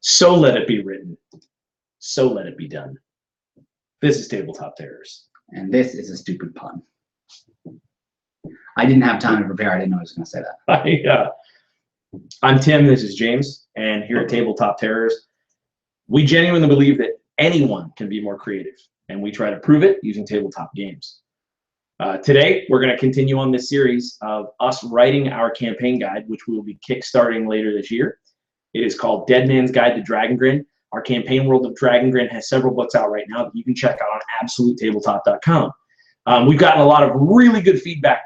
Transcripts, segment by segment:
So let it be written. So let it be done. This is Tabletop Terrors. And this is a stupid pun. I didn't have time to prepare. I didn't know I was going to say that. I'm Tim. This is James. And here at Tabletop Terrors, we genuinely believe that anyone can be more creative. And we try to prove it using tabletop games. Today, we're going to continue on this series of us writing our campaign guide, which we will be kickstarting later this year. It is called Dead Man's Guide to Dragongrin. Our campaign world of Dragongrin has several books out right now that you can check out on absolutetabletop.com. We've gotten a lot of really good feedback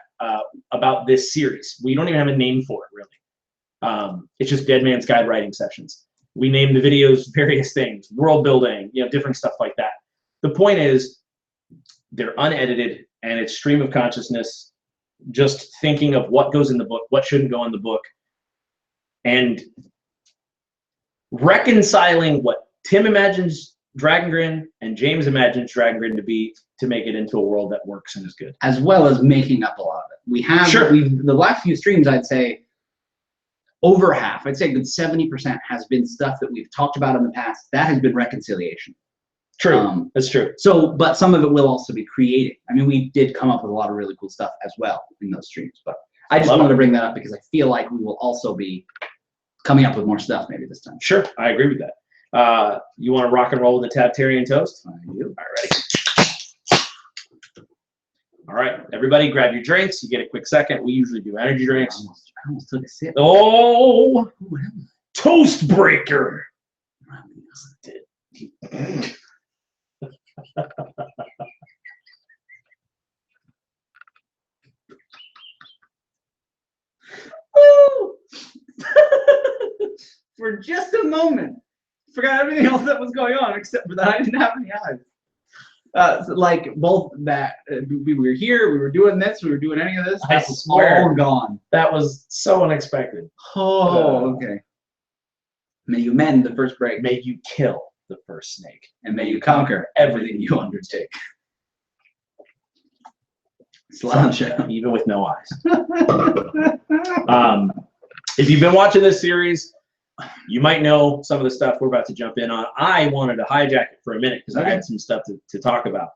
about this series. We don't even have a name for it, really. It's just Dead Man's Guide writing sessions. We name the videos various things, world building, different stuff like that. The point is, they're unedited, and it's stream of consciousness, just thinking of what goes in the book, what shouldn't go in the book, and reconciling what Tim imagines Dragongrin and James imagines Dragongrin to be, to make it into a world that works and is good. As well as making up a lot of it. We have, the last few streams, I'd say, over half, I'd say a good 70% has been stuff that we've talked about in the past. That has been reconciliation. True, that's true. So, but some of it will also be creating. I mean, we did come up with a lot of really cool stuff as well in those streams, but I just wanted to bring that up because I feel like we will also be coming up with more stuff maybe this time. Sure, I agree with that. You want to rock and roll with the Tabtarian toast? I do. All right, ready? All right, everybody grab your drinks. You get a quick second. We usually do energy drinks. I almost took a sip. Oh, toast breaker. For just a moment, forgot everything else that was going on except for that I didn't have any eyes. So like both that we were here, we were doing this, we were doing any of this. I swear, all gone. That was so unexpected. Oh, okay. May you mend the first break. May you kill the first snake. And may you conquer everything you undertake. Sláinte. Even with no eyes. If you've been watching this series, you might know some of the stuff we're about to jump in on. I wanted to hijack it for a minute because I had some stuff to talk about.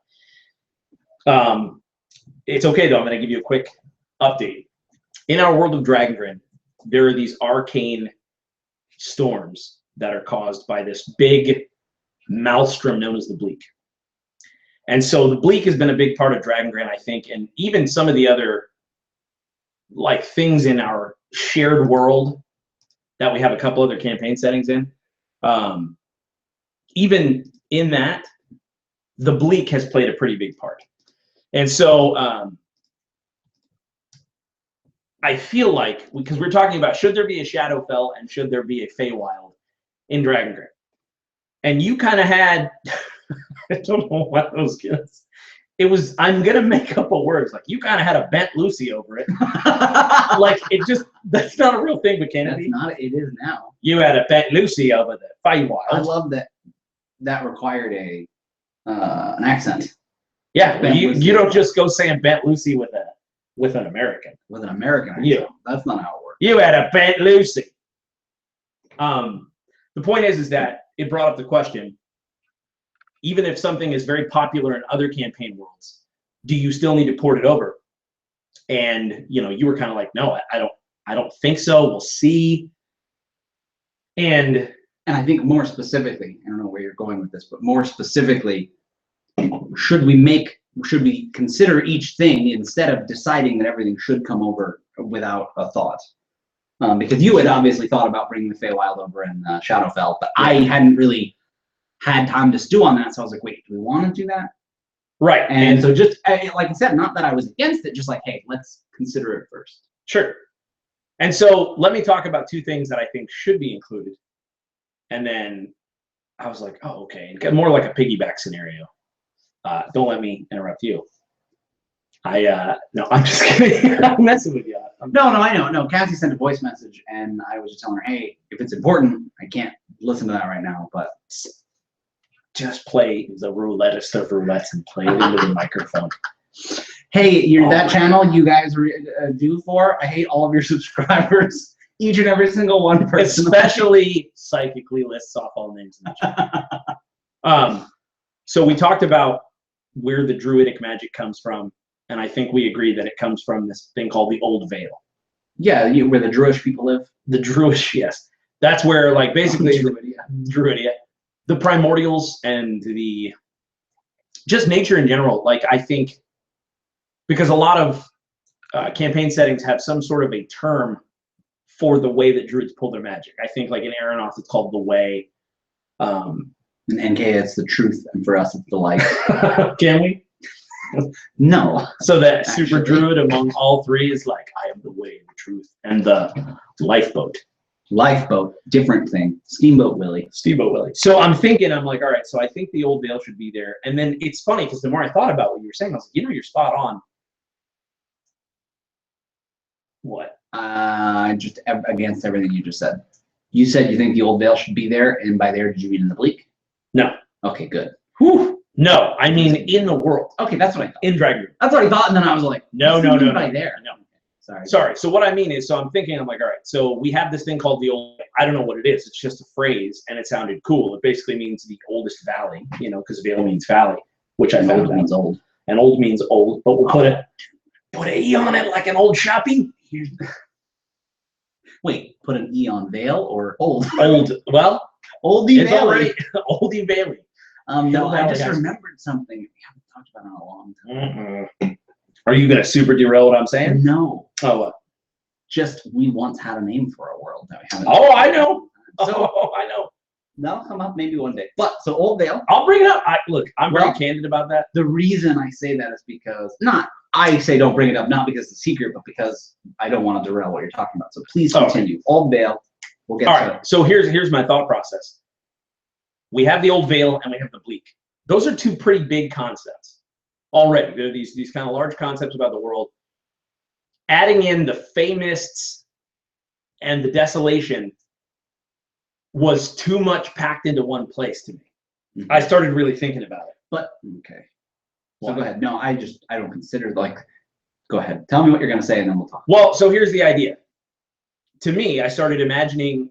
It's okay, though. I'm going to give you a quick update. In our world of Dragongrin, there are these arcane storms that are caused by this big maelstrom known as the Bleak. And so the Bleak has been a big part of Dragongrin, I think, and even some of the other things in our shared world that we have a couple other campaign settings in. Even in that, the Bleak has played a pretty big part. And so I feel like, because we're talking about should there be a Shadowfell and should there be a Feywild in Dragongrin? And you kind of had, I don't know what those kids. It was, I'm going to make up a word. Like, you kind of had a bent Lucy over it. It just, that's not a real thing, but can it be? Not, it is now. You had a bent Lucy over the Feywild. I love that that required a an accent. Yeah, you don't just go saying bent Lucy with an American. With an American accent. Yeah. That's not how it works. You had a bent Lucy. The point is that it brought up the question, even if something is very popular in other campaign worlds, do you still need to port it over? And you were kind of like, no, I don't think so. We'll see. And I think more specifically, I don't know where you're going with this, but more specifically, should we consider each thing instead of deciding that everything should come over without a thought? Because you had obviously thought about bringing the Feywild over in Shadowfell, but I hadn't really had time to stew on that, so I was like, wait, do we want to do that? Right. And so just, like I said, not that I was against it, just like, hey, let's consider it first. Sure. And so let me talk about two things that I think should be included. And then I was like, oh, okay. And more like a piggyback scenario. Don't let me interrupt you. No, I'm just kidding. I'm messing with you. No, I know. No, Cassie sent a voice message, and I was just telling her, hey, if it's important, I can't listen to that right now, but just play the roulettest of roulettes and play it into the microphone. Hey, that channel you guys are due for, I hate all of your subscribers. Each and every single one person. Especially psychically lists off all names in the chat. So we talked about where the druidic magic comes from, and I think we agree that it comes from this thing called the Old Vale. Yeah, where the Druish people live. The Druish, yes. That's where, like, basically, Druidia, the primordials and the just nature in general. Like, I think because a lot of campaign settings have some sort of a term for the way that druids pull their magic. I think, like in Aeronoth, it's called the way. In NK, it's the truth, and for us, it's the light. Can we? No. So that super druid among all three is like, I am the way, the truth, and the lifeboat. Lifeboat, different thing. Steamboat Willie. Steamboat Willie. So I'm thinking, I'm like, all right, so I think the Old Vale should be there. And then it's funny because the more I thought about what you were saying, I was like, you're spot on. What? Just against everything you just said. You said you think the Old Vale should be there, and by there, did you mean in the Bleak? No. Okay, good. Whew. No, I mean in the world. Okay, that's what I thought. In Dragongrin. That's what I thought, and then I was like, no. By there. No. Sorry. Sorry. So what I mean is, so I'm thinking, I'm like, all right, so we have this thing called the Old, I don't know what it is. It's just a phrase, and it sounded cool. It basically means the oldest valley, you know, because Vale means valley, which I found means old. And old means old, but we'll put an E on it like an old shopping. Wait, put an E on Vale or old? Old. Well, Oldie it's Valley. already Oldie Valley. No, I just remembered something we haven't talked about in a long time. Are you gonna super derail what I'm saying? No. Oh, what? Just we once had a name for a world that we haven't. Oh, I know. So, I know. That'll come up maybe one day. But so Old Vale. I'll bring it up. Look, I'm very candid about that. The reason I say that is because I say don't bring it up, not because it's a secret, but because I don't want to derail what you're talking about. So please continue. Old Vale. We'll get to it. So here's my thought process. We have the Old Vale and we have the Bleak. Those are two pretty big concepts already. They're these kind of large concepts about the world. Adding in the Fey Mists and the Desolation was too much packed into one place to me. Mm-hmm. I started really thinking about it. But okay. So go ahead. No, I don't consider go ahead. Tell me what you're gonna say and then we'll talk. Well, so here's the idea. To me, I started imagining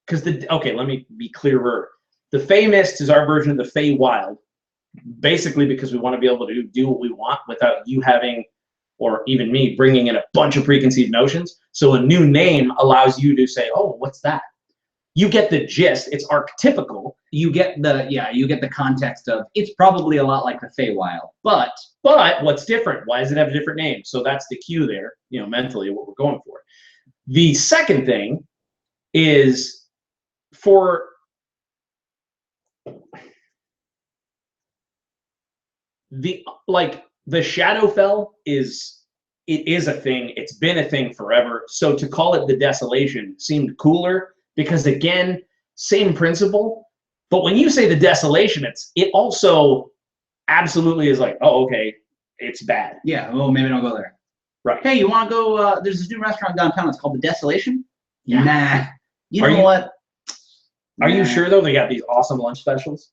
because let me be clearer. The Fey Mist is our version of the Fey Wild, basically because we want to be able to do what we want without you having, or even me, bringing in a bunch of preconceived notions. So a new name allows you to say, oh, what's that? You get the gist. It's archetypical. You get the context of it's probably a lot like the Fey Wild. But what's different? Why does it have a different name? So that's the cue there, mentally what we're going for. The second thing is for the Shadowfell is a thing. It's been a thing forever. So to call it the Desolation seemed cooler because, again, same principle. But when you say the Desolation, it also absolutely is like, oh, okay, it's bad. Yeah, well, maybe don't go there. Right. Hey, you want to go? There's this new restaurant downtown. It's called the Desolation. Yeah. Nah. You know what? Are you sure though? They got these awesome lunch specials.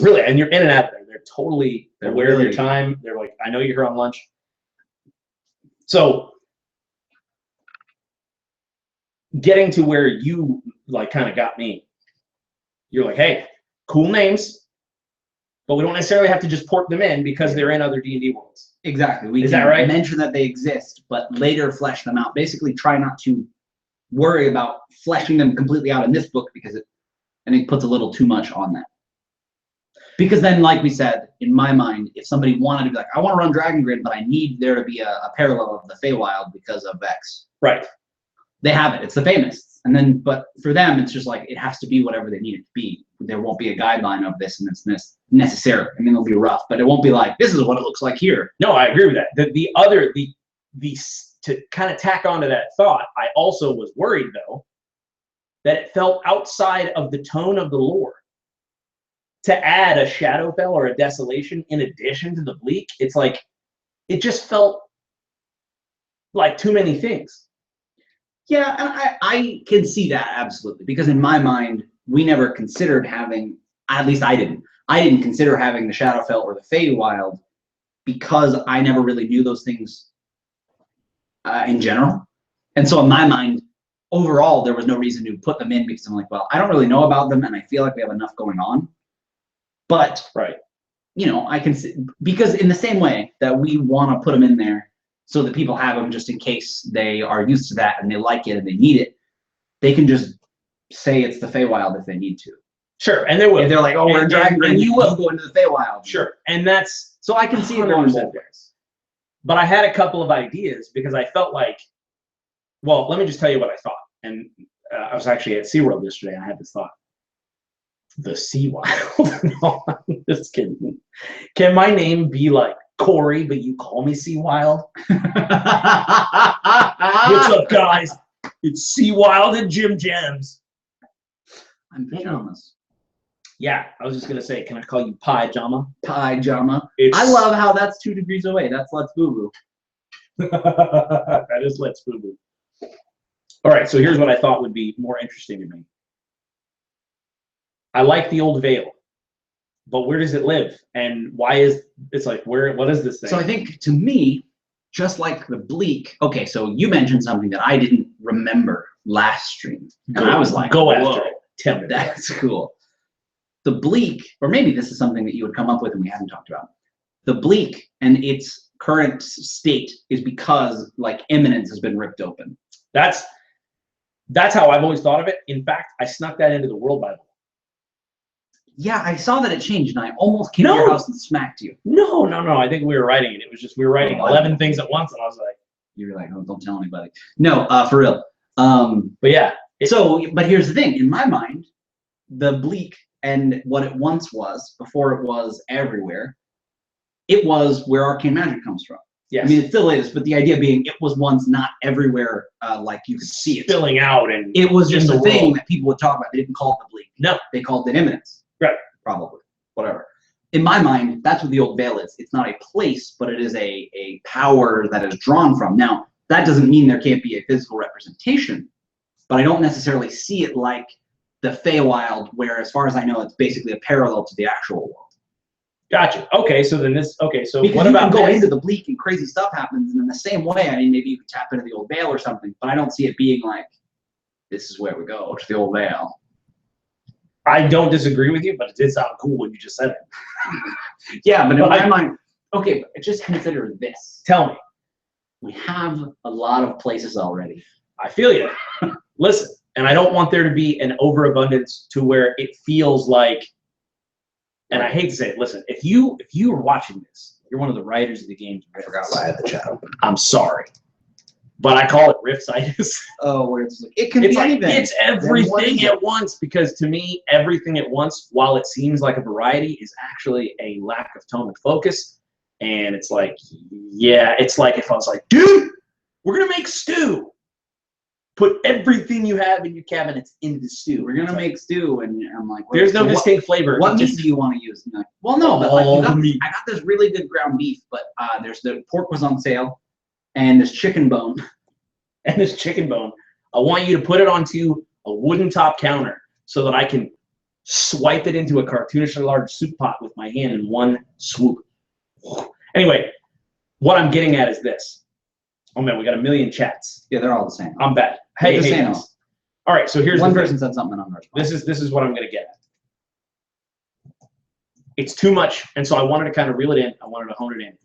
Really, and you're in and out there. They're totally aware of your time. They're like, I know you're here on lunch. So getting to where you kind of got me, you're like, hey, cool names, but we don't necessarily have to just port them in because they're in other D&D worlds. Exactly. We Is that right? Mention that they exist, but later flesh them out. Basically, try not to worry about fleshing them completely out in this book because I think puts a little too much on that. Because then, like we said, in my mind, if somebody wanted to be like, I want to run Dragongrin, but I need there to be a parallel of the Feywild because of X. Right. They have it. It's the famous. And then, but for them, it's just like, it has to be whatever they need it to be. There won't be a guideline of this and it's necessary. I mean, it'll be rough, but it won't be like, this is what it looks like here. No, I agree with that. To kind of tack onto that thought, I also was worried, though, that it felt outside of the tone of the lore. To add a Shadowfell or a Desolation in addition to the Bleak, it's like, it just felt like too many things. Yeah, and I can see that, absolutely. Because in my mind, we never considered having, at least I didn't consider having the Shadowfell or the Feywild because I never really knew those things in general. And so in my mind, overall, there was no reason to put them in because I'm like, well, I don't really know about them and I feel like we have enough going on. But, you know, I can see, because in the same way that we want to put them in there so that people have them just in case they are used to that and they like it and they need it, they can just say it's the Feywild if they need to. Sure, and they will. If they're like, oh, we're Dragongrin, you will go into the Feywild. Sure, and that's so I can see it going both ways. But I had a couple of ideas because I felt like, well, let me just tell you what I thought. And I was actually at SeaWorld yesterday and I had this thought. The Seawild. No, I'm just kidding. Can my name be like Corey, but you call me Seawild? What's up, guys? It's Seawild and Jim Gems. I'm pajamas. Yeah, I was just gonna say, can I call you Pie-jama? Pie-jama. I love how that's 2 degrees away. That's Let's Boo Boo. That is Let's Boo Boo. All right, so here's what I thought would be more interesting to me. I like the Old Vale, but where does it live? And why is it's like what is this thing? So I think to me, just like the Bleak. Okay, so you mentioned something that I didn't remember last stream, and I was like, go after it. Tell me. That's cool. The Bleak, or maybe this is something that you would come up with and we haven't talked about. The Bleak and its current state is because like Eminence has been ripped open. That's how I've always thought of it. In fact, I snuck that into the World Bible. Yeah, I saw that it changed, and I almost came to your house and smacked you. No. I think we were writing it. It was just we were writing 11 things at once, and I was like, you were like, oh, don't tell anybody. No, for real. But yeah. But here's the thing. In my mind, the Bleak and what it once was, before it was everywhere, it was where arcane magic comes from. Yes. I mean, it still is, but the idea being it was once not everywhere like you could see it. Spilling out. And it was just a thing that people would talk about. They didn't call it the Bleak. No. They called it Eminence. Right. Probably. Whatever. In my mind, that's what the Old Vale is. It's not a place, but it is a power that is drawn from. Now, that doesn't mean there can't be a physical representation, but I don't necessarily see it like the Feywild, where, as far as I know, it's basically a parallel to the actual world. Gotcha. Okay, so then so because what about go into the Bleak and crazy stuff happens, and in the same way, I mean, maybe you could tap into the Old Vale or something, but I don't see it being like, this is where we go, to the Old Vale. I don't disagree with you, but it did sound cool when you just said it. Yeah, but in my mind, okay, but just consider this. Tell me. We have a lot of places already. I feel you. Listen, and I don't want there to be an overabundance to where it feels like, and I hate to say it, listen, if you are watching this, you're one of the writers of the game. I forgot why I had the chat open. I'm sorry. But I call it Riftsitis. Oh, where it's like, it can be anything. It's everything at once, because to me, everything at once, while it seems like a variety, is actually a lack of tone and focus. And it's like, yeah, it's like if I was like, dude, we're going to make stew. Put everything you have in your cabinets into the stew. We're going to make stew. And I'm like, there's no distinct flavor. What meat do you want to use? Like, well, no, but like, I got this really good ground beef, but there's the pork was on sale. And this chicken bone. And this chicken bone. I want you to put it onto a wooden top counter so that I can swipe it into a cartoonishly large soup pot with my hand in one swoop. Anyway, what I'm getting at is this. Oh man, we got a million chats. Yeah, they're all the same. I'm bad. Hey, guys. All right, so here's one person said something on ours. This is what I'm gonna get at. It's too much, and so I wanted to kind of reel it in. I wanted to hone it in.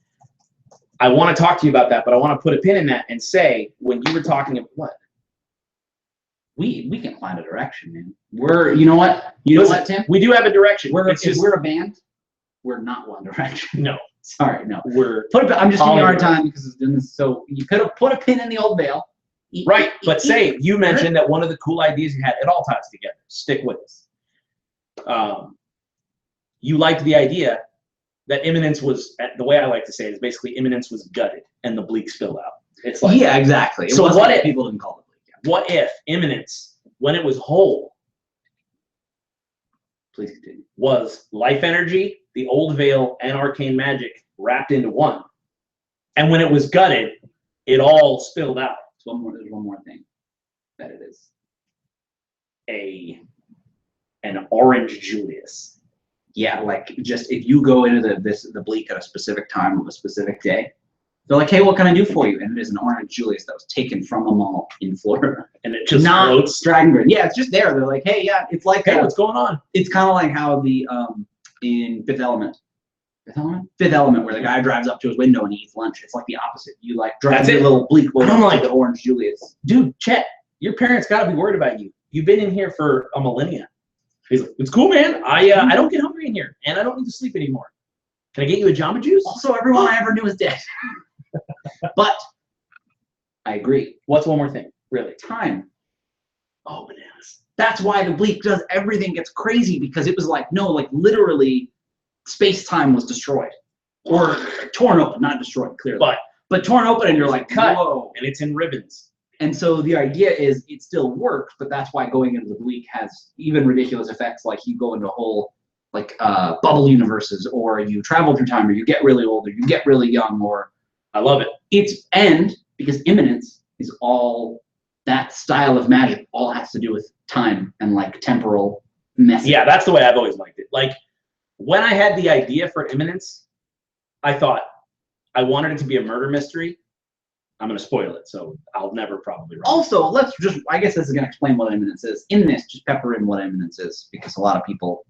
I want to talk to you about that, but I want to put a pin in that and say, when you were talking about what? We can find a direction, man. You know what? You know what, Tim? We do have a direction. If we're a band, we're not One Direction. No. Sorry, no. I'm just giving you a hard time because it's doing this. So you could have put a pin in the Old Vale. Right, but say you mentioned that one of the cool ideas you had, it all ties together. Stick with us. You liked the idea that Eminence was, the way I like to say it is basically Eminence was gutted and the Bleak spilled out. It's like, yeah, exactly. So what if people didn't call it Bleak? Yeah. What if Eminence, when it was whole, please continue, was life energy, the Old Vale, and arcane magic wrapped into one, and when it was gutted, it all spilled out. There's one more thing that it is. An orange Julius. Yeah, like just if you go into the Bleak at a specific time of a specific day, They're like, hey, what can I do for you? And it is an orange Julius that was taken from a mall in Florida. And it just not floats. Dragongrin. Yeah, it's just there. They're like, hey, yeah, it's like, Hey, what's going on? It's kind of like how the in Fifth Element, where the guy drives up to his window and he eats lunch. It's like the opposite. You like drive your little bleak boat I'm like the orange Julius. Dude, Chet, your parents got to be worried about you. You've been in here for a millennia. He's like, it's cool, man. I don't get hungry in here, and I don't need to sleep anymore. Can I get you a Jamba Juice? Also, everyone I ever knew is dead. But I agree. What's one more thing? Really? Time. Oh, bananas. That's why the bleak does everything gets crazy, because it was like, no, like literally space-time was destroyed. Or torn open, not destroyed, clearly. But torn open, and you're like, cut, whoa. and it's in ribbons. And so the idea is it still works, but that's why going into the bleak has even ridiculous effects, like you go into whole like bubble universes, or you travel through time, or you get really old, or you get really young, or I love it. Because imminence is all that style of magic all has to do with time and like temporal message. Yeah, that's the way I've always liked it. Like when I had the idea for imminence, I thought I wanted it to be a murder mystery. I'm going to spoil it, so I'll never probably wrong. Also, I guess this is going to explain what imminence is. In this, just pepper in what imminence is, because a lot of people...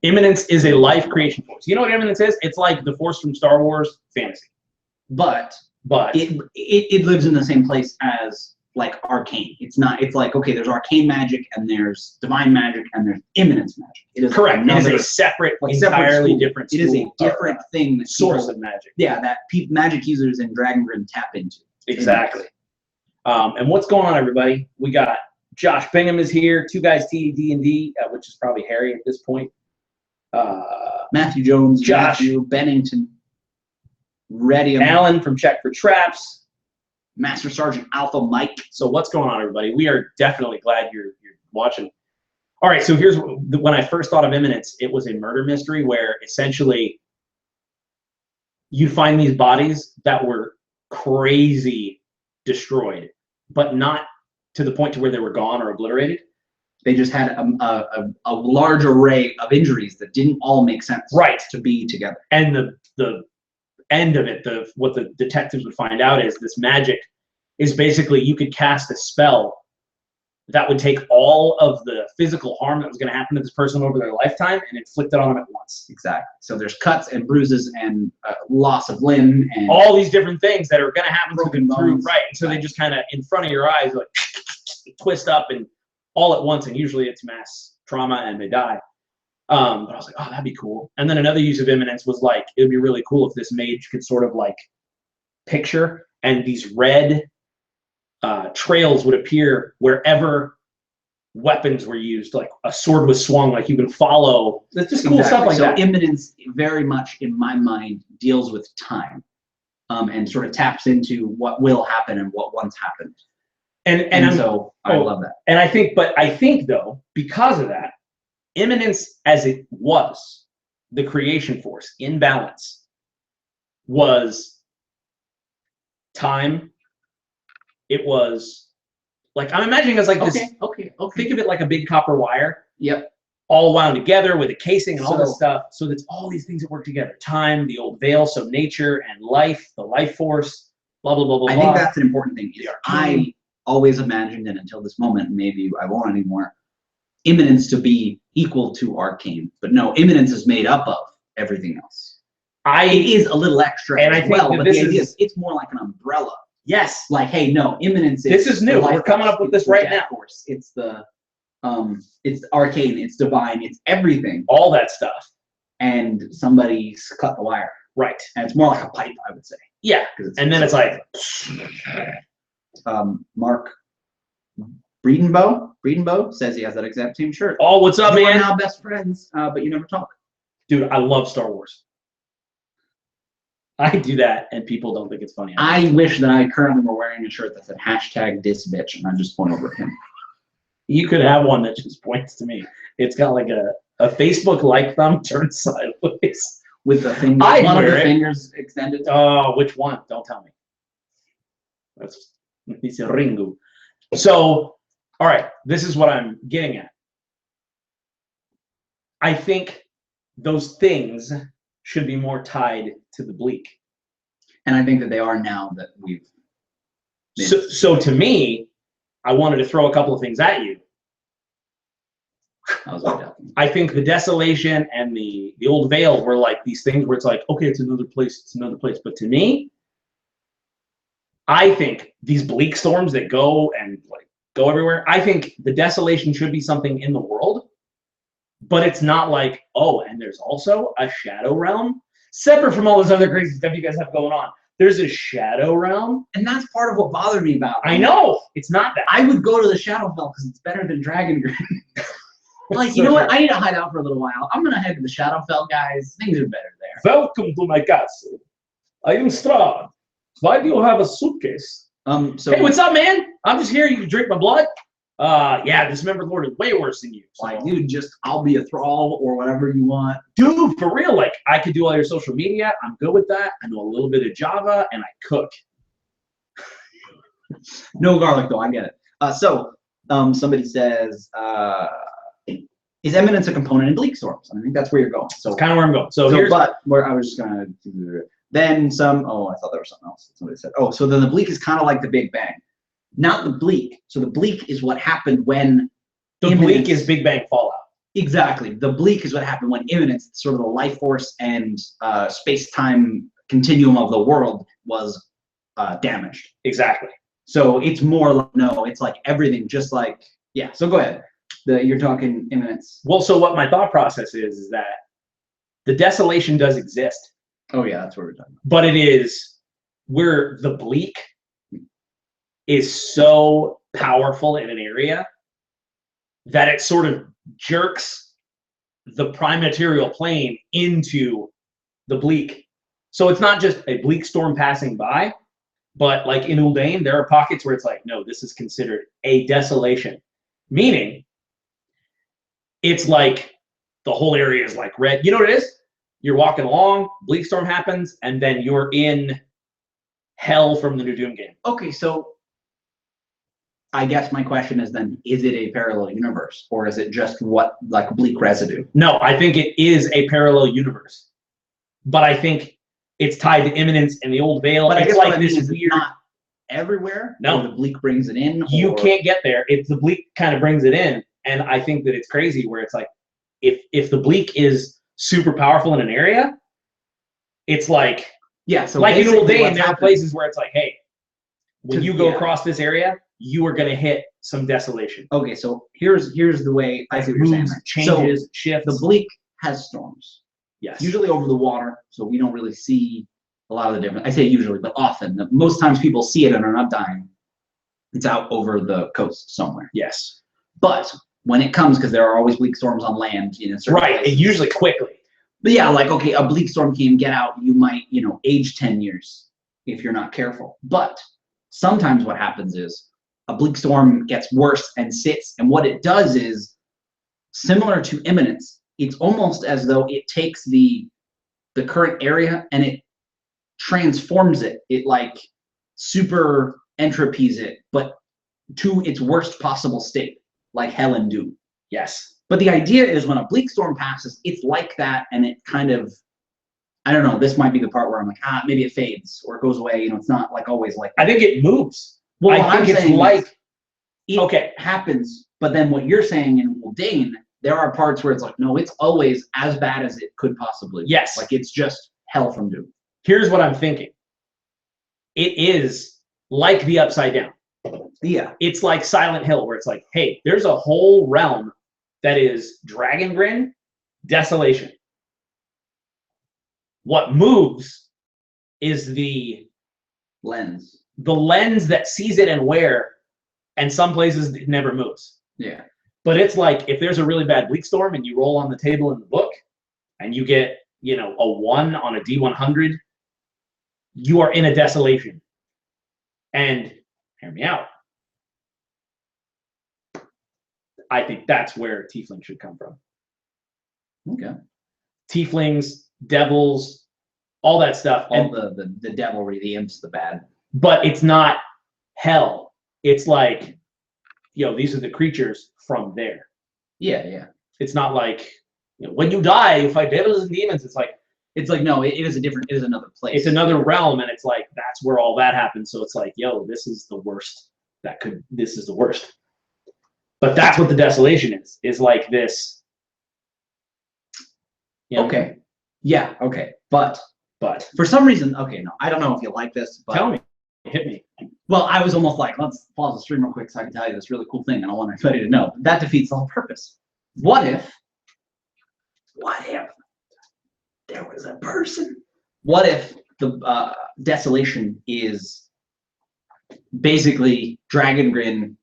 Imminence is a life creation force. You know what imminence is? It's like the force from Star Wars fantasy. But it lives in the same place as like arcane. It's like, okay, there's arcane magic, and there's divine magic, and there's imminence magic. It is correct. It is a separate, entirely different school. It is a different thing. That source of magic. Yeah, that magic users in Dragongrin tap into. Exactly. And what's going on, everybody? We got Josh Bingham is here. Two Guys D&D, which is probably Harry at this point. Matthew Jones, Josh Bennington, Reddy, Alan from Check for Traps, Master Sergeant Alpha Mike. So what's going on, everybody? We are definitely glad you're watching. All right, so here's when I first thought of imminence. It was a murder mystery where essentially you find these bodies that were crazy destroyed, but not to the point to where they were gone or obliterated. They just had a large array of injuries that didn't all make sense to be together. And the end of it, what the detectives would find out is this magic is basically you could cast a spell that would take all of the physical harm that was going to happen to this person over their lifetime and inflict it on them at once. Exactly. So there's cuts and bruises and loss of limb and all these different things that are going to happen to them through, right. So they just kind of in front of your eyes like twist up and all at once, and usually it's mass trauma and they die. But I was like, oh, that'd be cool. And then another use of imminence was like, it would be really cool if this mage could sort of like picture, and these red trails would appear wherever weapons were used, like a sword was swung, like you can follow. It's just cool stuff like that. So imminence very much, in my mind, deals with time and sort of taps into what will happen and what once happened. And so I love that. And I think though, because of that, imminence as it was, the creation force in balance was time. It was like, I'm imagining it's like this. Okay. Think of it like a big copper wire. Yep. All wound together with a casing and all this stuff. So that's all these things that work together. Time, the old veil, so nature and life, the life force, blah, blah, blah, blah, I think that's an important thing. I always imagined, and until this moment, maybe I won't anymore, imminence to be equal to arcane. But no, imminence is made up of everything else. It is a little extra and as I think well, that but the idea is it's more like an umbrella. Yes. Like, hey, no, imminence is... This is new. We're coming up with this right now. Force. It's arcane, it's divine, it's everything. All that stuff. And somebody's cut the wire. Right. And it's more like a pipe, I would say. Yeah. And then it's like... Mark Breedenbow says he has that exact same shirt. Oh, what's up, man? We're now best friends, but you never talk. Dude, I love Star Wars. I do that, and people don't think it's funny. I wish that I currently were wearing a shirt that said #disbitch, and I just point over at him. You could have one that just points to me. It's got like a Facebook like thumb turned sideways. With the finger, one of the fingers extended. Oh, which one? Don't tell me. That's Ringu. So, all right, this is what I'm getting at. I think those things should be more tied to the bleak. And I think that they are now that we've. So to me, I wanted to throw a couple of things at you. I think the Desolation and the Old Vale were like these things where it's like, okay, it's another place, it's another place. But to me, I think these bleak storms that go and like go everywhere, I think the Desolation should be something in the world, but it's not like, oh, and there's also a Shadow Realm separate from all this other crazy stuff you guys have going on. There's a Shadow Realm. And that's part of what bothered me about it. I know, it's not that. I would go to the Shadowfell because it's better than Dragongrin. Like, you know what? I need to hide out for a little while. I'm going to head to the Shadowfell, guys. Things are better there. Welcome to my castle. I am Strahd. Why do you have a suitcase? Hey, what's up, man? I'm just here. You can drink my blood. Yeah, this member lord is way worse than you. So. Like, dude, I'll be a thrall or whatever you want. Dude, for real, like, I could do all your social media. I'm good with that. I know a little bit of Java, and I cook. No garlic, though. I get it. Somebody says, is Eminence a component in Bleak Storms? I think that's where you're going. So that's kind of where I'm going. But where I was just going to... Then some... Oh, I thought there was something else. Somebody said, oh, so then the Bleak is kind of like the Big Bang. Not the Bleak. So the Bleak is what happened when... The Bleak is Big Bang Fallout. Exactly. The Bleak is what happened when Imminence, sort of the life force and space-time continuum of the world was damaged. Exactly. So it's more like, no, it's like everything, just like... Yeah, so go ahead. You're talking Imminence. Well, so what my thought process is that the Desolation does exist. Oh, yeah, that's what we're talking about. But it is where the Bleak is so powerful in an area that it sort of jerks the prime material plane into the Bleak. So it's not just a bleak storm passing by, but like in Uldane, there are pockets where it's like, no, this is considered a desolation. Meaning, it's like the whole area is like red. You know what it is? You're walking along, bleak storm happens, and then you're in hell from the New Doom game. Okay, so I guess my question is then, is it a parallel universe, or is it just what, like, bleak residue? No, I think it is a parallel universe, but I think it's tied to Imminence and the Old Vale. But it's I guess like what I mean this is weird. It's not everywhere. No, the bleak brings it in. You can't get there. It's the bleak kind of brings it in, and I think that it's crazy where it's like, if the bleak is super powerful in an area, it's like, yeah. So like in Uldane, there are places where it's like, hey, when you go across this area, you are going to hit some desolation. Okay, so here's the way I see what you're saying. Changes, shifts. The bleak has storms. Yes. Usually over the water, so we don't really see a lot of the difference. I say usually, but often. Most times people see it and are not dying. It's out over the coast somewhere. Yes. But when it comes, because there are always bleak storms on land in a certain right, places. and usually quickly. But yeah, like, okay, a bleak storm can get out. You might, age 10 years if you're not careful. But sometimes what happens is a bleak storm gets worse and sits. And what it does is, similar to Imminence, it's almost as though it takes the current area and it transforms it. It like super entropies it, but to its worst possible state, like hell and doom. Yes. But the idea is when a bleak storm passes, it's like that, and it kind of, I don't know, this might be the part where I'm like, maybe it fades or it goes away. It's not like always like that. I think it moves. Well, I think it's like, it happens, but then what you're saying in Uldane, there are parts where it's like, no, it's always as bad as it could possibly be. Yes. Like, it's just hell from doom. Here's what I'm thinking. It is like the Upside Down. Yeah. It's like Silent Hill, where it's like, hey, there's a whole realm that is Dragongrin, desolation. What moves is the lens that sees it and where, and some places it never moves. Yeah. But it's like, if there's a really bad bleak storm and you roll on the table in the book and you get, a 1 on a D100, you are in a desolation. And hear me out. I think that's where Tiefling should come from. Okay. Tieflings, devils, all that stuff. All the devilry, the imps, the bad. But it's not hell. It's like, these are the creatures from there. Yeah, yeah. It's not like, when you die, you fight devils and demons. It's like, It's like, no, it is another place. It's another realm, and it's like that's where all that happens. So it's like, yo, this is the worst. This is the worst. But that's what the desolation is like this. You know? Okay. Yeah. Okay. But for some reason, okay, no, I don't know if you like this, but tell me, hit me. Well, I was almost like, let's pause the stream real quick so I can tell you this really cool thing, and I want everybody to know. That defeats the whole purpose. What if there was a person? What if the desolation is basically Dragongrin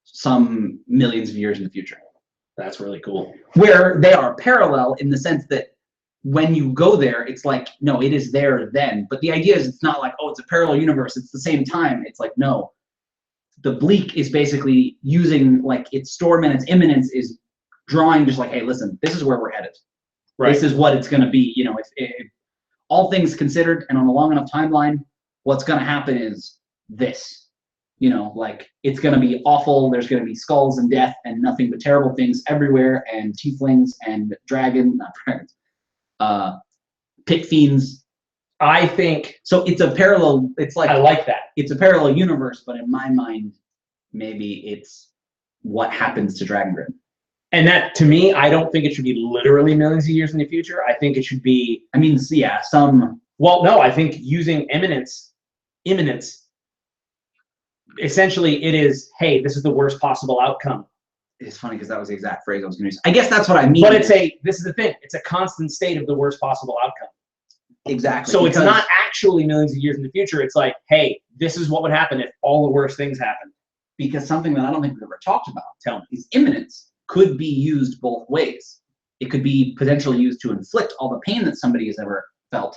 some millions of years in the future? That's really cool. Where they are parallel in the sense that when you go there, it's like, no, it is there then. But the idea is it's not like, oh, it's a parallel universe. It's the same time. It's like, no. The bleak is basically using like its storm and its imminence is drawing just like, hey, listen, this is where we're headed. Right. This is what it's going to be. You know, if all things considered and on a long enough timeline, what's going to happen is this. You know, like it's going to be awful. There's going to be skulls and death and nothing but terrible things everywhere, and tieflings and not dragons. Pit fiends. I think so. It's a parallel. It's like I like that. It's a parallel universe, but in my mind, maybe it's what happens to Dragongrin. And that, to me, I don't think it should be literally millions of years in the future. I think it should be. I mean, yeah, some. Well, no, I think using imminence. Essentially, it is. Hey, this is the worst possible outcome. It's funny because that was the exact phrase I was going to use. I guess that's what I mean. But this is the thing. It's a constant state of the worst possible outcome. Exactly. So it's not actually millions of years in the future. It's like, hey, this is what would happen if all the worst things happen. Because something that I don't think we've ever talked about, is imminence could be used both ways. It could be potentially used to inflict all the pain that somebody has ever felt,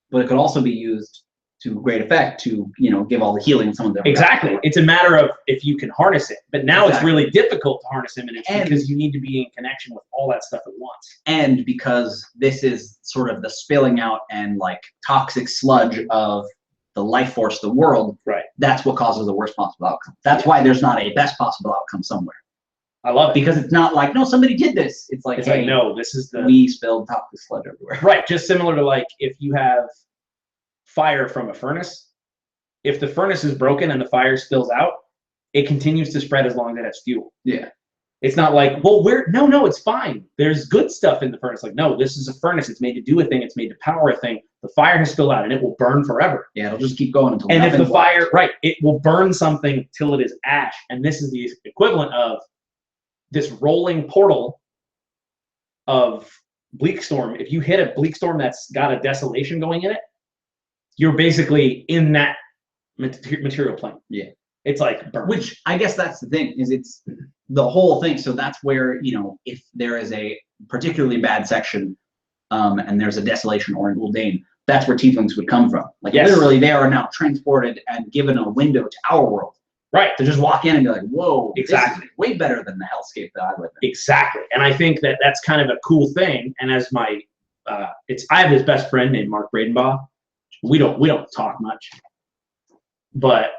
but it could also be used to great effect to, you know, give all the healing someone's ever Exactly. felt. It's a matter of if you can harness it. But now it's really difficult to harness imminence because you need to be in connection with all that stuff at once. And because this is sort of the spilling out and like toxic sludge of the life force of the world, right? That's what causes the worst possible outcome. That's why there's not a best possible outcome somewhere. I love it. Because it's not like, no, somebody did this. It's like, hey, like, no, this is we spilled toxic sludge everywhere. Right. Just similar to like if you have fire from a furnace, if the furnace is broken and the fire spills out, it continues to spread as long as it has fuel. Yeah. It's not like, well, no, it's fine. There's good stuff in the furnace. Like, no, this is a furnace. It's made to do a thing. It's made to power a thing. The fire has spilled out and it will burn forever. Yeah, it'll just keep going until. And if the fire, right, it will burn something till it is ash. And this is the equivalent of this rolling portal of bleak storm. If you hit a bleak storm that's got a desolation going in it, you're basically in that material plane. Yeah. It's like burn. Which I guess that's the thing, is it's the whole thing. So that's where, you know, if there is a particularly bad section and there's a desolation or an Uldane, that's where tieflings would come from. Like literally they are now transported and given a window to our world. Right. To just walk in and be like, whoa, exactly. This is way better than the hellscape that I live in. Exactly. And I think that that's kind of a cool thing. And as my, I have this best friend named Mark Bradenbaugh. We don't talk much, but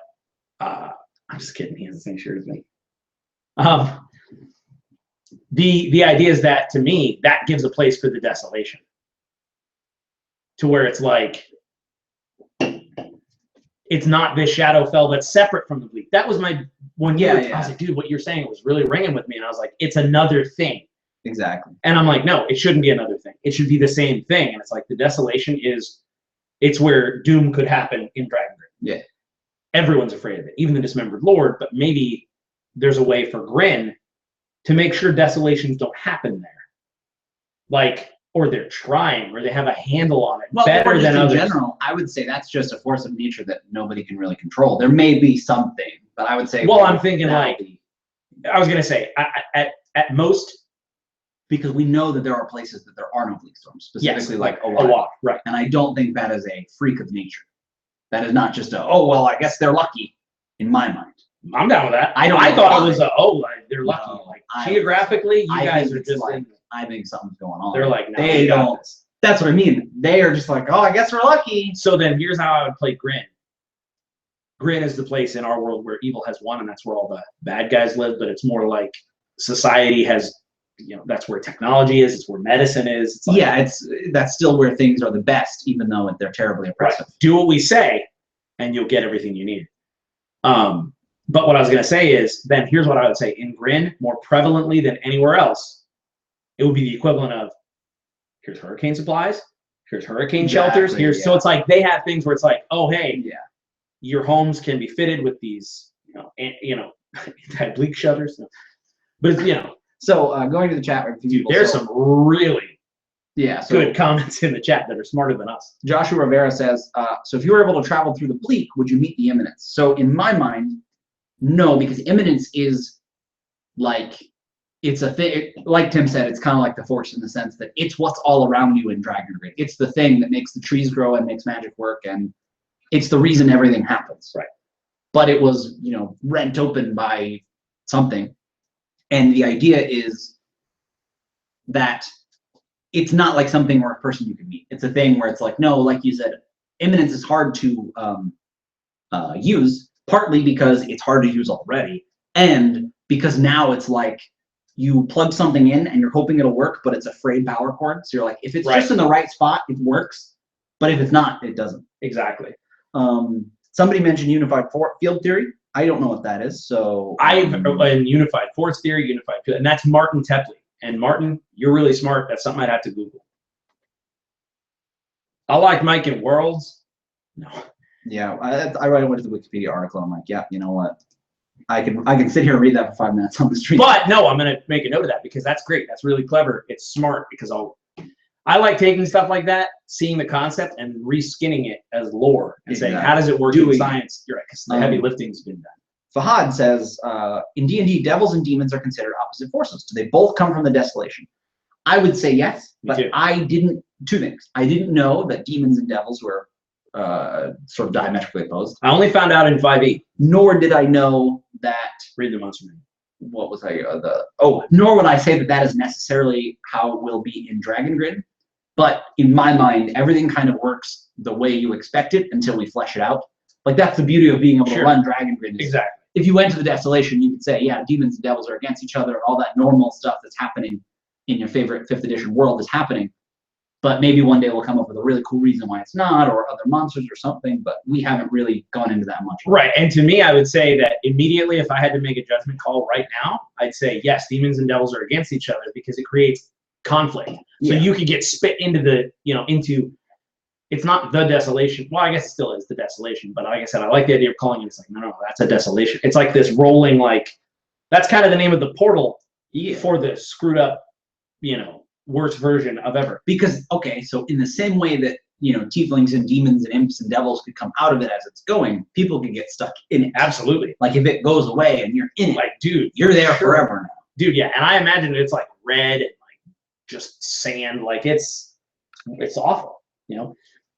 I'm just kidding. He has the same shirt as me. The idea is that, to me, that gives a place for the desolation, to where it's like it's not this Shadowfell that's separate from the bleak. That was my I was like, dude, what you're saying was really ringing with me, and I was like, it's another thing. Exactly. And I'm like, no, it shouldn't be another thing. It should be the same thing. And it's like the desolation is. It's where doom could happen in Dragongrin. Yeah. Everyone's afraid of it, even the dismembered lord, but maybe there's a way for Grin to make sure desolations don't happen there. Like, or they're trying, or they have a handle on it better than others. In general, I would say that's just a force of nature that nobody can really control. There may be something, but I would say. Well, I'm thinking like, I was going to say, at most, because we know that there are places that there are no bleak storms, specifically like a lot, right? And I don't think that is a freak of nature. That is not just a, oh, well, I guess they're lucky, in my mind. I'm down with that. I thought it was a, they're lucky. No, like geographically, you guys are just like, I think something's going on. They're like, no, they don't. That's what I mean. They are just like, oh, I guess we're lucky. So then here's how I would play Grin. Grin is the place in our world where evil has won, and that's where all the bad guys live. But it's more like society has that's where technology is. It's where medicine is. It's like, yeah, that's still where things are the best, even though they're terribly oppressive. Right. Do what we say, and you'll get everything you need. But what I was going to say is, then here's what I would say. In Grin, more prevalently than anywhere else, it would be the equivalent of, here's hurricane supplies, here's hurricane shelters, so it's like they have things where it's like, oh, hey, your homes can be fitted with these, anti-bleak shutters. But, So going to the chat, there's some really so good comments in the chat that are smarter than us. Joshua Rivera says, so if you were able to travel through the bleak, would you meet the imminence? So in my mind, no, because imminence is like, it's a thing, like Tim said, it's kind of like the Force in the sense that it's what's all around you in Dragongrin. It's the thing that makes the trees grow and makes magic work, and it's the reason everything happens. Right. But it was, rent open by something. And the idea is that it's not like something or a person you can meet. It's a thing where it's like, no, like you said, imminence is hard to use, partly because it's hard to use already, and because now it's like you plug something in and you're hoping it'll work, but it's a frayed power cord. So you're like, if it's just in the right spot, it works. But if it's not, it doesn't. Exactly. Somebody mentioned unified field theory. I don't know what that is. So I've in unified force theory, unified field, and that's Martin Tepley. And Martin, you're really smart. That's something I'd have to Google. I like Mike in Worlds. No. Yeah, I went to the Wikipedia article. I'm like, yeah, you know what? I can sit here and read that for 5 minutes on the street. But no, I'm gonna make a note of that because that's great. That's really clever. It's smart because I like taking stuff like that, seeing the concept and reskinning it as lore and saying, how does it work in science? You're right, because the heavy lifting's been done. Fahad says, in D&D, devils and demons are considered opposite forces. Do they both come from the desolation? I would say yes, but I didn't. Two things. I didn't know that demons and devils were sort of diametrically opposed. I only found out in 5e. Nor did I know that. Read the monster manual. What was I? Nor would I say that that is necessarily how it will be in Dragongrin. But in my mind, everything kind of works the way you expect it until we flesh it out. Like, that's the beauty of being able to run Dragongrin. Exactly. If you went to the Desolation, you could say, yeah, demons and devils are against each other, and all that normal stuff that's happening in your favorite 5th edition world is happening. But maybe one day we'll come up with a really cool reason why it's not, or other monsters or something, but we haven't really gone into that much. Right, and to me, I would say that immediately, if I had to make a judgment call right now, I'd say, yes, demons and devils are against each other because it creates conflict. So you could get spit into the, into, it's not the desolation. Well, I guess it still is the desolation, but like I said, I like the idea of calling it, it's like, no, that's a desolation. It's like this rolling, like, that's kind of the name of the portal for the screwed up, worst version of ever. Because, okay, so in the same way that, tieflings and demons and imps and devils could come out of it as it's going, people can get stuck in it. Absolutely. Like, if it goes away and you're in it, like, dude, you're there forever now. Dude, yeah, and I imagine it's like red and like just sand, like it's awful,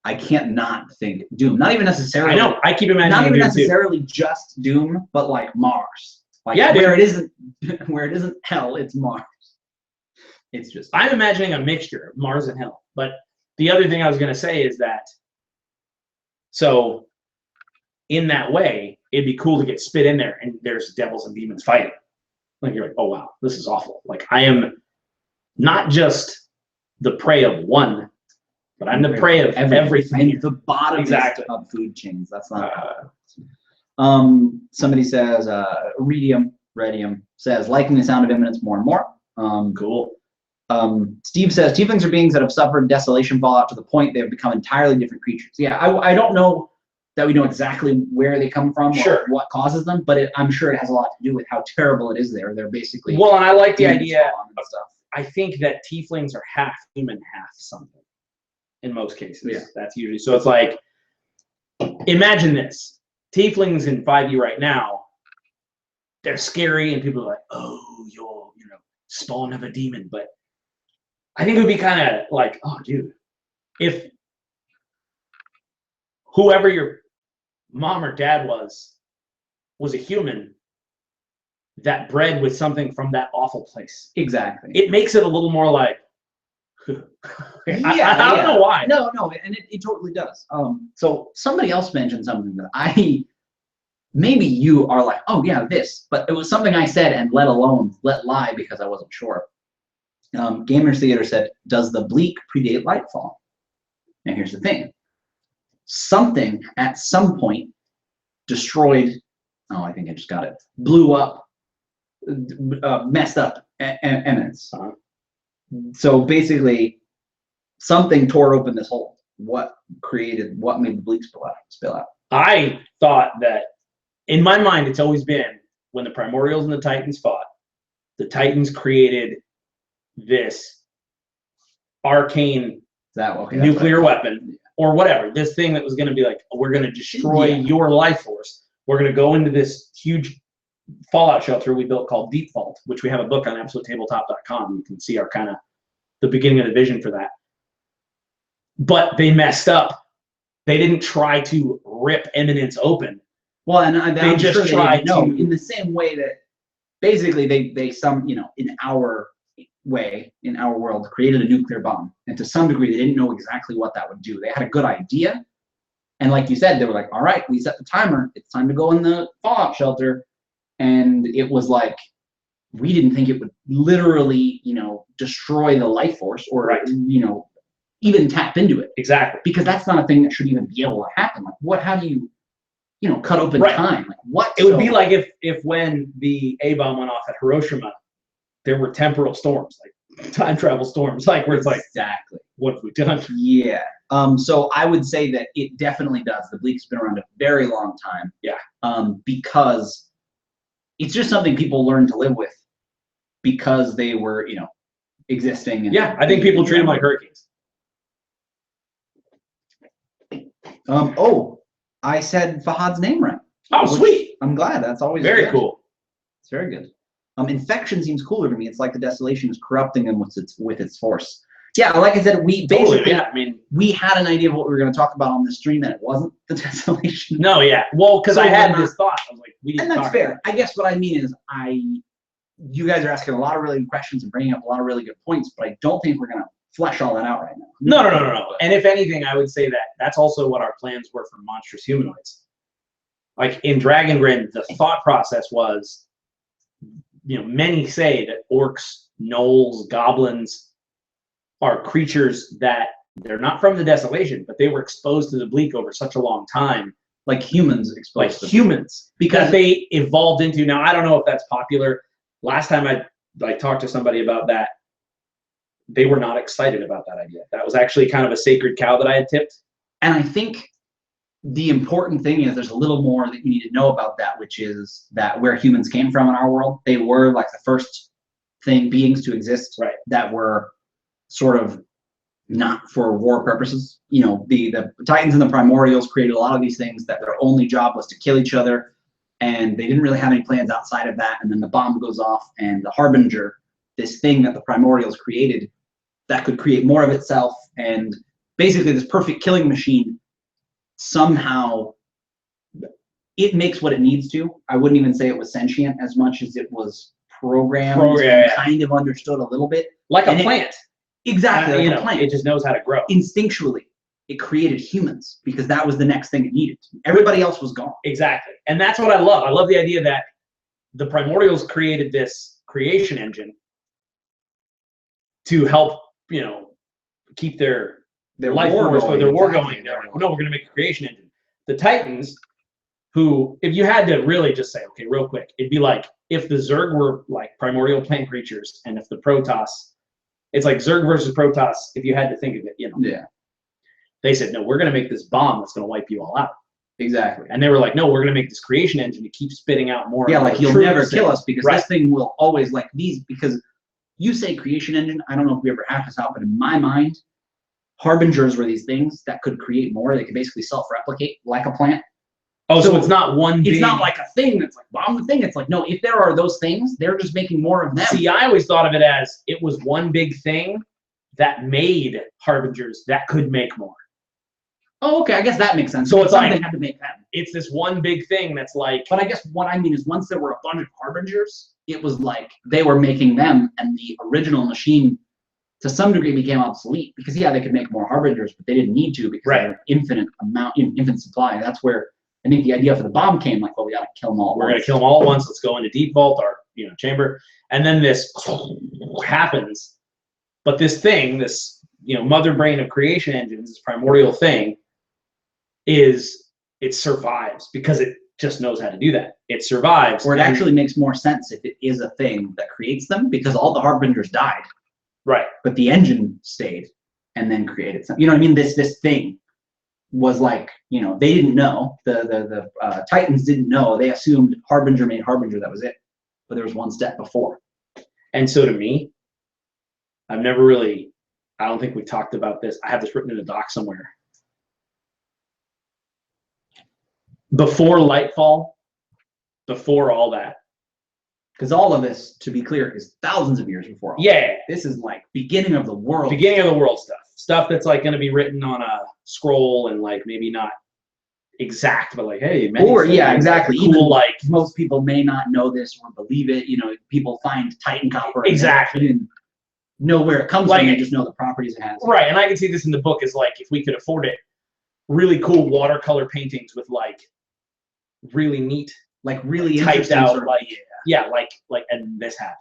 I can't not think Doom. Not even necessarily. I know. I keep imagining. Not even necessarily just Doom, but like Mars. Like where it isn't hell, it's Mars. It's just. I'm imagining a mixture of Mars and hell. But the other thing I was going to say is that, so in that way, it'd be cool to get spit in there and there's devils and demons fighting. Like, you're like, oh wow, this is awful. Like, I am not just the prey of one, but I'm the prey of everything. The bottom of food chains. That's not. Somebody says, Radium says, liking the sound of imminence more and more. Cool. Steve says, tieflings are beings that have suffered desolation fallout to the point they have become entirely different creatures. Yeah, I don't know that we know exactly where they come from or what causes them, but I'm sure it has a lot to do with how terrible it is there. They're basically. Well, and I like the idea of stuff. I think that tieflings are half human, half something. In most cases, that's usually so. It's like, imagine this: tieflings in 5e right now, they're scary, and people are like, "Oh, you're spawn of a demon." But I think it would be kind of like, "Oh, dude, if whoever your mom or dad was a human that bred with something from that awful place." Exactly. It makes it a little more like. I don't know why. No, and it totally does. So somebody else mentioned something that maybe you are like, oh yeah, this, but it was something I said and let lie because I wasn't sure. Gamers Theater said, does the bleak predate Lightfall? And here's the thing. Something at some point destroyed, oh, I think I just got it, blew up, messed up eminence. So basically, something tore open this hole. What made the bleak spill out? I thought that, in my mind, it's always been when the Primordials and the Titans fought, the Titans created this arcane nuclear weapon or whatever, this thing that was going to be like, we're going to destroy your life force. We're going to go into this huge fallout shelter we built called Deep Vault, which we have a book on absolutetabletop.com. You can see our kind of the beginning of the vision for that. But they messed up. They didn't try to rip Eminence open. Well, and they just tried to, in the same way that basically they some, you know, in our world, created a nuclear bomb, and to some degree they didn't know exactly what that would do. They had a good idea, and like you said, they were like, all right, we set the timer, it's time to go in the fallout shelter. And it was like, we didn't think it would literally, you know, destroy the life force or you know, even tap into it. Exactly. Because that's not a thing that should even be able to happen. Like, how do you know, cut open time? Like, what? It would be like if when the A-bomb went off at Hiroshima, there were temporal storms, like time travel storms, like where it's like, exactly, what have we done? Yeah. So I would say that it definitely does. The bleak's been around a very long time. Yeah. Because it's just something people learned to live with because they were, you know, existing. And, yeah, I think people treat them like hurricanes. Oh, I said Fahad's name right. Oh, sweet. I'm glad. That's always very good. Cool. It's very good. Infection seems cooler to me. It's like the desolation is corrupting them with its force. Yeah, like I said, we basically, I mean, we had an idea of what we were going to talk about on the stream, and it wasn't the desolation. No, yeah. Well, because I had this thought. I was like, we didn't. And that's fair. I guess what I mean is, you guys are asking a lot of really good questions and bringing up a lot of really good points, but I don't think we're going to flesh all that out right now. No. And if anything, I would say that that's also what our plans were for monstrous humanoids. Like in Dragongrin, the thought process was, you know, many say that orcs, gnolls, goblins are creatures that they're not from the desolation, but they were exposed to the bleak over such a long time. Like humans exposed to humans. Because they evolved into, now I don't know if that's popular. Last time I talked to somebody about that, they were not excited about that idea. That was actually kind of a sacred cow that I had tipped. And I think the important thing is there's a little more that you need to know about that, which is that where humans came from in our world, they were like the first beings to exist that were sort of not for war purposes. You know, the Titans and the Primordials created a lot of these things that their only job was to kill each other, and they didn't really have any plans outside of that. And then the bomb goes off, and the Harbinger, this thing that the Primordials created that could create more of itself, and basically this perfect killing machine, somehow it makes what it needs to. I wouldn't even say it was sentient as much as it was programmed and kind of understood a little bit. Like a plant. Exactly, like a plant. It just knows how to grow. Instinctually, it created humans because that was the next thing it needed. Everybody else was gone. Exactly. And that's what I love. I love the idea that the Primordials created this creation engine to help, you know, keep their life force or their war going. No, we're going to make a creation engine. The Titans, who, if you had to really just say, okay, real quick, it'd be like if the Zerg were like primordial plant creatures, and if the Protoss, it's like Zerg versus Protoss, if you had to think of it, you know. Yeah. They said, no, we're going to make this bomb that's going to wipe you all out. Exactly. And they were like, no, we're going to make this creation engine to keep spitting out more. Yeah, like you'll never kill us because this thing will always, like these, because you say creation engine, I don't know if we ever have this out, but in my mind, Harbingers were these things that could create more. They could basically self-replicate like a plant. Oh, so it's not one big... It's not like a thing that's like, bomb the thing. It's like, no, if there are those things, they're just making more of them. See, I always thought of it as it was one big thing that made Harbingers that could make more. Oh, okay, I guess that makes sense. So it's like, had to make them. It's this one big thing that's like... But I guess what I mean is once there were a bunch of Harbingers, it was like they were making them, and the original machine to some degree became obsolete because, yeah, they could make more Harbingers, but they didn't need to because they had an infinite supply. That's where I think the idea for the bomb came, like, well, we got to kill them all. We're going to kill them all at once. Let's go into Deep Vault, our chamber. And then this happens, But this thing, this mother brain of creation engines, this primordial thing, it survives because it just knows how to do that. It survives. Or it actually makes more sense if it is a thing that creates them, because all the harbingers died. Right. But the engine stayed and then created something. You know what I mean? This thing was like, they didn't know. The Titans didn't know. They assumed harbinger made harbinger, that was it. But there was one step before. And so to me, I don't think we talked about this. I have this written in a doc somewhere. Before Lightfall, before all that. Because all of this, to be clear, is thousands of years before all that. This is like beginning of the world. Beginning of the world stuff. Stuff that's like going to be written on a scroll and like maybe not exact, but like, hey, or yeah, exactly. Cool, even like most people may not know this or believe it. People find Titan copper. Exactly. And know where it comes from. They just know the properties it has. Right, and I can see this in the book is like, if we could afford it, really cool watercolor paintings with like really neat, like really typed out, sort of, like and this happened.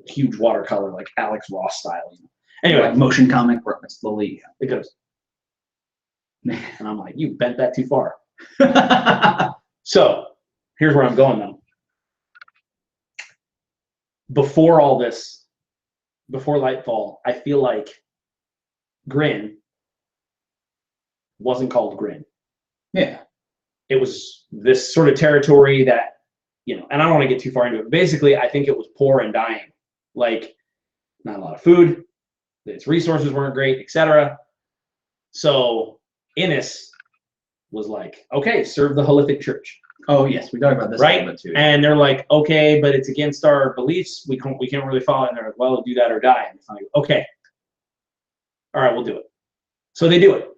Huge watercolor, like Alex Ross style. Anyway, like motion comic where it slowly it goes. And I'm like, you bent that too far. So here's where I'm going though. Before all this, before Lightfall, I feel like Grin wasn't called Grin. Yeah. It was this sort of territory that, and I don't want to get too far into it, but basically I think it was poor and dying. Like, not a lot of food, its resources weren't great, etc. So Innis was like, okay, serve the Holyfic Church. Oh yes, we talked about this a little bit too. And they're like, okay, but it's against our beliefs. We can't really follow it. And they're like, well, do that or die. And it's like, okay, all right, we'll do it. So they do it.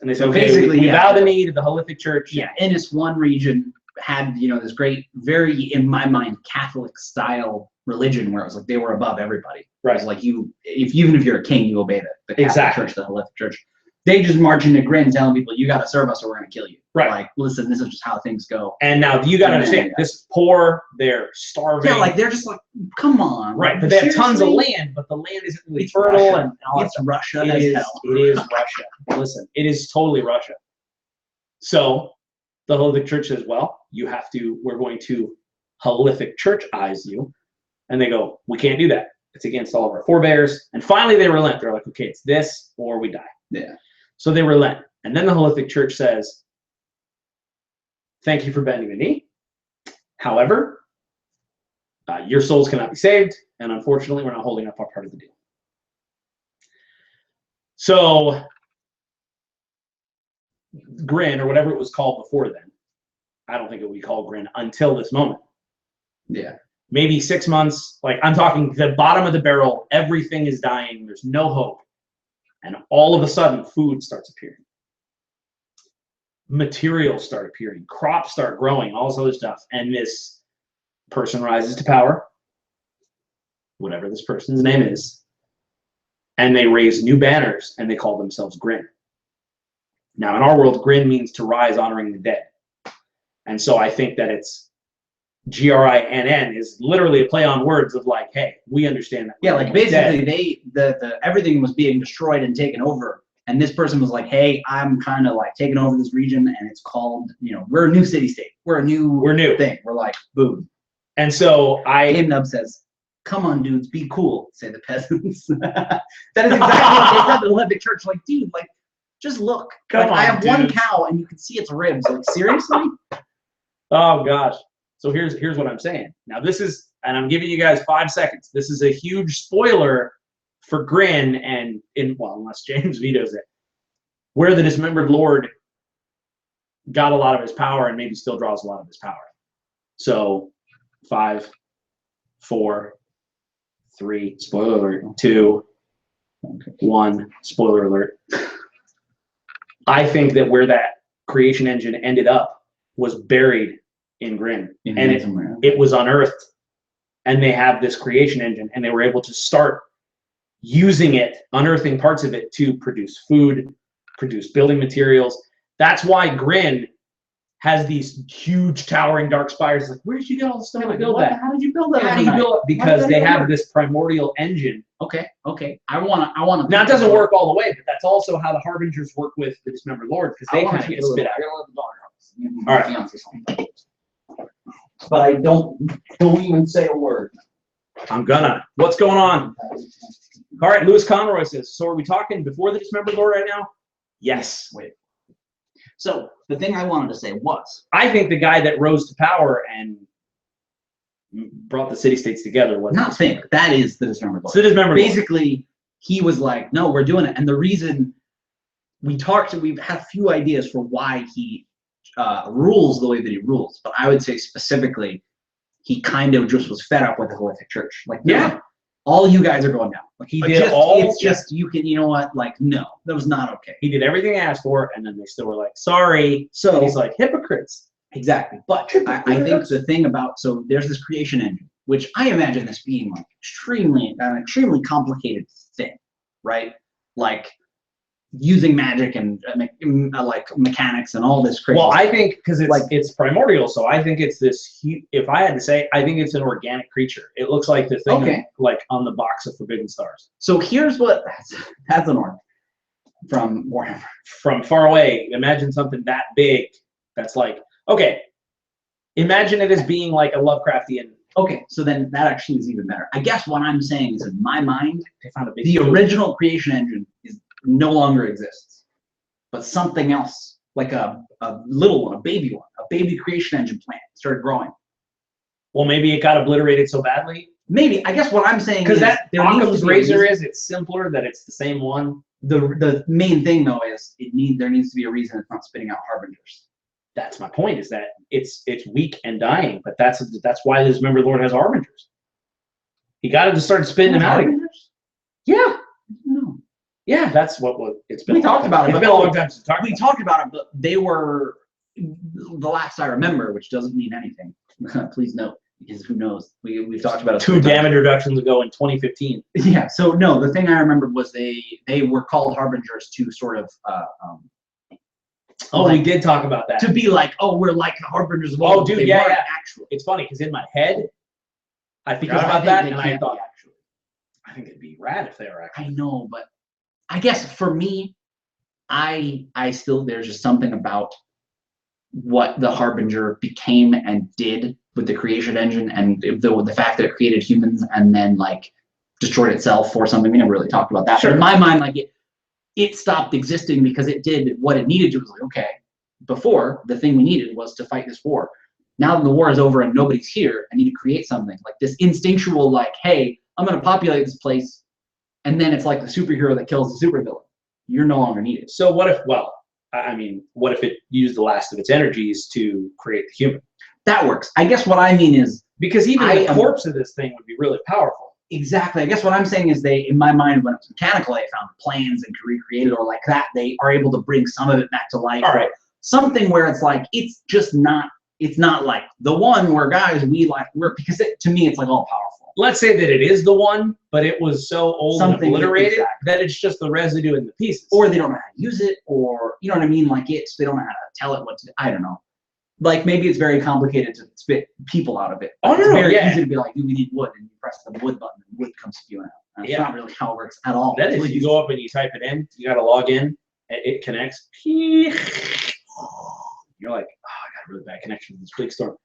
And they say, okay, basically, we bow the knee to the Holyfic Church. Yeah, Innis one region had, this great, very, in my mind, Catholic style religion where it was like they were above everybody. Right. It was like even if you're a king, you obey the Catholic Church, the Holyfic Church. They just march into Grin telling people, you got to serve us or we're going to kill you. Right. Like, listen, this is just how things go. And now you got to understand, this is poor, they're starving. Yeah, like they're just like, come on. Right, but they have tons of land, but the land isn't really fertile. And all it's Russia as hell. It is Russia. Listen, it is totally Russia. So the Holyfic Church says, well, we're going to Holyfic Church-ize you. And they go, we can't do that. It's against all of our forebears. And finally they relent. They're like, okay, it's this or we die. Yeah. So they relent. And then the Holyfic Church says, thank you for bending the knee. However, your souls cannot be saved. And unfortunately, we're not holding up our part of the deal. So Grin, or whatever it was called before then, I don't think it would be called Grin until this moment. Yeah. Maybe 6 months. Like, I'm talking the bottom of the barrel. Everything is dying. There's no hope. And all of a sudden, food starts appearing. Materials start appearing. Crops start growing. All this other stuff. And this person rises to power, whatever this person's name is, and they raise new banners, and they call themselves Grin. Now, in our world, Grin means to rise honoring the dead. And so I think that it's Grinn is literally a play on words of like, hey, we understand that. Yeah, like basically the everything was being destroyed and taken over. And this person was like, hey, I'm kind of like taking over this region, and it's called, we're a new city-state. We're new thing. We're like, boom. And so Game Nub says, come on, dudes, be cool, say the peasants. That is exactly what they said to the Holyfic Church. Like, dude, like, just look. Come on, I have dudes. one cow, and you can see its ribs. Like, seriously? Oh, gosh. So here's what I'm saying. Now this is, and I'm giving you guys 5 seconds. This is a huge spoiler for Grin, and unless James vetoes it, where the dismembered lord got a lot of his power and maybe still draws a lot of his power. So 5, 4, 3, spoiler alert, 2, 1, spoiler alert. I think that where that creation engine ended up was buried in Grin, and it was unearthed, and they have this creation engine, and they were able to start using it, unearthing parts of it to produce food, produce building materials. That's why Grin has these huge towering dark spires. Like, where did you get all the stuff to build that? How did you build that? How do you build it? Because they have this primordial engine Okay. I wanna. Now it doesn't work all the way, but that's also how the harbingers work with the dismembered lord, because they kind of get spit out. I gotta let the dog out. All right. Fiance something. But I don't even say a word. I'm gonna. What's going on? All right, Lewis Conroy says, so are we talking before the dismembered lord right now? Yes. Wait. So the thing I wanted to say was, I think the guy that rose to power and brought the city-states together was not think, that is the dismembered lord. So the dismembered lord. Basically, he was like, no, we're doing it. And the reason we've had a few ideas for why he rules the way that he rules, but I would say specifically, he kind of just was fed up with the Catholic Church. Like, yeah, all you guys are going down. Like, he did all. It's just you know what? Like, no, that was not okay. He did everything he asked for, and then they still were like, sorry. So and he's like, hypocrites. Exactly. But I think the thing about, so there's this creation engine, which I imagine this being like an extremely complicated thing, right? Like using magic and like mechanics and all this crazy. Well, I think because it's primordial, so I think it's this. If I had to say, I think it's an organic creature. It looks like the thing like on the box of Forbidden Stars. So here's what that's an orc from Warhammer. From far away, imagine something that big. That's like, okay, imagine it as being like a Lovecraftian. Okay, so then that actually is even better. I guess what I'm saying is, in my mind, They found a big the original creation engine no longer exists, but something else, like a little one, a baby creation engine plant started growing. Well, maybe it got obliterated so badly. Maybe. I guess what I'm saying because is that Occam's razor it's simpler, that it's the same one. The main thing though is there needs to be a reason it's not spitting out harbingers. That's my point, is that it's weak and dying, but that's why this Dismembered Lord has harbingers. He got it to start spitting them out again. Yeah. No. Yeah, that's what it's been. We talked about it. It's been a long time since we talked about it, but they were the last I remember, which doesn't mean anything. Please note, because who knows? We've talked about it 2 damage reductions ago in 2015. Yeah. So no, the thing I remembered was they were called harbingers to sort of. Oh, we did talk about that. To be like, oh, we're like the harbingers of old. Oh, dude, yeah. Actually, it's funny because in my head, I forgot about that, and I thought, actually, I think it'd be rad if they were actually. I know, but I guess for me, I still, there's just something about what the Harbinger became and did with the creation engine, and the fact that it created humans and then like destroyed itself or something. We never really talked about that. Sure. But in my mind, like it stopped existing because it did what it needed to. It was like, okay, before the thing we needed was to fight this war. Now that the war is over and nobody's here, I need to create something like this instinctual, like, hey, I'm going to populate this place. And then it's like the superhero that kills the supervillain. You're no longer needed. So what if, well, I mean, what if it used the last of its energies to create the human? That works. I guess what I mean is, because even the corpse of this thing would be really powerful. Exactly. I guess what I'm saying is in my mind, when it was mechanical, they found plans and could recreate it, or like that, they are able to bring some of it back to life. All right. Something where it's like, it's just not, it's not like the one where guys, because to me, it's like all powerful. Let's say that it is the one, but it was so old and obliterated that it's just the residue in the pieces. Or they don't know how to use it, or, you know what I mean? Like they don't know how to tell it what to do. I don't know. Like maybe it's very complicated to spit people out of it. Oh, no, it's very easy to be like, we need wood, and you press the wood button, and wood comes spewing out. That's not really how it works at all. That is, you go up and you type it in, you got to log in, it connects. You're like, oh, I got a really bad connection to this Bleak Storm.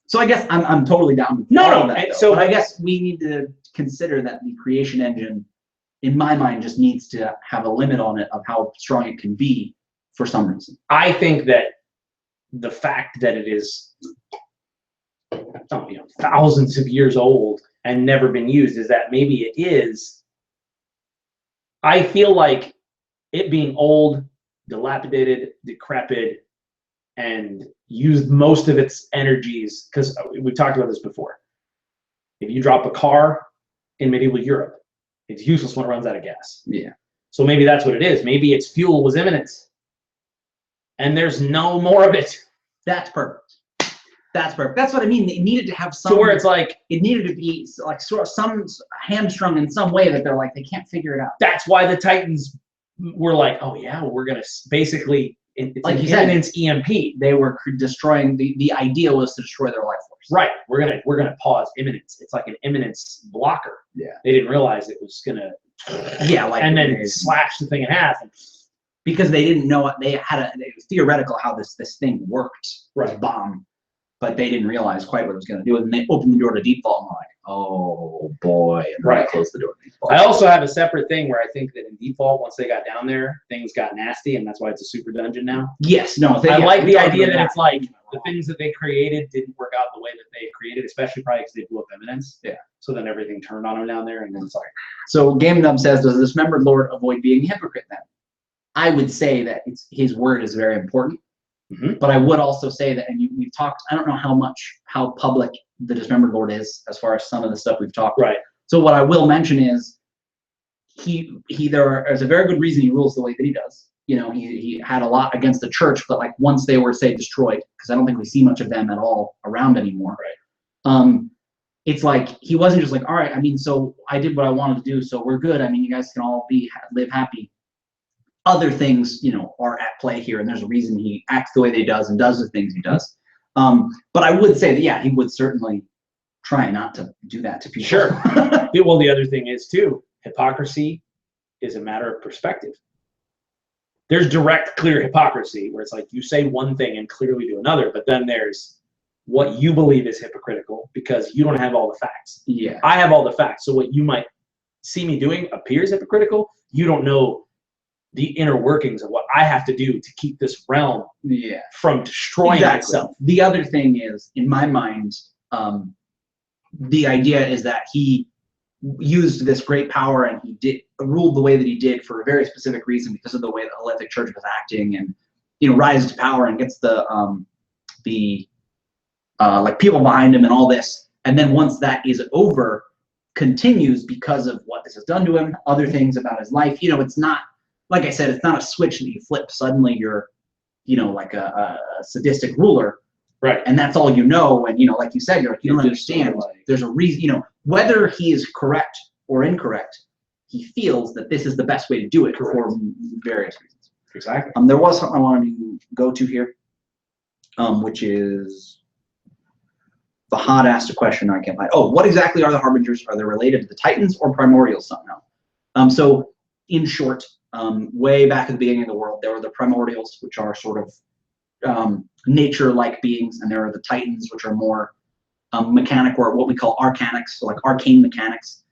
So I guess I'm totally down with all of that. So I guess we need to consider that the creation engine, in my mind, just needs to have a limit on it of how strong it can be for some reason. I think that the fact that it is thousands of years old and never been used is that maybe it is. I feel like it being old, dilapidated, decrepit, and used most of its energies, because we've talked about this before. If you drop a car in medieval Europe, it's useless when it runs out of gas. Yeah. So maybe that's what it is. Maybe its fuel was imminent, and there's no more of it. That's perfect. That's perfect. That's what I mean. It needed to have some. So where it's like, it needed to be like sort of some hamstrung in some way that they're like, they can't figure it out. That's why the Titans were like, oh yeah, well, we're gonna basically. it's like an you said, imminence EMP. They were destroying, the idea was to destroy their life force. Right. We're gonna pause imminence. It's like an imminence blocker. Yeah. They didn't realize it was gonna. Yeah, like and then slash the thing in half. Because they didn't know it. It was theoretical how this thing worked. Right. This bomb, but they didn't realize quite what it was going to do. And they opened the door to default, and we're like, oh boy, and then they closed the door to default. I also have a separate thing where I think that in default, once they got down there, things got nasty, and that's why it's a super dungeon now. Yes, no. I like the idea that it's like the things that they created didn't work out the way that they created, especially probably because they blew up eminence. Yeah. So then everything turned on them down there, and then it's like. So Game Nub says, does this dismembered lord avoid being a hypocrite then? I would say that his word is very important. But I would also say that, and we've talked, I don't know how public the Dismembered Lord is as far as some of the stuff we've talked. Right. So what I will mention is there's a very good reason he rules the way that he does. You know, he had a lot against the church, but like once they were, say, destroyed, because I don't think we see much of them at all around anymore. Right. It's like he wasn't just like, all right, I mean, so I did what I wanted to do, so we're good. I mean, you guys can all live happy. Other things, you know, are at play here, and there's a reason he acts the way that he does and does the things he does. But I would say that, yeah, he would certainly try not to do that to people. Sure. Well, the other thing is, too, hypocrisy is a matter of perspective. There's direct, clear hypocrisy, where it's like you say one thing and clearly do another, but then there's what you believe is hypocritical because you don't have all the facts. Yeah. I have all the facts, so what you might see me doing appears hypocritical. You don't know the inner workings of what I have to do to keep this realm from destroying itself. The other thing is, in my mind, the idea is that he used this great power and he ruled the way that he did for a very specific reason because of the way the Helletic Church was acting, and rises to power and gets the like people behind him and all this, and then once that is over, continues because of what this has done to him, other things about his life. It's not, like I said, it's not a switch that you flip. Suddenly you're, like a sadistic ruler. Right. And that's all and, like you said, you don't understand. There's a reason, whether he is correct or incorrect, he feels that this is the best way to do it for various reasons. Exactly. There was something I wanted to go to here, which is the hot asked a question I can't find. Oh, what exactly are the Harbingers? Are they related to the Titans or Primordials somehow? So in short, way back at the beginning of the world, there were the Primordials, which are sort of nature-like beings, and there are the Titans, which are more mechanic, or what we call arcanics, so like arcane mechanics.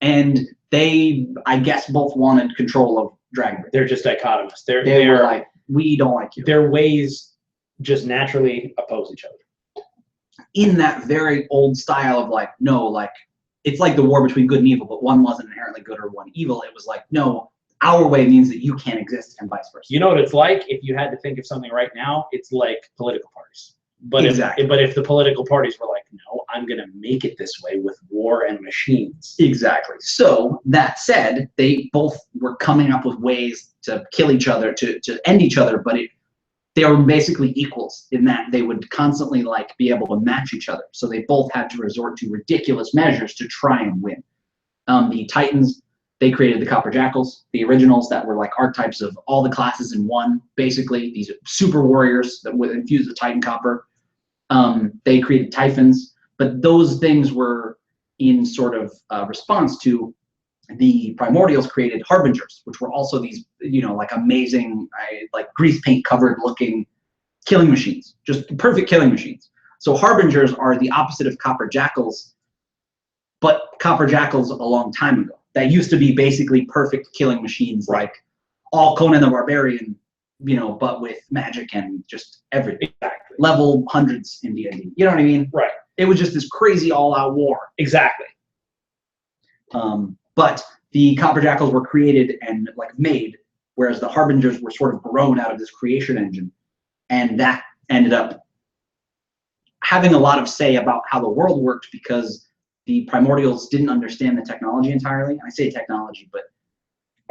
And they, I guess, both wanted control of Dragongrin. They're just dichotomous. They were like, we don't like you. Their ways just naturally oppose each other. In that very old style of like, no, like, it's like the war between good and evil, but one wasn't inherently good or one evil. It was like, no, our way means that you can't exist, and vice versa. You know what it's like? If you had to think of something right now, it's like political parties. But if the political parties were like, no, I'm going to make it this way with war and machines. Exactly. So that said, they both were coming up with ways to kill each other, to end each other, but they were basically equals in that they would constantly like be able to match each other. So they both had to resort to ridiculous measures to try and win. The Titans, they created the Copper Jackals, the originals that were like archetypes of all the classes in one, basically. These super warriors that would infuse the Titan Copper. They created Typhons, but those things were in sort of response to the Primordials created Harbingers, which were also these, like amazing, like grease paint covered looking killing machines, just perfect killing machines. So Harbingers are the opposite of Copper Jackals, but Copper Jackals a long time ago. That used to be basically perfect killing machines, like all Conan the Barbarian, but with magic and just everything. Exactly. Level hundreds in D&D. You know what I mean? Right. It was just this crazy all-out war. Exactly. But the Copper Jackals were created and like made, whereas the Harbingers were sort of grown out of this creation engine, and that ended up having a lot of say about how the world worked because the Primordials didn't understand the technology entirely. I say technology, but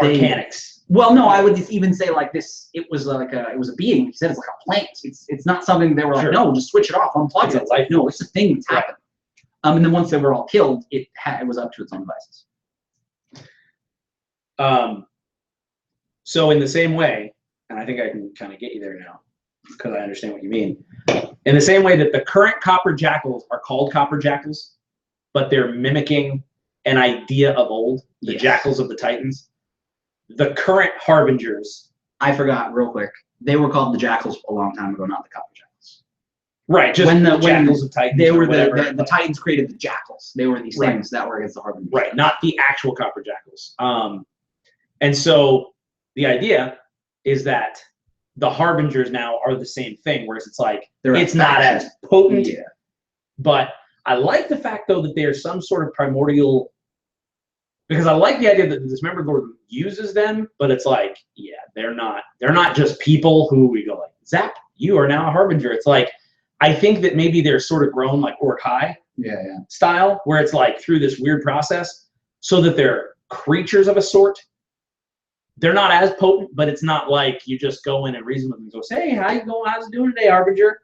arcanics. Well, no, I would even say like this. It was like it was a being. He said it's like a plant. It's not something they were like, no, just switch it off, unplug it. It's like, no, it's a thing that's happened. And then once they were all killed, it was up to its own devices. So in the same way, and I think I can kind of get you there now because I understand what you mean. In the same way that the current copper jackals are called copper jackals, but they're mimicking an idea of old, the jackals of the Titans. The current harbingers. I forgot real quick. They were called the jackals a long time ago, not the copper jackals. Right, just when the jackals of Titans. They were the Titans created the jackals. They were these things that were against the harbingers. Right, not the actual copper jackals. And so the idea is that the harbingers now are the same thing, whereas it's like it's not as potent. Yeah. But I like the fact though that there's some sort of primordial, because I like the idea that the Dismembered Lord uses them, but it's like, yeah, they're not just people who we go like, Zap, you are now a harbinger. It's like, I think that maybe they're sort of grown like Orc High style, where it's like through this weird process, so that they're creatures of a sort. They're not as potent, but it's not like you just go in and reason with them and go, hey, how you going? How's it doing today, Harbinger?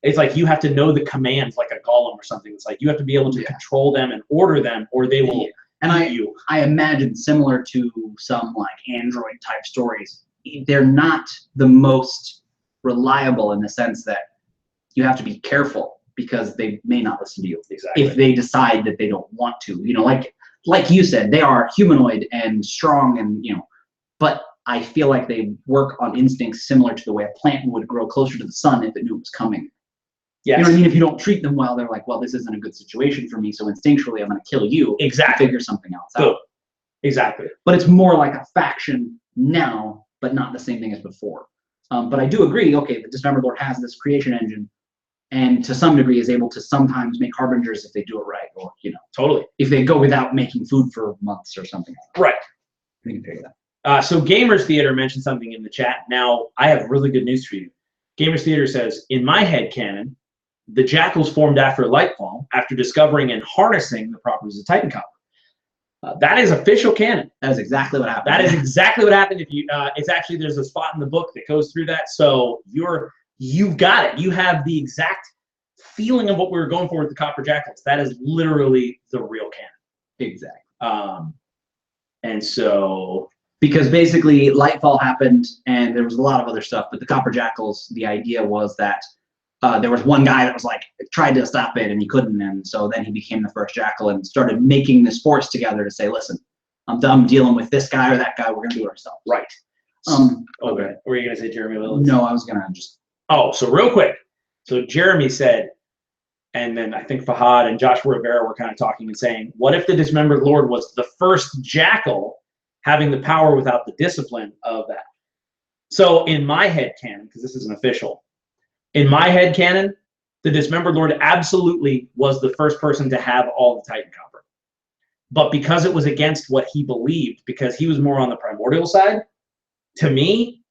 It's like you have to know the commands like a golem or something. It's like you have to be able to control them and order them, or they will eat you. I imagine similar to some like Android type stories, they're not the most reliable in the sense that you have to be careful because they may not listen to you. Exactly. If they decide that they don't want to. You know, like you said, they are humanoid and strong and, you know, but I feel like they work on instincts similar to the way a plant would grow closer to the sun if it knew it was coming. Yes. You know what I mean? If you don't treat them well, they're like, well, this isn't a good situation for me, so instinctually I'm going to kill you. Exactly. Figure something else out. Exactly. But it's more like a faction now, but not the same thing as before. But I do agree, okay, the Dismembered Lord has this creation engine, and to some degree is able to sometimes make harbingers if they do it right, or, you know. Totally. If they go without making food for months or something. Right. We can figure that. So Gamers Theater mentioned something in the chat. Now, I have really good news for you. Gamers Theater says, in my head canon, the jackals formed after Lightfall, after discovering and harnessing the properties of Titan Copper. That is official canon. That is exactly what happened. That is exactly what happened. If you, it's actually, there's a spot in the book that goes through that. So you've got it. You have the exact feeling of what we were going for with the Copper Jackals. That is literally the real canon. Exactly. And so... Because basically Lightfall happened and there was a lot of other stuff, but the Copper Jackals, the idea was that there was one guy that was like, tried to stop it and he couldn't, and so then he became the first Jackal and started making this force together to say, listen, I'm done dealing with this guy or that guy, we're gonna do it ourselves. Right. Okay. Were you gonna say Jeremy Willis? No, I was gonna just... Oh, so real quick. So Jeremy said, and then I think Fahad and Joshua Rivera were kind of talking and saying, what if the Dismembered Lord was the first Jackal having the power without the discipline of that? So in my head canon, because this isn't official, in my head canon, the Dismembered Lord absolutely was the first person to have all the Titan Copper. But because it was against what he believed, because he was more on the primordial side, to me,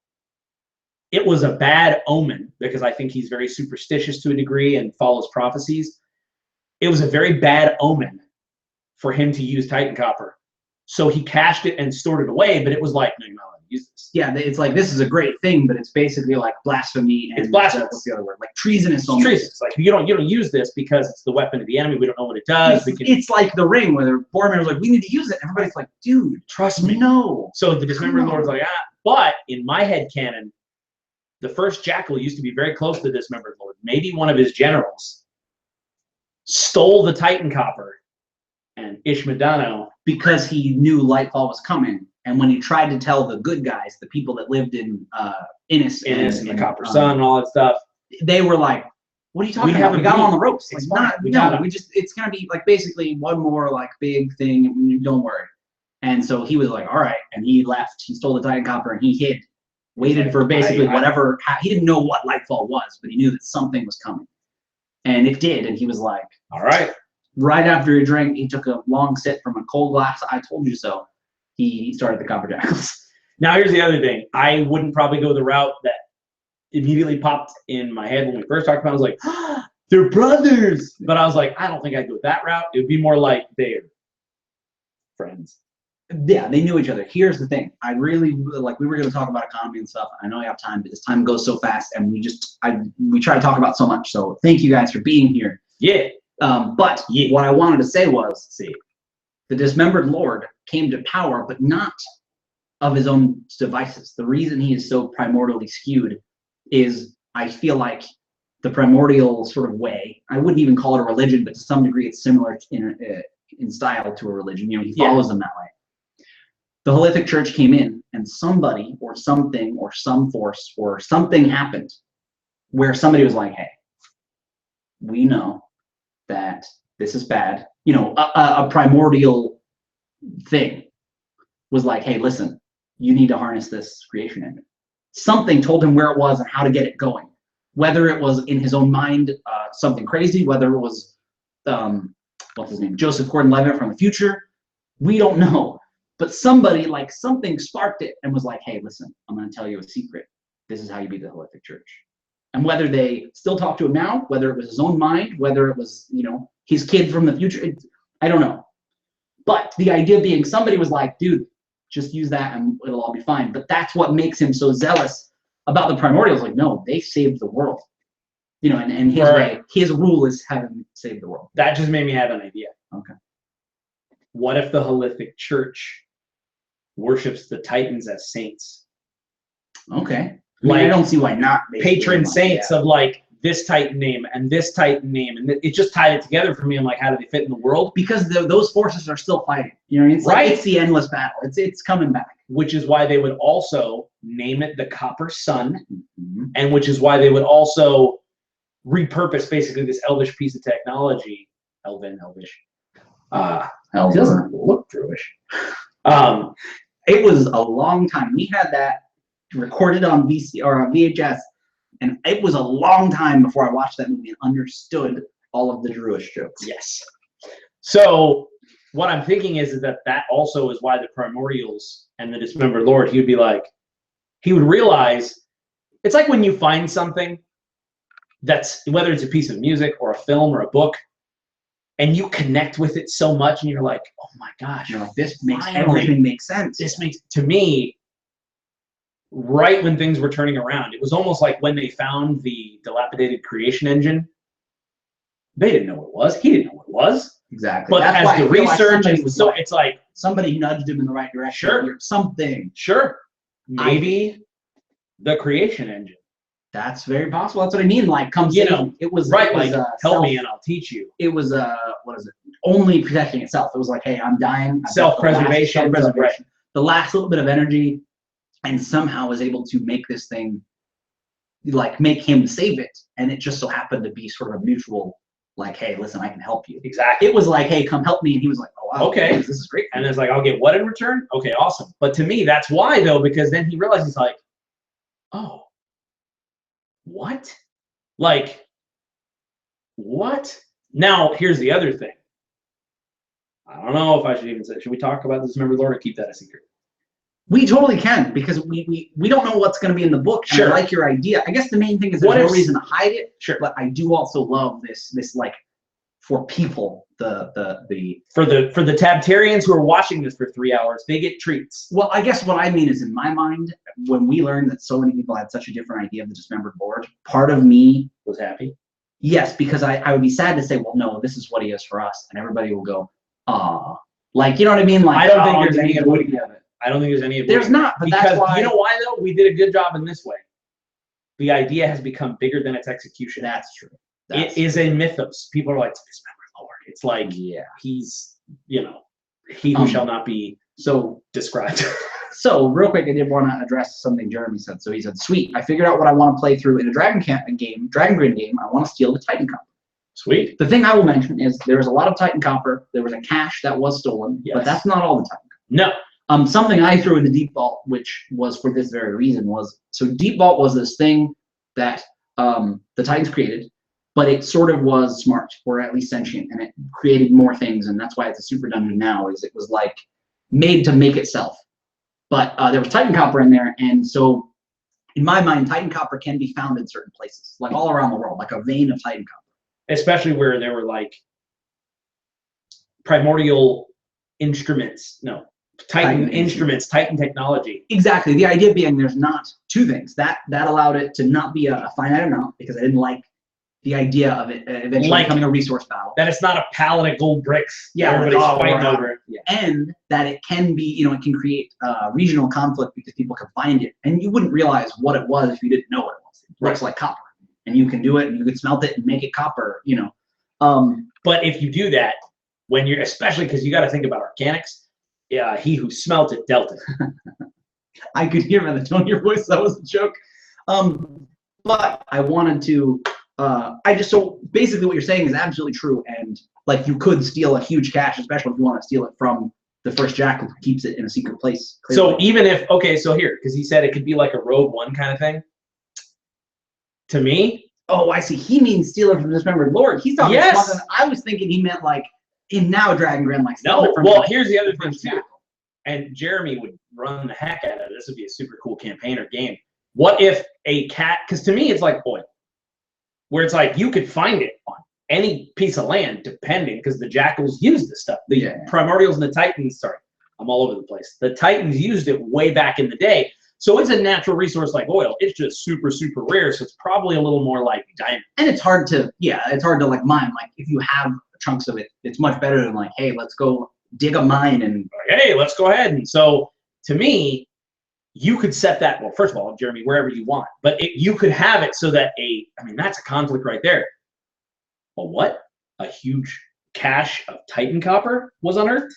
it was a bad omen, because I think he's very superstitious to a degree and follows prophecies. It was a very bad omen for him to use Titan Copper. So he cached it and stored it away, but it was like, no, you're not allowed to use this. Yeah, it's like, this is a great thing, but it's basically like blasphemy and... It's blasphemous. What's the other word? Like treasonous. It's treasonous. It's like, you don't use this because it's the weapon of the enemy. We don't know what it does. It's like the ring where Boromir was like, we need to use it. Everybody's like, dude, trust me. No. So the Dismembered Lord's like, But in my head canon, the first Jackal used to be very close to the Dismembered Lord. Maybe one of his generals stole the Titan Copper, and Ishmadano, because he knew Lightfall was coming, and when he tried to tell the good guys, the people that lived in Innis and the Copper Sun and all that stuff, they were like, what are you talking about? We got him on the ropes. Like, it's gonna be like basically one more like big thing, don't worry. And so he was like, all right, and he left. He stole the Titan Copper and he hid, waited for basically whatever. He didn't know what Lightfall was, but he knew that something was coming, and it did. And he was like, all right. Right after he drank, he took a long sip from a cold glass. I told you so. He started the Copper Jackals. Now here's the other thing. I wouldn't probably go the route that immediately popped in my head when we first talked about it. I was like, they're brothers. But I was like, I don't think I'd go that route. It would be more like they're friends. Yeah, they knew each other. Here's the thing. I really, like, we were going to talk about economy and stuff. I know I have time, but this time goes so fast, and we try to talk about so much. So thank you guys for being here. Yeah. But what I wanted to say was, the Dismembered Lord came to power, but not of his own devices. The reason he is so primordially skewed is, I feel like, the primordial sort of way. I wouldn't even call it a religion, but to some degree it's similar in style to a religion. You know, he follows them that way. The Holyfic Church came in, and somebody or something or some force or something happened where somebody was like, hey, we know that this is bad. You know, a primordial thing was like, hey, listen, you need to harness this creation engine. Something told him where it was and how to get it going. Whether it was in his own mind, something crazy, whether it was, what's his name, Joseph Gordon-Levitt from the future, we don't know. But somebody, like, something sparked it and was like, hey, listen, I'm going to tell you a secret. This is how you beat the Holyfic Church. And whether they still talk to him now, whether it was his own mind, whether it was, you know, his kid from the future, I don't know. But the idea being, somebody was like, dude, just use that and it'll all be fine. But that's what makes him so zealous about the primordials. Like, no, they saved the world. You know, and his way, his rule is having saved the world. That just made me have an idea. Okay. What if the Holyfic Church worships the Titans as saints? Okay. Like, I don't see why not. Patron saints of like this Titan name and this Titan name, and it just tied it together for me. I'm like, how do they fit in the world? Because those forces are still fighting. You know what I mean? It's right. Like, it's the endless battle. It's coming back. Which is why they would also name it the Copper Sun, and which is why they would also repurpose basically this elvish piece of technology. Elvish. It doesn't look Druish. It was a long time. We had that recorded on VHS, and it was a long time before I watched that movie and understood all of the Druish jokes. Yes. So what I'm thinking is that also is why the Primordials and the Dismembered Lord, he would realize, it's like when you find something that's, whether it's a piece of music or a film or a book, and you connect with it so much, and you're like, oh my gosh, you know, this makes everything make sense. This makes, to me, right when things were turning around, it was almost like when they found the dilapidated creation engine, they didn't know what it was. He didn't know what it was. Exactly. But that's as the research, and so it's like somebody nudged him in the right direction. Sure. Something. Sure. Maybe the creation engine. That's very possible. That's what I mean. Like, come, you know, it was right. It was, like, help me and I'll teach you. It was what is it? Only protecting itself. It was like, hey, I'm dying. Self-preservation. The last little bit of energy, and somehow was able to make this thing, like, make him save it. And it just so happened to be sort of a mutual, like, hey, listen, I can help you. Exactly. It was like, hey, come help me. And he was like, oh, wow, okay, this is great. And it's like, I'll get what in return? Okay, awesome. But to me, that's why, though, because then he realizes, like, oh, what? Like, what? Now, here's the other thing. I don't know if I should even say, should we talk about this Dismembered Lord or keep that a secret? We totally can, because we don't know what's going to be in the book. Sure. I like your idea. I guess the main thing is there's no reason to hide it. Sure. But I do also love this like, for people, for the Tabtarians who are watching this for 3 hours, they get treats. Well, I guess what I mean is, in my mind, when we learned that so many people had such a different idea of the Dismembered Lord, part of me was happy. Yes, because I would be sad to say, well, no, this is what he is for us, and everybody will go, ah, like, you know what I mean? Like, I don't think there's any avoiding of it. I don't think there's any avoiding. There's not, but because that's why. You know why though? We did a good job in this way. The idea has become bigger than its execution. That's true. It is a mythos. People are like, Dismembered Lord. It's like, yeah, he's, you know, he who shall not be so described. So real quick, I did want to address something Jeremy said. So he said, sweet, I figured out what I want to play through in a Dragongrin game. I want to steal the Titan Copper. Sweet. The thing I will mention is there was a lot of Titan Copper. There was a cache that was stolen, but that's not all the Titan Copper. No. Something I threw in the Deep Vault, which was for this very reason, was, so Deep Vault was this thing that the Titans created, but it sort of was smart, or at least sentient, and it created more things, and that's why it's a super dungeon now, is it was like made to make itself. But there was Titan Copper in there, and so in my mind, Titan Copper can be found in certain places, like all around the world, like a vein of Titan Copper. Especially where there were like primordial instruments, Titan instruments, Titan technology. Exactly. The idea being there's not two things. That allowed it to not be a finite amount, because I didn't like the idea of it eventually Like- becoming a resource battle. That it's not a pallet of gold bricks. Yeah, everybody's like, oh, fighting wow. over it. Yeah. And that it can be, it can create regional conflict because people can find it, and you wouldn't realize what it was if you didn't know what it was. It looks like copper, and you can do it, and you can smelt it and make it copper. But if you do that, when you're, especially because you got to think about organics, he who smelt it dealt it. I could hear by the tone of your voice that was a joke. But I wanted to. So basically what you're saying is absolutely true, and like you could steal a huge cache, especially if you want to steal it from the first jackal who keeps it in a secret place. Clearly. So even if, okay, so here, because he said it could be like a Rogue One kind of thing. To me, oh, I see. He means steal it from the dismembered lord. He's talking Yes. smuggling. I was thinking he meant like in now Dragongrin, like steal no. it from Well, the here's the other thing first too. jackal. And Jeremy would run the heck out of it. This would be a super cool campaign or game. What if a cat? Because to me, it's like oil, where it's like you could find it on any piece of land, depending, because the jackals use this stuff. The primordials and the titans. Sorry, I'm all over the place. The titans used it way back in the day, so it's a natural resource like oil. It's just super, super rare, so it's probably a little more like diamond. And it's hard to like mine. Like if you have chunks of it, it's much better than like, hey, let's go dig a mine and Like, hey, let's go ahead. And so to me, you could set that, well, first of all, Jeremy, wherever you want, but you could have it so that that's a conflict right there. Well, what? A huge cache of Titan copper was unearthed?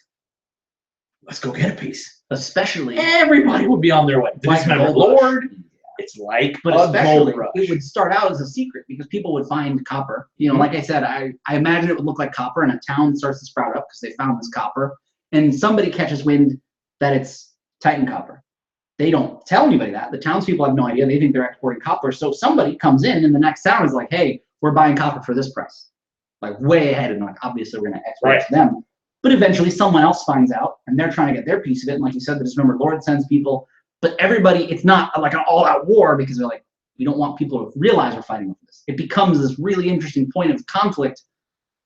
Let's go get a piece. especially Everybody would be on their way. The like Dismembered gold rush. Lord, it's like But a especially, gold rush. it would start out as a secret because people would find copper. Like I said, I imagine it would look like copper, and a town starts to sprout up because they found this copper, and somebody catches wind that it's Titan copper. They don't tell anybody that. The townspeople have no idea. They think they're exporting copper. So somebody comes in, and the next town is like, "Hey, we're buying copper for this price," like way ahead, and like obviously we're going to export to them. But eventually, someone else finds out, and they're trying to get their piece of it. And like you said, the Dismembered Lord sends people. But everybody, it's not like an all-out war because they're like, we don't want people to realize we're fighting over this. It becomes this really interesting point of conflict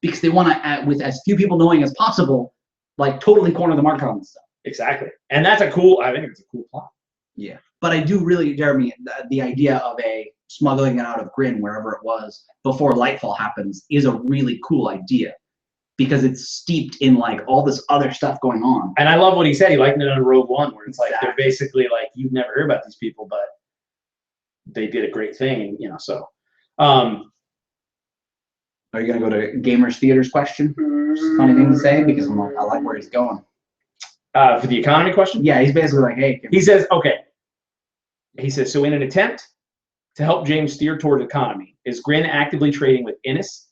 because they want to, with as few people knowing as possible, like totally corner the market on this stuff. Exactly. And I think it's a cool plot. Yeah. But I do really, Jeremy, the idea of a smuggling it out of Grin, wherever it was, before Lightfall happens is a really cool idea because it's steeped in like all this other stuff going on. And I love what he said. He likened it on Rogue One, where it's like they're basically like, you've never heard about these people, but they did a great thing, so. Are you gonna go to Gamers Theater's question? Funny thing to say because I'm like, I like where he's going. For the economy question? Yeah, he's basically like, hey. He says, okay. He says, so in an attempt to help James steer toward economy, is Grin actively trading with Innis?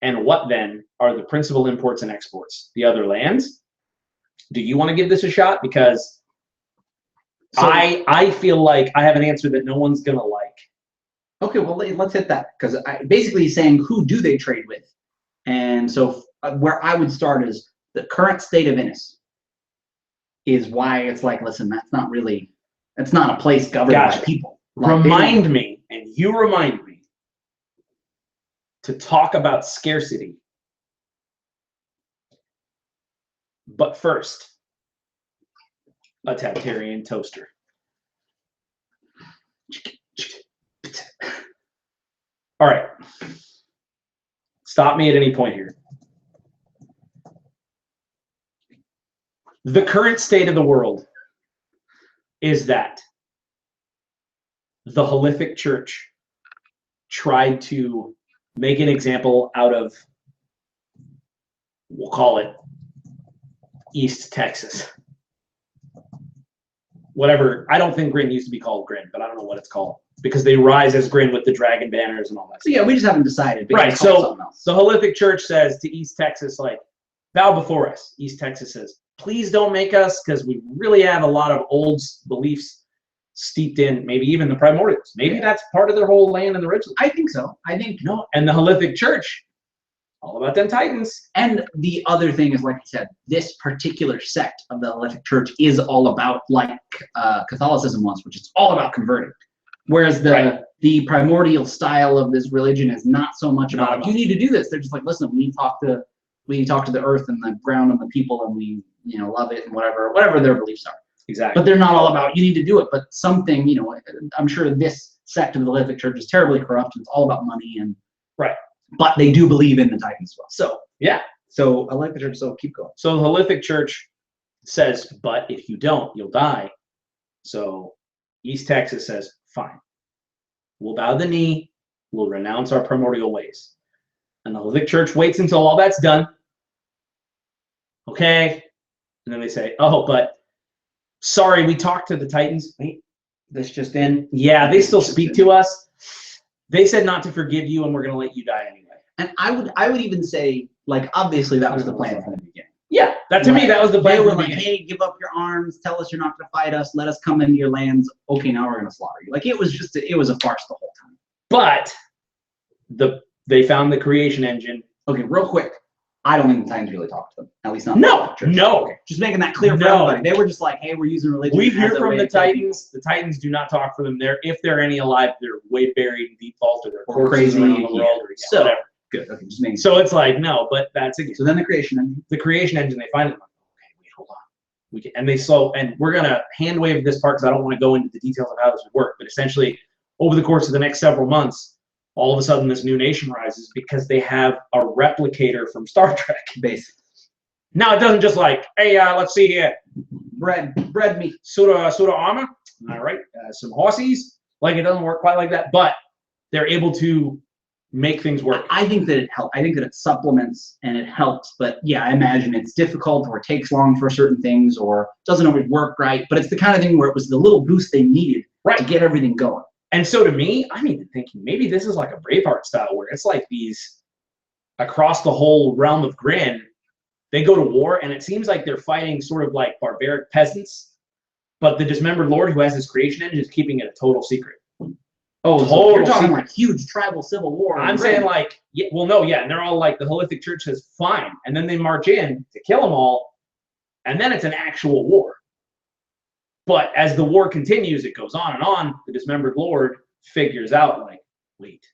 And what then are the principal imports and exports? The other lands? Do you want to give this a shot? Because I feel like I have an answer that no one's gonna like. Okay, well let's hit that because basically he's saying who do they trade with, and so where I would start is the current state of Innis is why it's like, listen, that's not a place governed by people. Like, Remind me to talk about scarcity. But first, a Tabtarian toaster. All right. Stop me at any point here. The current state of the world is that the Holific Church tried to make an example out of, we'll call it East Texas. Whatever. I don't think Grin used to be called Grin, but I don't know what it's called because they rise as Grin with the dragon banners and all that. So yeah, we just haven't decided. Right. So the Holific Church says to East Texas, like, bow before us. East Texas says, please don't make us, because we really have a lot of old beliefs steeped in maybe even the primordials. Maybe that's part of their whole land and the ritual. I think so. I think no. And the Holific Church, all about them Titans. And the other thing is, like you said, this particular sect of the Holific Church is all about, like Catholicism was, which is all about converting. Whereas the primordial style of this religion is not so much about, you need to do this. They're just like, listen, we talk to the earth and the ground and the people, and we love it and whatever their beliefs are. Exactly. But they're not all about, you need to do it. But something, I'm sure this sect of the Holific Church is terribly corrupt. And it's all about money, and Right. But they do believe in the Titans as well. So yeah. So I like the church. So keep going. So the Halithic Church says, but if you don't, you'll die. So East Texas says, fine. We'll bow the knee. We'll renounce our primordial ways. And the Halithic Church waits until all that's done. Okay. And then they say, oh, but sorry, we talked to the Titans. Wait, this just in. Yeah, they still speak to us. They said not to forgive you, and we're going to let you die anyway. And I would even say, like, obviously that was the plan from the beginning. Yeah, to me, that was the plan. They were like, hey, give up your arms. Tell us you're not going to fight us. Let us come into your lands. Okay, now we're going to slaughter you. Like, it was a farce the whole time. But they found the creation engine. Okay, real quick. I don't think the Titans really talked to them. At least not. No. Okay. Just making that clear for everybody. They were just like, hey, we're using religion. We hear from the Titans. The Titans do not talk for them. If they're any alive, they're way buried in deep vault, or they're crazy around the world, or so whatever. Good. Okay, just making. So it's like no, but that's again. So then the creation engine. The creation engine. They finally. Okay, wait, hold on. And we're gonna hand wave this part because I don't want to go into the details of how this would work. But essentially, over the course of the next several months, all of a sudden this new nation rises because they have a replicator from Star Trek. Basically. Now it doesn't just like, hey, let's see here, bread meat, soda armor, all right, some horsies. Like it doesn't work quite like that, but they're able to make things work. I think that it helps. I think that it supplements and it helps. But yeah, I imagine it's difficult or it takes long for certain things or doesn't always work right. But it's the kind of thing where it was the little boost they needed to get everything going. And so to me, I'm even thinking maybe this is like a Braveheart style where it's like these across the whole realm of Grin, they go to war and it seems like they're fighting sort of like barbaric peasants, but the dismembered lord who has his creation engine is keeping it a total secret. Oh, so you're talking like huge tribal civil war. I'm saying like, yeah, well, no, yeah, and they're all like the Halithic Church says fine, and then they march in to kill them all, and then it's an actual war. But as the war continues, it goes on and on. The dismembered lord figures out like, wait.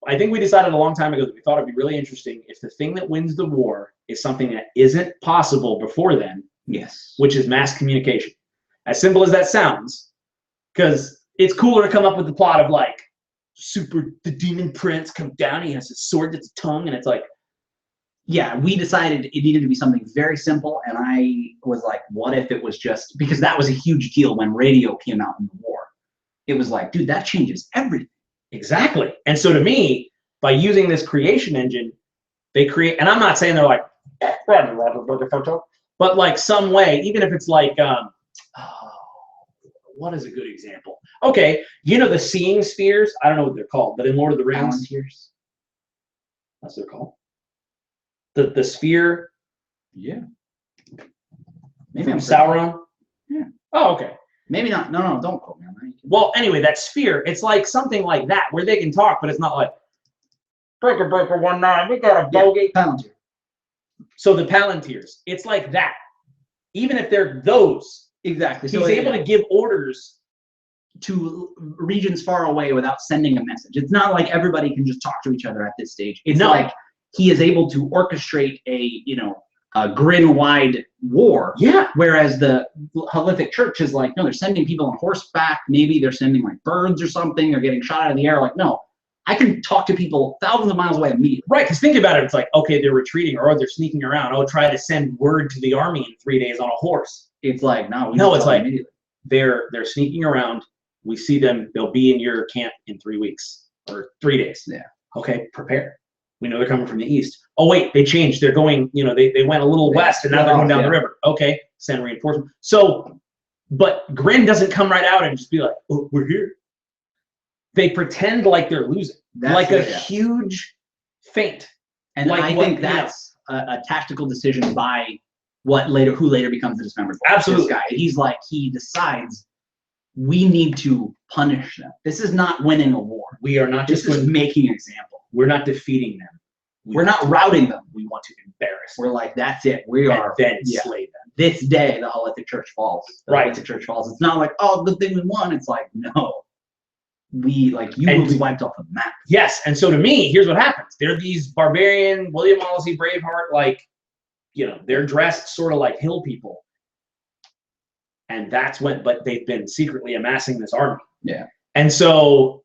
I think we decided a long time ago that we thought it'd be really interesting if the thing that wins the war is something that isn't possible before then. Yes. Which is mass communication. As simple as that sounds, because it's cooler to come up with the plot of like, the demon prince comes down, he has a sword that's a tongue, and it's like, yeah, we decided it needed to be something very simple, and I was like, what if it was just, because that was a huge deal when radio came out in the war. It was like, dude, that changes everything. Exactly. And so to me, by using this creation engine, they create, and I'm not saying they're like, but like some way, even if it's like, what is a good example? Okay, you know the seeing spheres? I don't know what they're called, but in Lord of the Rings, Palantirs. That's what they're called. The sphere. Yeah. Maybe from Sauron. Yeah. Oh, okay. Maybe not. No, don't quote me on that. Well, anyway, that sphere, it's like something like that where they can talk, but it's not like breaker 19. We got a bogey. Palantir. So the Palantirs, it's like that. Even if they're those, exactly. So he's able to give orders to regions far away without sending a message. It's not like everybody can just talk to each other at this stage. It's like he is able to orchestrate a Grin-wide war. Yeah. Whereas the Halithic Church is like, no, they're sending people on horseback. Maybe they're sending like birds or something. They're getting shot out of the air. Like, no, I can talk to people thousands of miles away immediately. Right. Because think about it. It's like, okay, they're retreating or they're sneaking around. Oh, try to send word to the army in 3 days on a horse. It's like, no, it's like they're sneaking around. We see them. They'll be in your camp in 3 weeks or 3 days. Yeah. Okay, prepare. We know they're coming from the east. Oh, wait, they changed. They're going, they went a little west and now they're going down the river. Okay, send reinforcements. So, but Grin doesn't come right out and just be like, oh, we're here. They pretend like they're losing. Like a huge feint. And like I think that's a tactical decision by who later becomes the dismembered. Absolutely. This guy. He's like, he decides we need to punish them. This is not winning a war. We are not just making an example. We're not defeating them. We're not routing them. We want to embarrass them. We're like, that's it. We are then slay them. This day, the Halithic Church falls. The Halithic Church falls. It's not like, oh, the thing we won. It's like, no. You will be wiped off the map. Yes, and so to me, here's what happens. They're these barbarian, William Wallace Braveheart, like, they're dressed sort of like hill people. And that's but they've been secretly amassing this army. Yeah. And so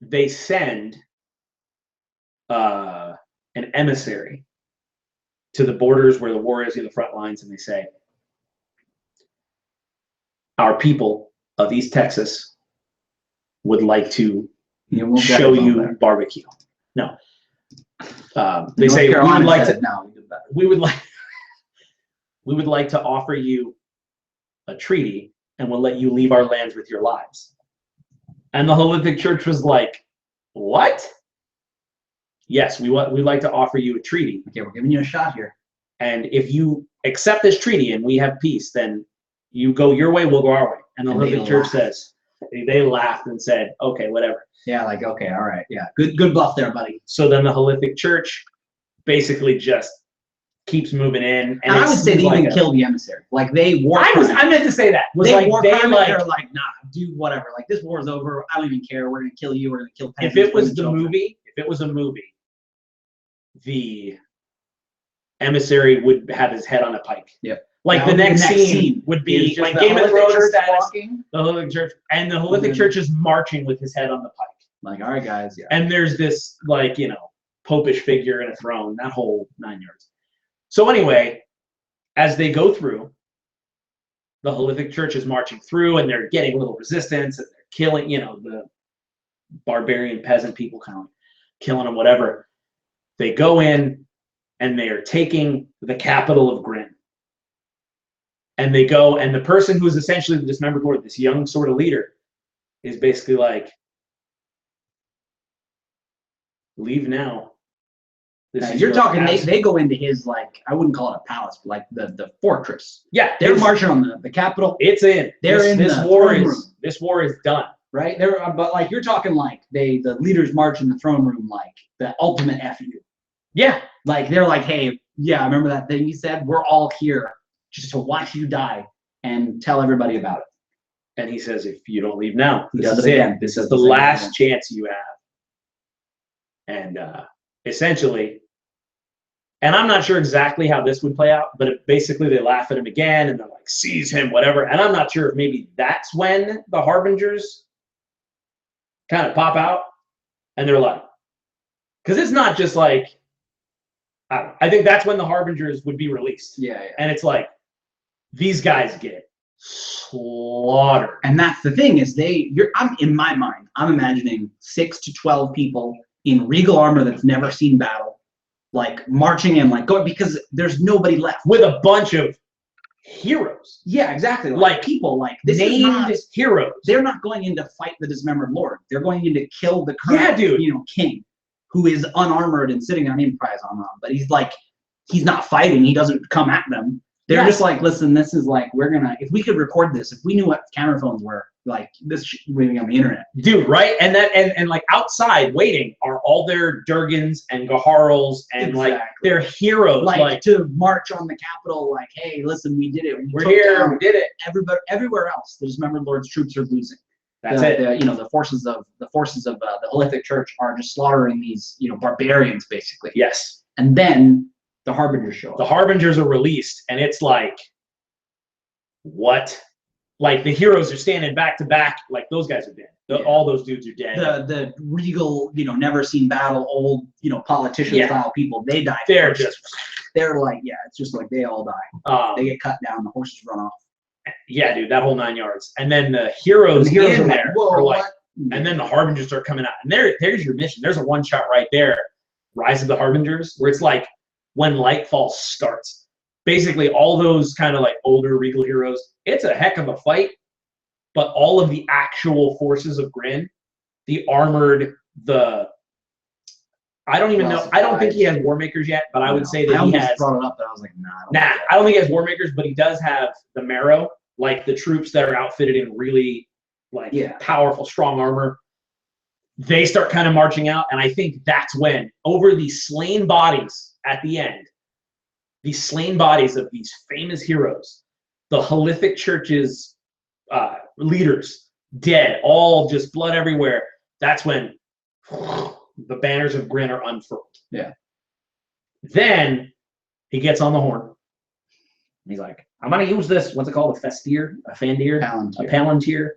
they send an emissary to the borders where the war is in the front lines, and they say, our people of East Texas would like to show you barbecue. No. They say we would like to. No, we would like to offer you a treaty, and we'll let you leave our lands with your lives. And the Holific Church was like, what? Yes, we'd like to offer you a treaty. Okay, we're giving you a shot here. And if you accept this treaty and we have peace, then you go your way, we'll go our way. And the Holific Church says, they laughed and said, okay, whatever. Yeah, like, okay, all right. Yeah, good bluff there, buddy. So then the Holific Church basically just keeps moving in. And I would say they even killed the emissary. Like, they war. I meant to say that. They're like, nah, do whatever. Like, this war's over. I don't even care. We're gonna kill you. We're gonna kill peasants. If it was a movie, the emissary would have his head on a pike. Yep. Like the next scene would be like Game of Thrones status. The Holific Church, and the Holific Church is marching with his head on the pike. Like, all right, guys. Yeah. And there's this, like, popish figure in a throne, that whole 9 yards. So anyway, as they go through, the Holific Church is marching through, and they're getting a little resistance, and they're killing, the barbarian peasant people, kind of like killing them, whatever. They go in, and they are taking the capital of Grin. And they go, and the person who's essentially the dismembered lord, this young sort of leader, is basically like, leave now. You're talking, they go into his, like, I wouldn't call it a palace, but like the fortress. Yeah. They're marching on the capital. It's in. This war is done. Right? But like, you're talking like the leaders march in the throne room like the ultimate FU. Yeah. Like, they're like, hey, yeah, remember that thing you said? We're all here just to watch you die and tell everybody about it. And he says, if you don't leave now, this is it. This is the last chance you have. And essentially, and I'm not sure exactly how this would play out, but basically they laugh at him again and they're like, seize him, whatever. And I'm not sure if maybe that's when the Harbingers kind of pop out and they're like, because it's not just like, I think that's when the Harbingers would be released. Yeah. And it's like, these guys get slaughtered. And that's the thing is I'm in my mind, I'm imagining 6 to 12 people in regal armor that's never seen battle, like marching in, like going, because there's nobody left. With a bunch of heroes. Yeah, exactly. Like people, like this named heroes. They're not going in to fight the dismembered lord. They're going in to kill the current, king, who is unarmored and sitting on him prize armor on. But he's not fighting. He doesn't come at them. They're just like, listen, this is like, if we could record this, if we knew what camera phones were, like this waiting on the internet. Dude, right? And like outside waiting are all their Durgans and Gaharls and like their heroes. Like to march on the Capitol, like, hey, listen, we did it. We're here, we did it. Everywhere else, the dismembered lord's troops are losing. That's it. The forces of the Holific Church are just slaughtering these, barbarians, basically. Yes. And then the Harbingers show up. The Harbingers are released, and it's like, what? Like, the heroes are standing back to back, like those guys are dead. All those dudes are dead. The regal, never seen battle, old, politician style people, they die. They're like, it's just like they all die. They get cut down, the horses run off. Yeah, dude, that whole 9 yards. And then the heroes in there are like, and then the Harbingers start coming out. And there's your mission. There's a one shot right there, Rise of the Harbingers, where it's like when Lightfall starts. Basically, all those kind of like older regal heroes, it's a heck of a fight, but all of the actual forces of Grin, the armored, I don't even know. I don't think he has War Makers yet, but I would say that he has. I brought it up, but I was like, I don't think he has War Makers, but he does have the Marrow, like the troops that are outfitted in really powerful, strong armor. They start kind of marching out, and I think that's when, over the slain bodies at the end, the slain bodies of these famous heroes, the Holific Church's leaders, dead, all just blood everywhere. That's when the banners of Grin are unfurled. Yeah. Then he gets on the horn. He's like, I'm going to use this, what's it called? A fandir? Palantir. A palantir.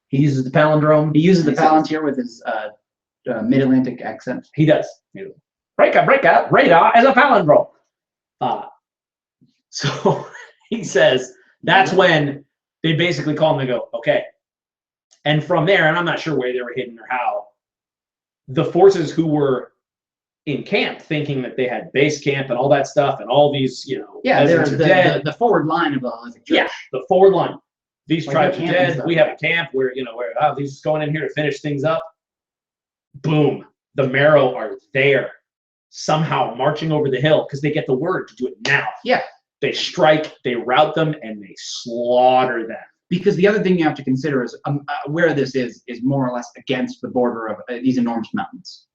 He uses the palindrome. He uses the palantir with his mid-Atlantic accent. He does. break up, radar as a palindrome. So he says that's when they basically call him and go, okay. And from there, and I'm not sure where they were hidden or how, the forces who were in camp thinking that they had base camp and all that stuff and all these, they're dead. the forward line of the Hellenic Church. Yeah, the forward line. These Like tribes are camp dead. and stuff. We have a camp where, these going in here to finish things up. Boom. The Marrow are there, somehow marching over the hill because they get the word to do it now. Yeah. They strike, they rout them, and they slaughter them. Because the other thing you have to consider is where this is more or less against the border of these enormous mountains,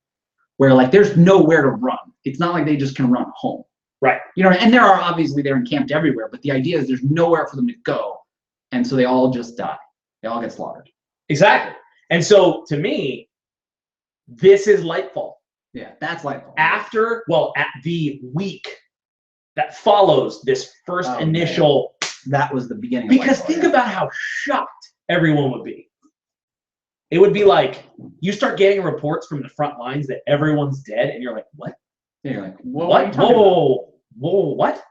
where like there's nowhere to run. It's not like they just can run home. Right. And there are obviously they're encamped everywhere, but the idea is there's nowhere for them to go. And so they all just die. They all get slaughtered. Exactly. And so to me, this is Lightfall. Yeah, that's Lightfall. At the week that follows this first initial. That was the beginning. Because of think about how shocked everyone would be. It would be like you start getting reports from the front lines that everyone's dead, and you're like, what? Yeah, you're like, what? Whoa, what?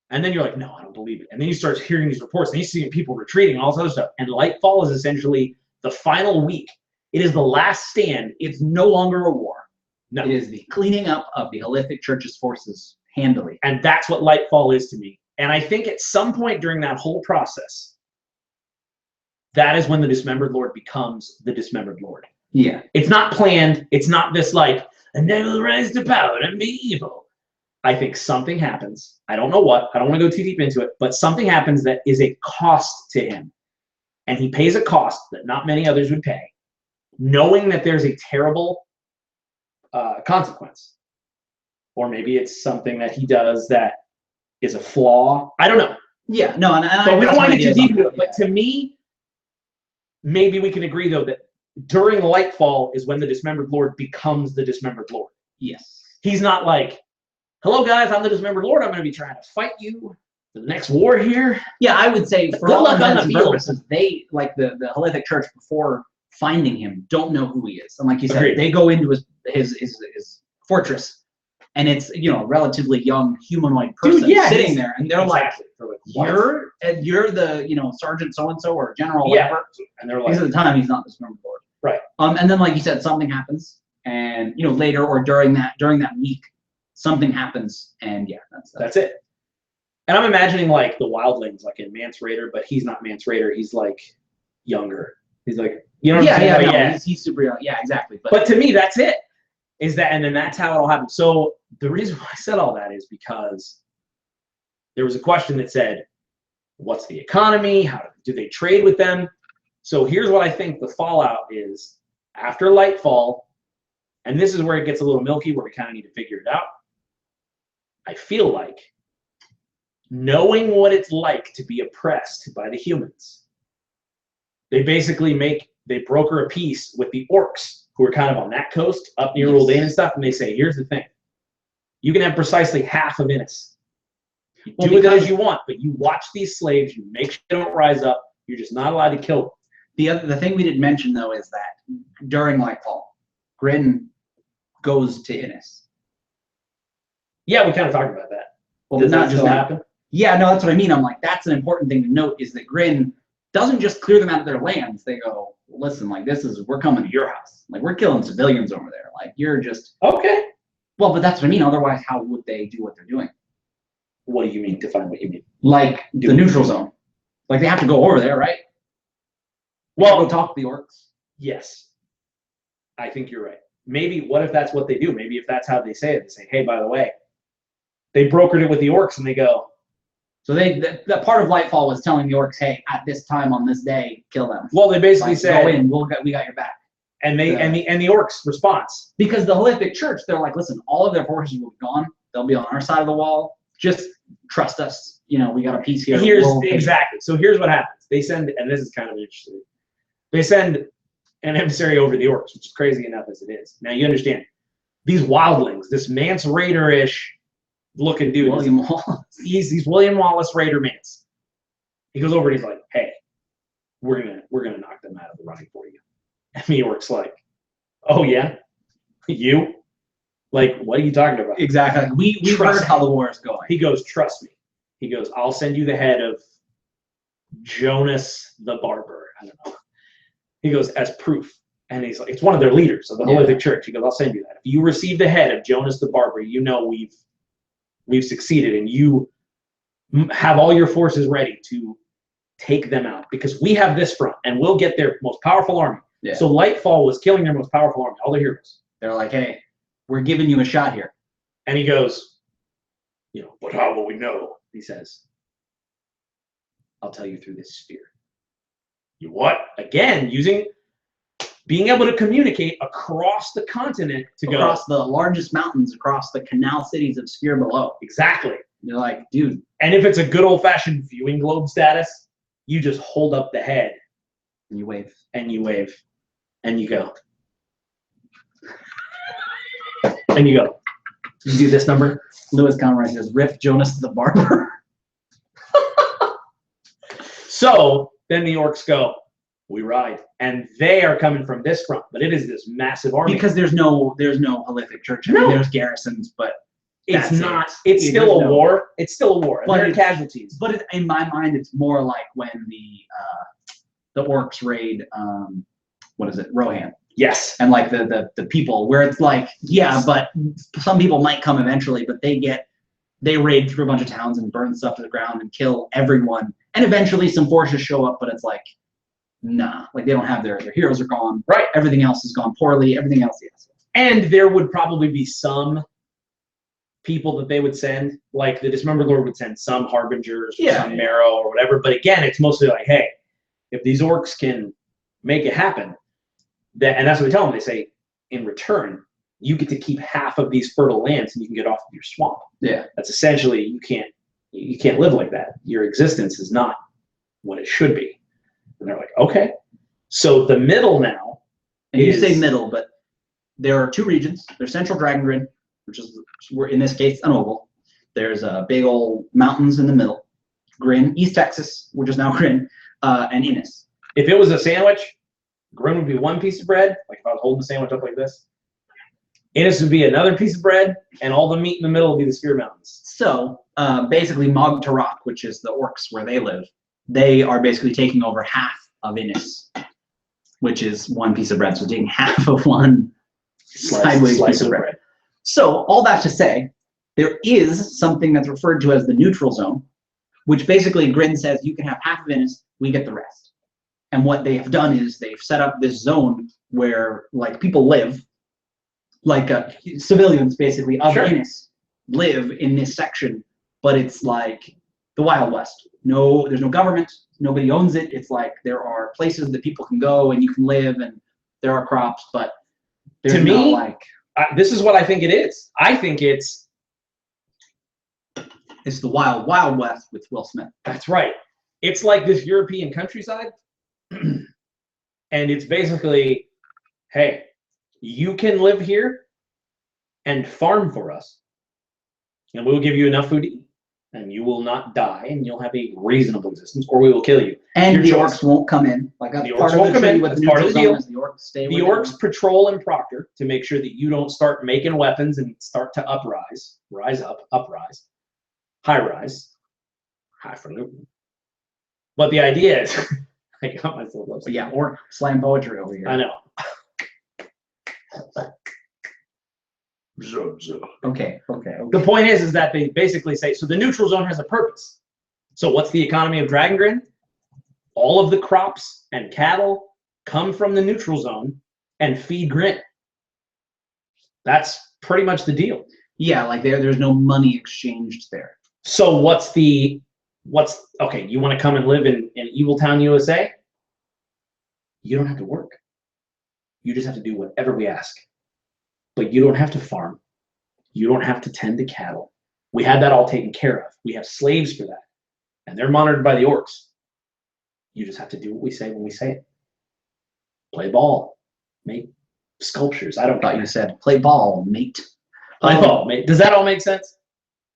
And then you're like, no, I don't believe it. And then you start hearing these reports, and you see people retreating and all this other stuff. And Lightfall is essentially the final week. It is the last stand. It's no longer a war. No. It is the cleaning up of the Hellenic Church's forces handily. And that's what Lightfall is to me. And I think at some point during that whole process, that is when the Dismembered Lord becomes the Dismembered Lord. Yeah. It's not planned. It's not this like, and they will rise to power and be evil. I think something happens. I don't know what. I don't want to go too deep into it, but something happens that is a cost to him. And he pays a cost that not many others would pay, knowing that there's a terrible consequence. Or maybe it's something that he does that is a flaw. I don't know. Yeah, no, but we don't want to get too deep into it. But to me, maybe we can agree, though, that during Lightfall is when the Dismembered Lord becomes the Dismembered Lord. Yes. He's not like, hello, guys, I'm the Dismembered Lord. I'm going to be trying to fight you for the next war here. Yeah, I would say for Good all luck on intents the and field. purposes, they, like the Hellenic Church, before finding him, don't know who he is. And like you said, Agreed. they go into his fortress, and it's, a relatively young humanoid person sitting there, and they're like, you're the, Sergeant so-and-so or General whatever. And they're like, because at the time, he's not the Dismembered Lord. Right. And then, like you said, something happens, and, later or during that week, something happens, and yeah, that's it. And I'm imagining like the wildlings, like in Mance Raider, but he's not Mance Raider. He's like younger. He's like, he's super young. Yeah, exactly. But to me, that's it. And then that's how it all happened. So the reason why I said all that is because there was a question that said, what's the economy? How do they trade with them? So here's what I think the fallout is after Lightfall, and this is where it gets a little milky, where we kind of need to figure it out. I feel like knowing what it's like to be oppressed by the humans, they broker a peace with the orcs, who are kind of on that coast up near Roldan and stuff, and they say, here's the thing. You can have precisely half of Innis. You do with it as you want, but you watch these slaves, you make sure they don't rise up, you're just not allowed to kill them. The thing we didn't mention, though, is that during Lightfall, Grin goes to Innis. Yeah, we kind of talked about that. Well, Does not that just still now. happen? Yeah, no, that's what I mean. I'm like, that's an important thing to note, is that Grin doesn't just clear them out of their lands. They go, listen, like, we're coming to your house. Like, we're killing civilians over there. Like, you're just... Okay. Well, but that's what I mean. Otherwise, how would they do what they're doing? What do you mean? Define what you mean. Like, the neutral zone. Like, they have to go over there, right? Well, go talk to the orcs. Yes. I think you're right. Maybe, what if that's what they do? Maybe if that's how they say it, they say, hey, by the way, they brokered it with the orcs, and they go... So that part of Lightfall was telling the orcs, hey, at this time on this day, kill them. Well, they basically said, go in, we got your back. And the orcs' response, because the Hellenic Church, they're like, listen, all of their forces will be gone. They'll be on our side of the wall. Just trust us. We got a peace here. Exactly. So here's what happens. They send, and this is kind of interesting. They send an emissary over the orcs, which is crazy enough as it is. Now you understand these wildlings, this Mance Raider-ish looking dude. William Wallace. He's William Wallace Raider Mance. He goes over and he's like, hey, we're gonna knock them out of the running for you. And the orc's like, oh yeah, you? Like, what are you talking about? Exactly. Like, we've heard how the war is going. He goes, trust me. He goes, I'll send you the head of Jonas the Barber. I don't know. He goes, as proof. And he's like, it's one of their leaders of the Holy Church. He goes, I'll send you that. If you receive the head of Jonas the Barber, you know we've succeeded, and you have all your forces ready to take them out, because we have this front and we'll get their most powerful army. Yeah. So Lightfall was killing their most powerful army, all their heroes. They're like, hey, we're giving you a shot here. And he goes, but how will we know? He says, I'll tell you through this sphere. You what? Again, being able to communicate across the continent across the largest mountains, across the canal cities of Sphere below. Exactly. You're like, dude. And if it's a good old-fashioned viewing globe status, you just hold up the head. And you wave. And you wave. And you go. And you go. You do this number. Lewis Conroy says, rip Jonas the Barber. So then the orcs go, we ride. And they are coming from this front, but it is this massive army. Because there's no Halithic church. I mean, there's garrisons, but it's not. It's still a war. It's still a war. But there are casualties. But in my mind, it's more like when the orcs raid. What is it? Rohan. Yes. And like the people, where it's like, but some people might come eventually, but they raid through a bunch of towns and burn stuff to the ground and kill everyone. And eventually some forces show up, but it's like, nah, like they don't have their heroes are gone. Right. Everything else has gone poorly. Everything else, yes. And there would probably be some people that they would send, like the Dismembered Lord would send some harbingers, some marrow or whatever. But again, it's mostly like, hey, if these orcs can make it happen, and that's what they tell them. They say, in return, you get to keep half of these fertile lands and you can get off of your swamp. Yeah. That's essentially, you can't live like that. Your existence is not what it should be. And they're like, okay. So the middle now. And you say middle, but there are two regions. There's Central Dragongrin, which is, in this case, an oval. There's big old mountains in the middle. Grin, East Texas, which is now Grin, and Innis. If it was a sandwich, Grin would be one piece of bread, like if I was holding the sandwich up like this. Innis would be another piece of bread, and all the meat in the middle would be the Sphere Mountains. So basically, Mog Tarak, which is the orcs where they live, they are basically taking over half of Innis, which is one piece of bread. So taking half of one sideways piece of bread. So all that to say, there is something that's referred to as the neutral zone, which basically Grin says you can have half of Innis, we get the rest. And what they have done is they've set up this zone where like people live, like civilians basically of Innis live in this section, but it's like the Wild West. No, there's no government, nobody owns it. It's like there are places that people can go and you can live, and there are crops, but there's not like. This is what I think it is. I think it's the Wild West with Will Smith. That's right. It's like this European countryside, and it's basically, hey, you can live here and farm for us, and we will give you enough food to eat, and you will not die, and you'll have a reasonable existence, or we will kill you. And the orcs won't come in. Like the orcs won't come in. That's part of the deal. The orcs stay. The orcs patrol and proctor to make sure that you don't start making weapons and start to rise up, uprise, high rise, highfalutin. But the idea is, I got myself up. Yeah, orc slam poetry over here. I know. Okay. The point is that they basically say, so the neutral zone has a purpose. So what's the economy of Dragongrin? All of the crops and cattle come from the neutral zone and feed Grin. That's pretty much the deal. Yeah, like there's no money exchanged there. So okay, you want to come and live in Evil Town, USA? You don't have to work. You just have to do whatever we ask. But you don't have to farm. You don't have to tend to cattle. We had that all taken care of. We have slaves for that. And they're monitored by the orcs. You just have to do what we say when we say it. Play ball. Make sculptures. I thought you said play ball, mate. Play ball, mate. Does that all make sense?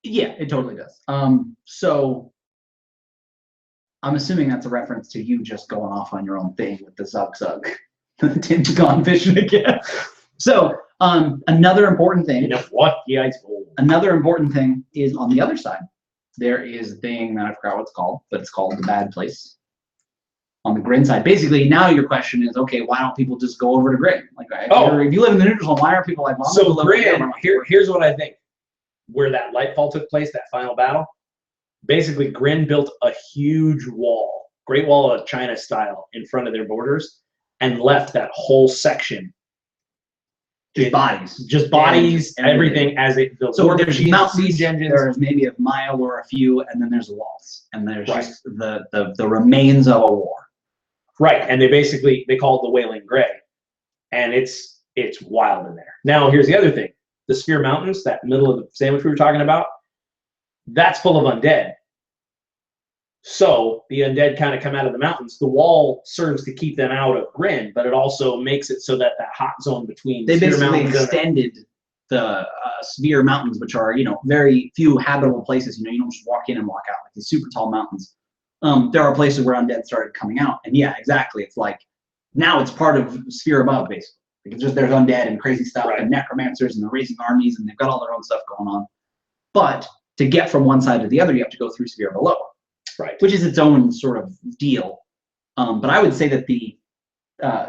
Yeah, it totally does. So I'm assuming that's a reference to you just going off on your own thing with the Zug. Tim's gone fishing again. So Another important thing. Enough what? Yeah, it's old. Another important thing is on the other side. There is a thing that I forgot what it's called, but it's called the bad place. On the Grin side, basically, now your question is, okay, why don't people just go over to Grin? Like, if you live in the neutral zone, why are people like, well, so Grin? Here's what I think. Where that lightfall took place, that final battle, basically Grin built a huge wall, Great Wall of China style, in front of their borders, and left that whole section. Just bodies, everything as it built. So there's mountains, there's maybe a mile or a few, and then there's walls, and there's just the remains of a war. Right, and they call it the Wailing Gray, and it's wild in there. Now here's the other thing: the Sphere Mountains, that middle of the sandwich we were talking about, that's full of undead. So the undead kind of come out of the mountains. The wall serves to keep them out of Grin, but it also makes it so that hot zone between they basically extended the Sphere Mountains, which are very few habitable places. You don't just walk in and walk out, like these super tall mountains. There are places where undead started coming out, and yeah, exactly. It's like now it's part of Sphere Above, basically. Because there's undead and crazy stuff and necromancers, and they're raising armies, and they've got all their own stuff going on. But to get from one side to the other, you have to go through Sphere Below. Right, which is its own sort of deal. But I would say that the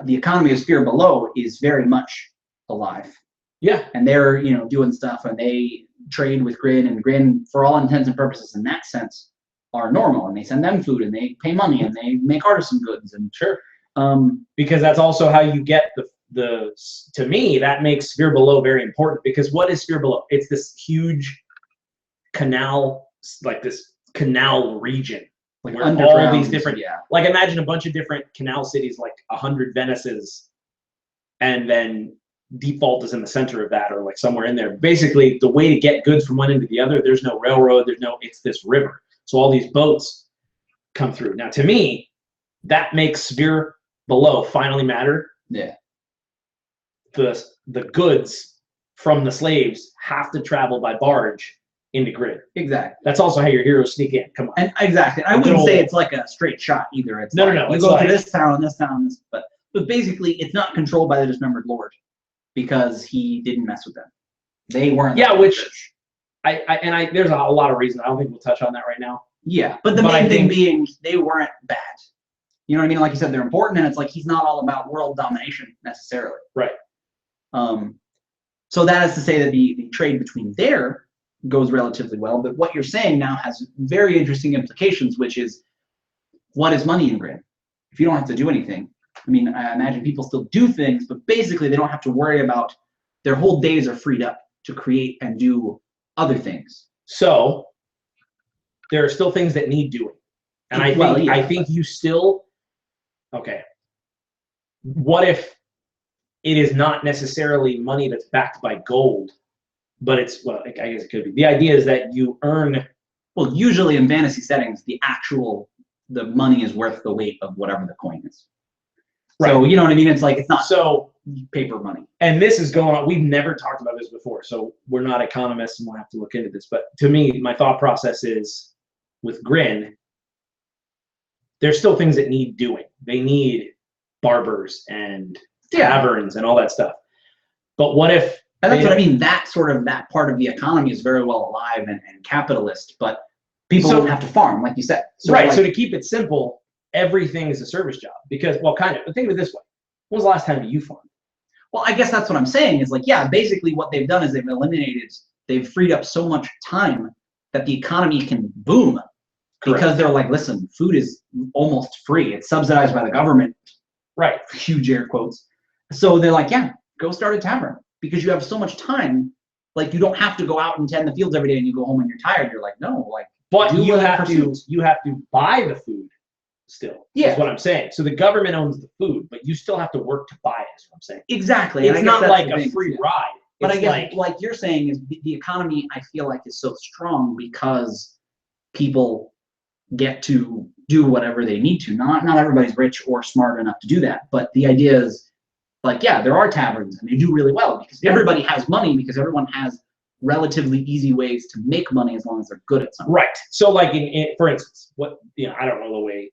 economy of Sphere Below is very much alive. Yeah, and they're doing stuff, and they trade with Grin, and Grin, for all intents and purposes, in that sense, are normal, and they send them food, and they pay money, and they make artisan goods, and because that's also how you get to me, that makes Sphere Below very important, because what is Sphere Below? It's this huge canal, like this canal region, like where all these different, like imagine a bunch of different canal cities, like 100 Venices, and then Default is in the center of that, or like somewhere in there. Basically, the way to get goods from one end to the other, there's no railroad, it's this river. So all these boats come through. Now, to me, that makes Sphere Below finally matter. Yeah. The goods from the slaves have to travel by barge into Grin. Exactly. That's also how your heroes sneak in. Come on. And exactly. I wouldn't say it's like a straight shot either. It's no. You go to this town, but basically it's not controlled by the dismembered lord, because he didn't mess with them. They weren't. Yeah, which there's a lot of reasons. I don't think we'll touch on that right now. Yeah, but the main thing being they weren't bad. You know what I mean? Like you said, they're important, and it's like he's not all about world domination necessarily. Right. So that is to say that the trade between there goes relatively well, but what you're saying now has very interesting implications, which is, what is money in Grin? If you don't have to do anything, I mean, I imagine people still do things, but basically they don't have to worry about, their whole days are freed up to create and do other things. So there are still things that need doing, and I think you still, okay, what if it is not necessarily money that's backed by gold, but it's, well, I guess it could be. The idea is that you earn. Well, usually in fantasy settings, the money is worth the weight of whatever the coin is. Right. So, you know what I mean? It's like, it's not so paper money. And this is going on. We've never talked about this before, so we're not economists and we'll have to look into this. But to me, my thought process is, with Grin, there's still things that need doing. They need barbers and taverns and all that stuff. But what if... And that's what I mean. That part of the economy is very well alive and capitalist, but people don't have to farm, like you said. So right. So to keep it simple, everything is a service job, because, well, kind of. But think of it this way: when was the last time you farmed? Well, I guess that's what I'm saying. Is like, yeah, basically what they've done is they've freed up so much time that the economy can boom. Correct. Because they're like, listen, food is almost free. It's subsidized by the government. Right. Huge air quotes. So they're like, yeah, go start a tavern. Because you have so much time, like, you don't have to go out and tend the fields every day and you go home and you're tired. You're like, no, like, but you have to buy the food still. Yeah, is what I'm saying. So the government owns the food, but you still have to work to buy it, is what I'm saying. Exactly. It's not like a free ride. But I guess like you're saying is the economy, I feel like, is so strong because people get to do whatever they need to. Not everybody's rich or smart enough to do that, but the idea is, like, yeah, there are taverns and they do really well because everybody has money, because everyone has relatively easy ways to make money as long as they're good at something. Right. So like for instance, I don't know the way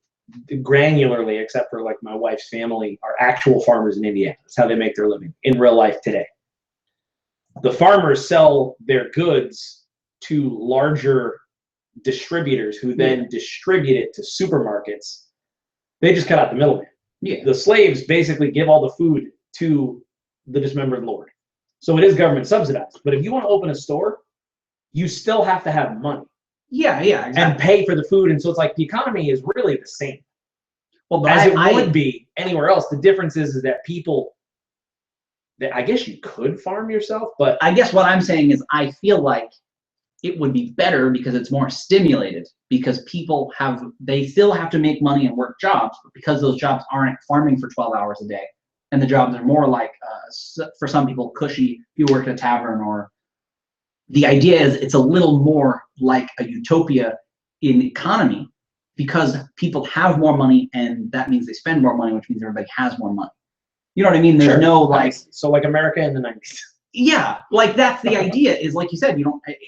granularly, except for like my wife's family are actual farmers in Indiana. That's how they make their living in real life today. the farmers sell their goods to larger distributors who then distribute it to supermarkets. They just cut out the middleman. Yeah. The slaves basically give all the food to the dismembered lord. So it is government subsidized. But if you want to open a store, you still have to have money. Yeah, exactly. And pay for the food. And so it's like the economy is really the same. Well, but as it would be anywhere else. The difference is that people, I guess you could farm yourself, but I guess what I'm saying is I feel like it would be better because it's more stimulated, because people they still have to make money and work jobs, but because those jobs aren't farming for 12 hours a day, and the jobs are more like, for some people, cushy, you work at a tavern, or the idea is it's a little more like a utopia in economy, because people have more money, and that means they spend more money, which means everybody has more money. You know what I mean? There's no like, so like America in the 90s. Yeah, like that's the idea, is like you said,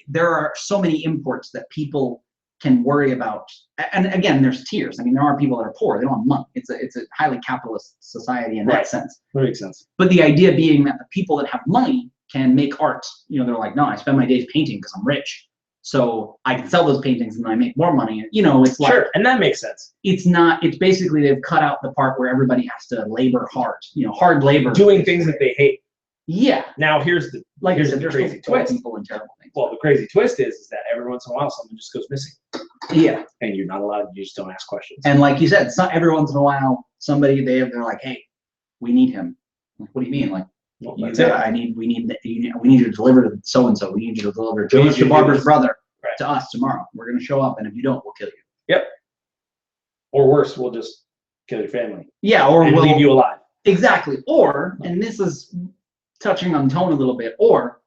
there are so many imports that people can worry about. And again, there's tiers. I mean, there are people that are poor, they don't have money. It's a highly capitalist society in that sense. That makes sense. But the idea being that the people that have money can make art. They're like, no, I spend my days painting because I'm rich. So I can sell those paintings and then I make more money. It's like, sure, and that makes sense. It's basically they've cut out the part where everybody has to labor hard, hard labor. Doing things that they hate. Yeah. Now here's the crazy twist. People and terrible things. Well, the crazy twist is that every once in a while someone just goes missing. Yeah. And you're not allowed. You just don't ask questions. And like you said, it's not every once in a while somebody they're like, hey, we need him. Like, what do you mean? Like, we need you to deliver to so and so. We need you to deliver Jonas the Barber's brother to us tomorrow. We're gonna show up, and if you don't, we'll kill you. Yep. Or worse, we'll just kill your family. Yeah, or we'll leave you alive. Exactly. Or, and this is touching on tone a little bit, or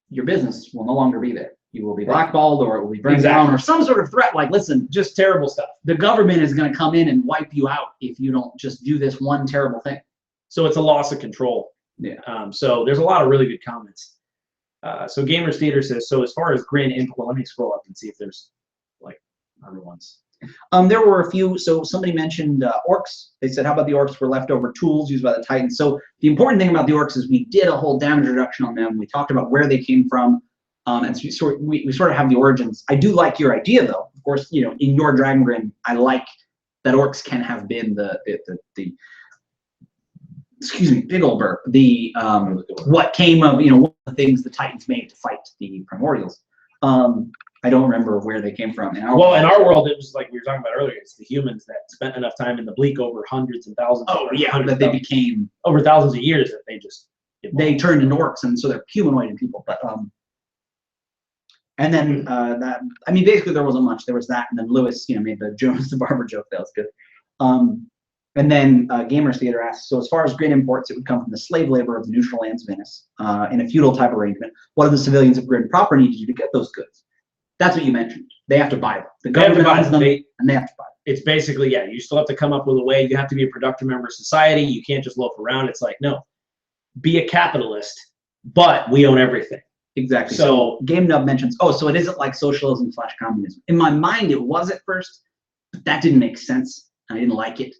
your business will no longer be there. You will be blackballed, or it will be burned down, or some sort of threat. Like, listen, just terrible stuff. The government is going to come in and wipe you out if you don't just do this one terrible thing. So it's a loss of control. Yeah. So there's a lot of really good comments. So Gamers Theater says, so as far as Grin input, let me scroll up and see if there's like other ones. There were a few. So somebody mentioned orcs. They said, how about the orcs were leftover tools used by the Titans? So the important thing about the orcs is we did a whole damage reduction on them. We talked about where they came from. And so we sort of have the origins. I do like your idea, though. Of course, in your Dragongrin, I like that orcs can have been the excuse me, big old burp. What came of one of the things the Titans made to fight the Primordials. I don't remember where they came from. In our world, it was like we were talking about earlier. It's the humans that spent enough time in the bleak over hundreds and thousands. That they became over thousands of years that they turned into orcs, and so they're humanoid people. But and then basically there wasn't much. There was that, and then Lewis, made the Jonas the Barber joke. That was good. And then Gamers Theater asks, so as far as Grin imports, it would come from the slave labor of the neutral lands of Venice in a feudal type arrangement. What do the civilians of Grin proper need to do to get those goods? That's what you mentioned. They have to buy them. The government owns them, and they have to buy them. It's basically, you still have to come up with a way. You have to be a productive member of society. You can't just loaf around. It's like, no, be a capitalist, but we own everything. Exactly. So Game Nub mentions, so it isn't like socialism / communism. In my mind, it was at first, but that didn't make sense. I didn't like it.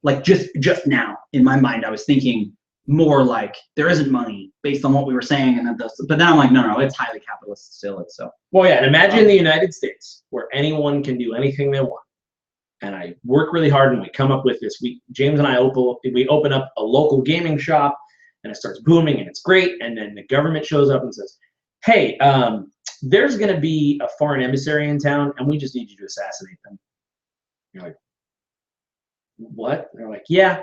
Like just now, in my mind, I was thinking more like there isn't money based on what we were saying, but then I'm like, no, it's highly capitalist still. It's so. Well, yeah, and imagine the United States where anyone can do anything they want. And I work really hard, and we come up with this. James and I open up a local gaming shop, and it starts booming, and it's great. And then the government shows up and says, hey, there's going to be a foreign emissary in town, and we just need you to assassinate them. You're like, what? And they're like, yeah,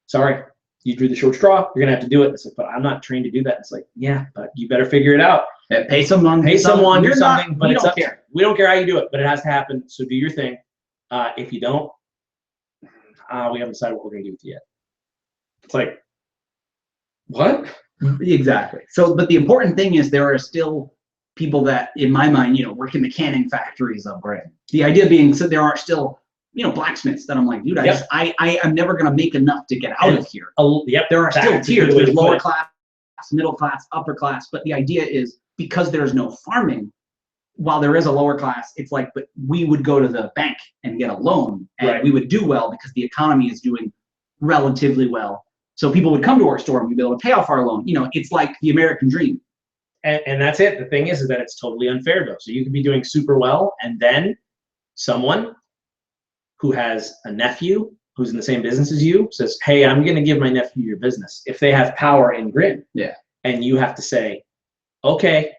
sorry, you drew the short straw. You're going to have to do it. It's like, but I'm not trained to do that. It's like, yeah, but you better figure it out. Pay someone, do something, but we don't care. We don't care how you do it, but it has to happen. So do your thing. If you don't, we haven't decided what we're going to do with you yet. It's like, what? Exactly. So, but the important thing is there are still people that, in my mind, work in the canning factories of Grin. The idea being, so there are still, blacksmiths that I'm like, dude, I'm never going to make enough to get out of here. There are still tiers. There's lower class, middle class, upper class. But the idea is, because there's no farming, while there is a lower class, it's like, but we would go to the bank and get a loan, and we would do well because the economy is doing relatively well. So people would come to our store and we'd be able to pay off our loan. You know, it's like the American dream. And that's it. The thing is that it's totally unfair though. So you could be doing super well, and then someone who has a nephew who's in the same business as you says, hey, I'm going to give my nephew your business. If they have power in Grin. Yeah. And you have to say, okay.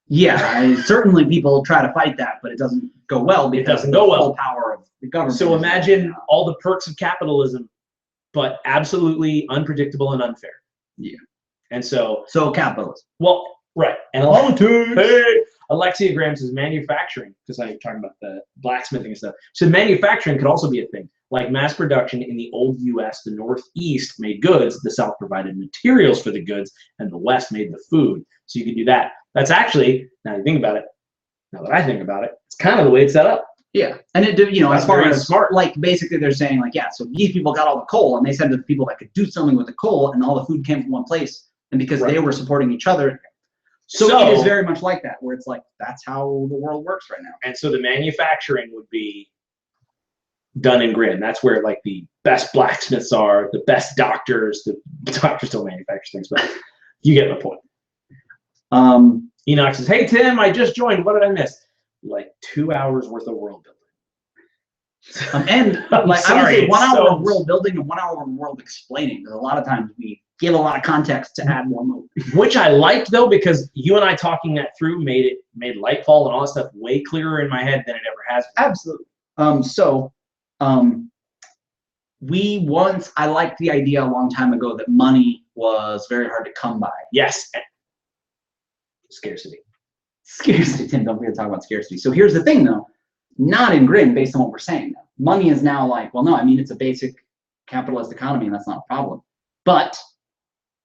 Yeah, certainly people try to fight that, but it doesn't go well because it doesn't go well. Full power of the government. So imagine all the perks of capitalism, but absolutely unpredictable and unfair. Yeah. And so capitalism. Well, right. And Alexia Graham says manufacturing, because I'm talking about the blacksmithing and stuff. So manufacturing could also be a thing. Like mass production in the old US, the Northeast made goods, the South provided materials for the goods, and the West made the food. So you could do that. That's actually, now you think about it, now that I think about it, it's kind of the way it's set up. Yeah, and it, you know, That's as far as smart. Like basically they're saying like, yeah, so these people got all the coal, and they said to the people that could do something with the coal, and all the food came from one place, and because they were supporting each other. So it is very much like that, where it's like, that's how the world works right now. And so the manufacturing would be done in Grin. That's where like the best blacksmiths are, the best doctors. The doctors don't manufacture things, but you get the point. Enoch says, hey, Tim, I just joined. What did I miss? Like 2 hours worth of world building. And like, I would say 1 hour of world building and 1 hour of world explaining. Because a lot of times we give a lot of context to add more movie. Which I liked though, because you and I talking that through made Lightfall and all that stuff way clearer in my head than it ever has been. Absolutely. I liked the idea a long time ago that money was very hard to come by. Yes. Scarcity. Scarcity, Tim, don't forget to talk about scarcity. So here's the thing though, not in Grin based on what we're saying now. Money is now like, well, no, I mean, it's a basic capitalist economy and that's not a problem. But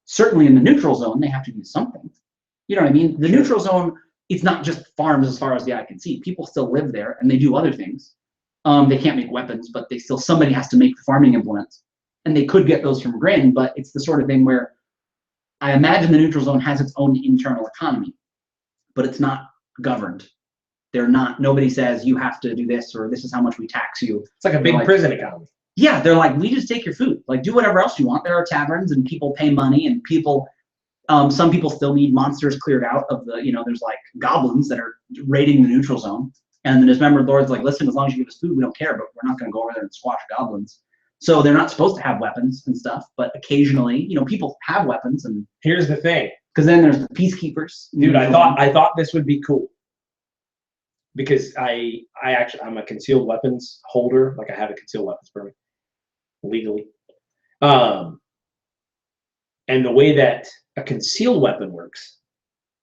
certainly in the neutral zone, they have to do something. You know what I mean? The neutral zone, it's not just farms as far as the eye can see. People still live there and they do other things. They can't make weapons, but somebody has to make the farming implements. And they could get those from Grin, but it's the sort of thing where I imagine the neutral zone has its own internal economy, but it's not governed. Nobody says you have to do this or this is how much we tax you. It's like a big prison economy. Yeah, they're like, we just take your food. Like, do whatever else you want. There are taverns and people pay money and people, some people still need monsters cleared out of the, you know, there's like goblins that are raiding the neutral zone. And the dismembered lord's like, listen, as long as you give us food, we don't care, but we're not going to go over there and squash goblins. So they're not supposed to have weapons and stuff, but occasionally, you know, people have weapons. And here's the thing, because then there's the peacekeepers. Dude, I thought this would be cool because I'm a concealed weapons holder. Like I have a concealed weapons permit legally. And the way that a concealed weapon works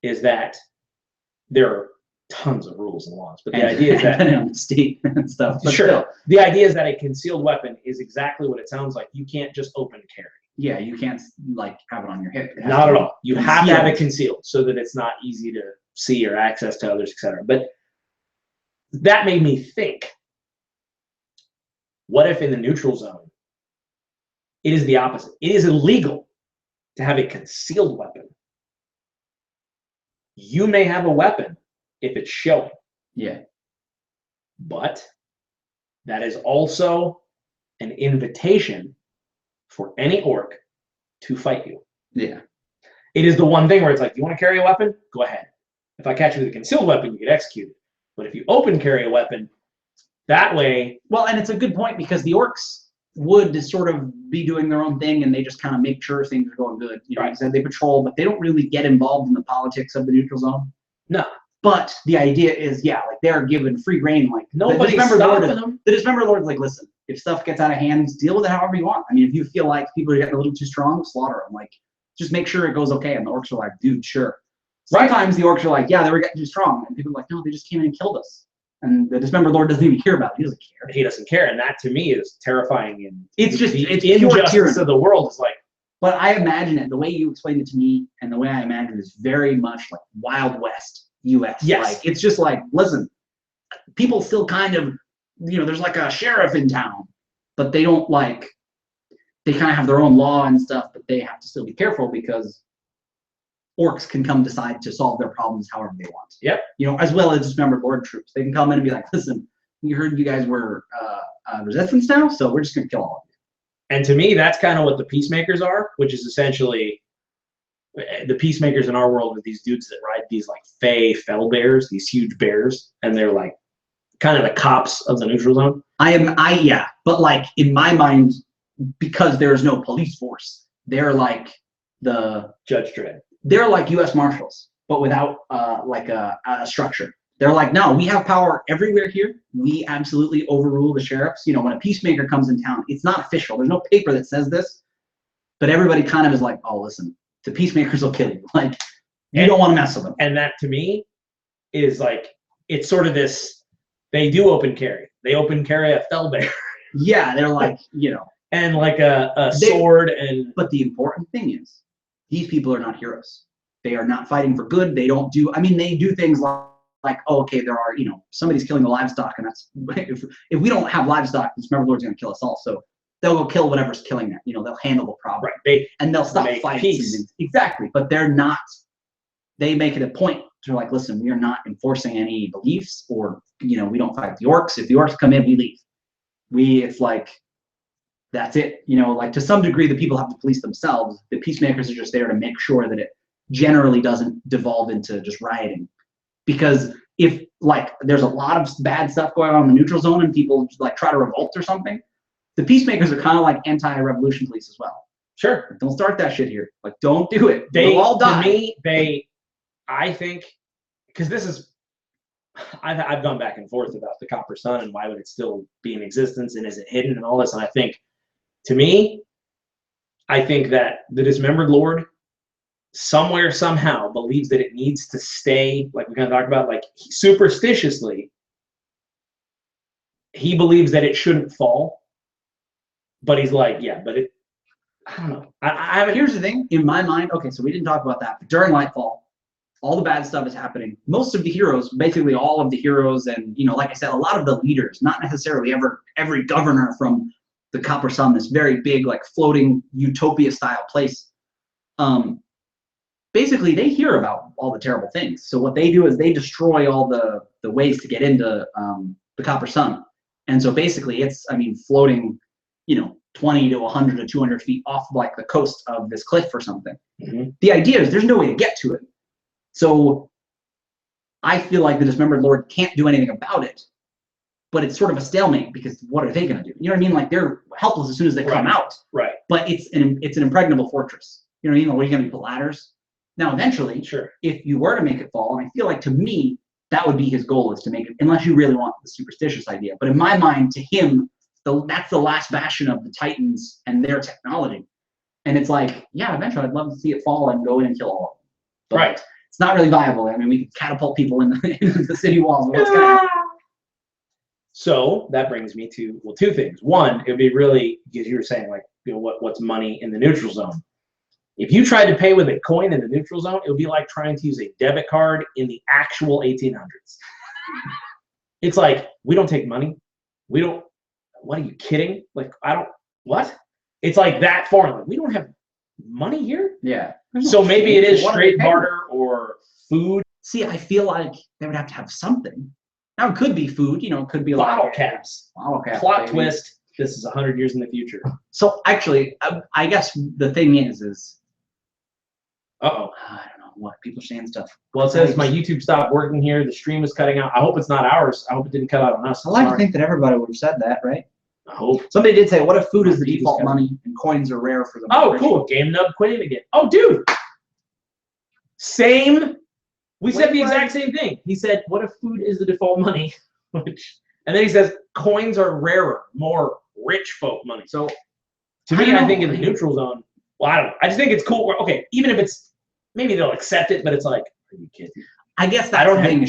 is that there are tons of rules and laws, but the idea is that state and stuff. Sure. Still. The idea is that a concealed weapon is exactly what it sounds like. You can't just open carry. Yeah, you can't like have it on your hip. Not at all. You have to have it concealed so that it's not easy to see or access to others, etc. But that made me think, what if in the neutral zone, it is the opposite? It is illegal to have a concealed weapon. You may have a weapon if it's showing. Yeah. But that is also an invitation for any orc to fight you. Yeah. It is the one thing where it's like, you want to carry a weapon? Go ahead. If I catch you with a concealed weapon, you get executed. But if you open carry a weapon, that way... Well, and it's a good point because the orcs would sort of be doing their own thing and they just kind of make sure things are going good. You know, like I said, they patrol, but they don't really get involved in the politics of the neutral zone. No. But the idea is, yeah, like they're given free reign. Like nobody's stopping them. The dismembered lord's like, listen, if stuff gets out of hand, deal with it however you want. I mean, if you feel like people are getting a little too strong, slaughter them. Like, just make sure it goes okay. And the orcs are like, dude, sure. Sometimes the orcs are like, yeah, they were getting too strong. And people are like, no, they just came in and killed us. And the dismembered lord doesn't even care about it. He doesn't care. He doesn't care. And that to me is terrifying. And it's just, it's injustice of the world is like. But I imagine it, the way you explained it to me and the way I imagine it is very much like Wild West US. Yes. Like, it's just like, listen, people still kind of, you know, there's like a sheriff in town, but they don't like, they kind of have their own law and stuff, but they have to still be careful because orcs can come decide to solve their problems however they want. Yep. You know, as well as dismembered lord troops. They can come in and be like, listen, we heard you guys were resistance now, so we're just going to kill all of you. And to me, that's kind of what the peacemakers are, which is essentially the peacemakers in our world are these dudes that ride these like fell bears, these huge bears, and they're like kind of the cops of the neutral zone. Yeah, but like in my mind, because there is no police force, they're like the Judge Dredd. They're like U.S. Marshals, but without like a structure. They're like, no, we have power everywhere here. We absolutely overrule the sheriffs. You know, when a peacemaker comes in town, it's not official. There's no paper that says this, but everybody kind of is like, oh, listen, the peacemakers will kill you. Like, you don't want to mess with them. And that to me is like, it's sort of this, they do open carry. They open carry a fell bear. Yeah, they're like, you know. And like a sword and. But the important thing is, these people are not heroes. They are not fighting for good. They don't do, I mean, they do things like oh, okay, there are, you know, somebody's killing the livestock, and that's, if we don't have livestock, this Member Lord's going to kill us all. So they'll go kill whatever's killing that. You know, they'll handle the problem. Right. And they'll stop fighting. Exactly. But they're not, they make it a point. They're like, listen, we are not enforcing any beliefs, or, you know, we don't fight the orcs. If the orcs come in, we leave. It's like, that's it. You know, like to some degree, the people have to police themselves. The peacemakers are just there to make sure that it generally doesn't devolve into just rioting. Because if like there's a lot of bad stuff going on in the neutral zone and people like try to revolt or something, the peacemakers are kind of like anti-revolution police as well. Sure. Don't start that shit here. Like, don't do it. They'll all die. To me, I think, because this is, I've gone back and forth about the Copper Sun and why would it still be in existence and is it hidden and all this. And I think, to me, I think that the Dismembered Lord somewhere, somehow believes that it needs to stay, like we kind of talked about, like superstitiously, he believes that it shouldn't fall. But he's like, yeah, but it, I don't know. I haven't. Here's the thing, in my mind, okay, so we didn't talk about that, but during Lightfall, all the bad stuff is happening. Most of the heroes, basically all of the heroes, and, you know, like I said, a lot of the leaders, not necessarily every governor from the Copper Sun, this very big, like floating utopia-style place. Basically, they hear about all the terrible things. So what they do is they destroy all the ways to get into the Copper Sun. And so basically, it's, I mean, floating, you know, 20 to 100 to 200 feet off like the coast of this cliff or something. Mm-hmm. The idea is there's no way to get to it. So I feel like the Dismembered Lord can't do anything about it, but it's sort of a stalemate because what are they going to do? You know what I mean? Like they're helpless as soon as they come out. Right. But it's an impregnable fortress. You know what I mean? Like, what are you going to do? Put ladders? Now, eventually, sure, if you were to make it fall, and I feel like to me that would be his goal, is to make it, unless you really want the superstitious idea. But in my mind, to him, that's the last bastion of the Titans and their technology. And it's like, yeah, eventually I'd love to see it fall and go in and kill all of them. But right. It's not really viable. I mean, we could catapult people into the city walls. What's gonna happen? So that brings me to, well, two things. One, it would be really, because you were saying, like, you know, what's money in the neutral zone. If you tried to pay with a coin in the neutral zone, it would be like trying to use a debit card in the actual 1800s. It's like, we don't take money. We don't, what are you kidding? Like, what? It's like that foreign. Like, we don't have money here? Yeah. So maybe it is straight barter or food. See, I feel like they would have to have something. Now, it could be food, you know, it could be bottle like caps. Bottle caps. Plot baby. twist. This is 100 years in the future. So actually, I guess the thing is uh-oh. I don't know what people are saying stuff. Well, it says my YouTube stopped working here. The stream is cutting out. I hope it's not ours. I hope it didn't cut out on us. I like to think that everybody would have said that, right? I hope. Somebody did say, what if food is the default money and coins are rare for them? Oh, cool. Game Nub quitting again. Oh, dude. Same. We said the exact same thing. He said, what if food is the default money? And then he says, coins are rarer, more rich folk money. So to me, I think in the neutral zone, well, I don't know. I just think it's cool. Okay, even if it's, maybe they'll accept it, but it's like, are you kidding? I guess that's the thing.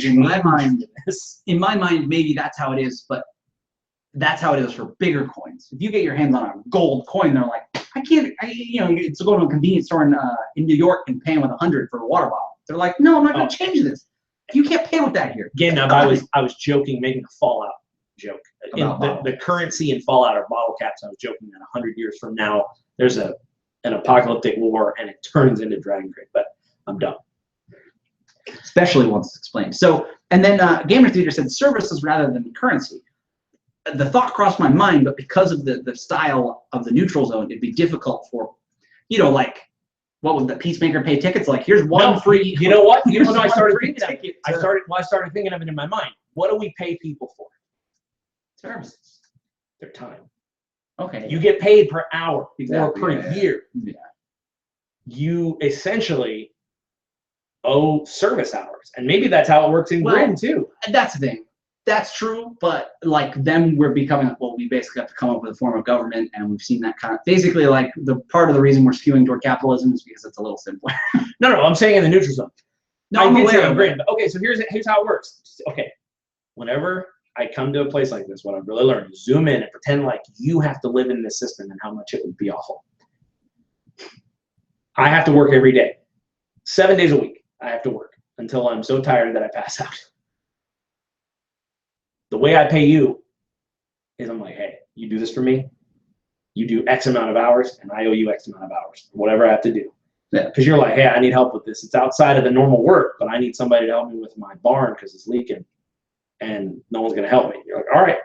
In my mind, maybe that's how it is, but that's how it is for bigger coins. If you get your hands on a gold coin, they're like, you know, it's going to a convenience store in New York and paying with 100 for a water bottle. They're like, no, I'm not going to change this. You can't pay with that here. Again, I was joking, making a Fallout joke. In the currency in Fallout are bottle caps. I was joking that 100 years from now, there's an apocalyptic war and it turns into Dragongrin, but I'm done. Especially once it's explained. So, and then Gamer Theater said services rather than currency. the thought crossed my mind, but because of the style of the neutral zone, it'd be difficult for, you know, like, what would the Peacemaker pay tickets? Like, here's one free. You know what? Here's here's when I one started free thinking of it. ticket I to- started thinking of it in my mind. What do we pay people for? Services. Their time. Okay. You get paid per hour Exactly, or per yeah. year. Yeah. You essentially owe service hours, and maybe that's how it works in Well, Grin too. That's the thing. That's true, but like then we're becoming like, well, we basically have to come up with a form of government, and we've seen that kind of basically like the part of the reason we're skewing toward capitalism is because it's a little simpler. No, I'm saying in the neutral zone. No, I I'm did aware say of in it. Grin, but okay, so here's how it works. Okay, whenever I come to a place like this, what I've really learned is zoom in and pretend like you have to live in this system and how much it would be awful. I have to work every day, 7 days a week. I have to work until I'm so tired that I pass out. The way I pay you is I'm like, hey, you do this for me. You do X amount of hours, and I owe you X amount of hours, whatever I have to do. Yeah. Because you're like, hey, I need help with this. It's outside of the normal work, but I need somebody to help me with my barn because it's leaking, and no one's gonna help me. You're like, all right,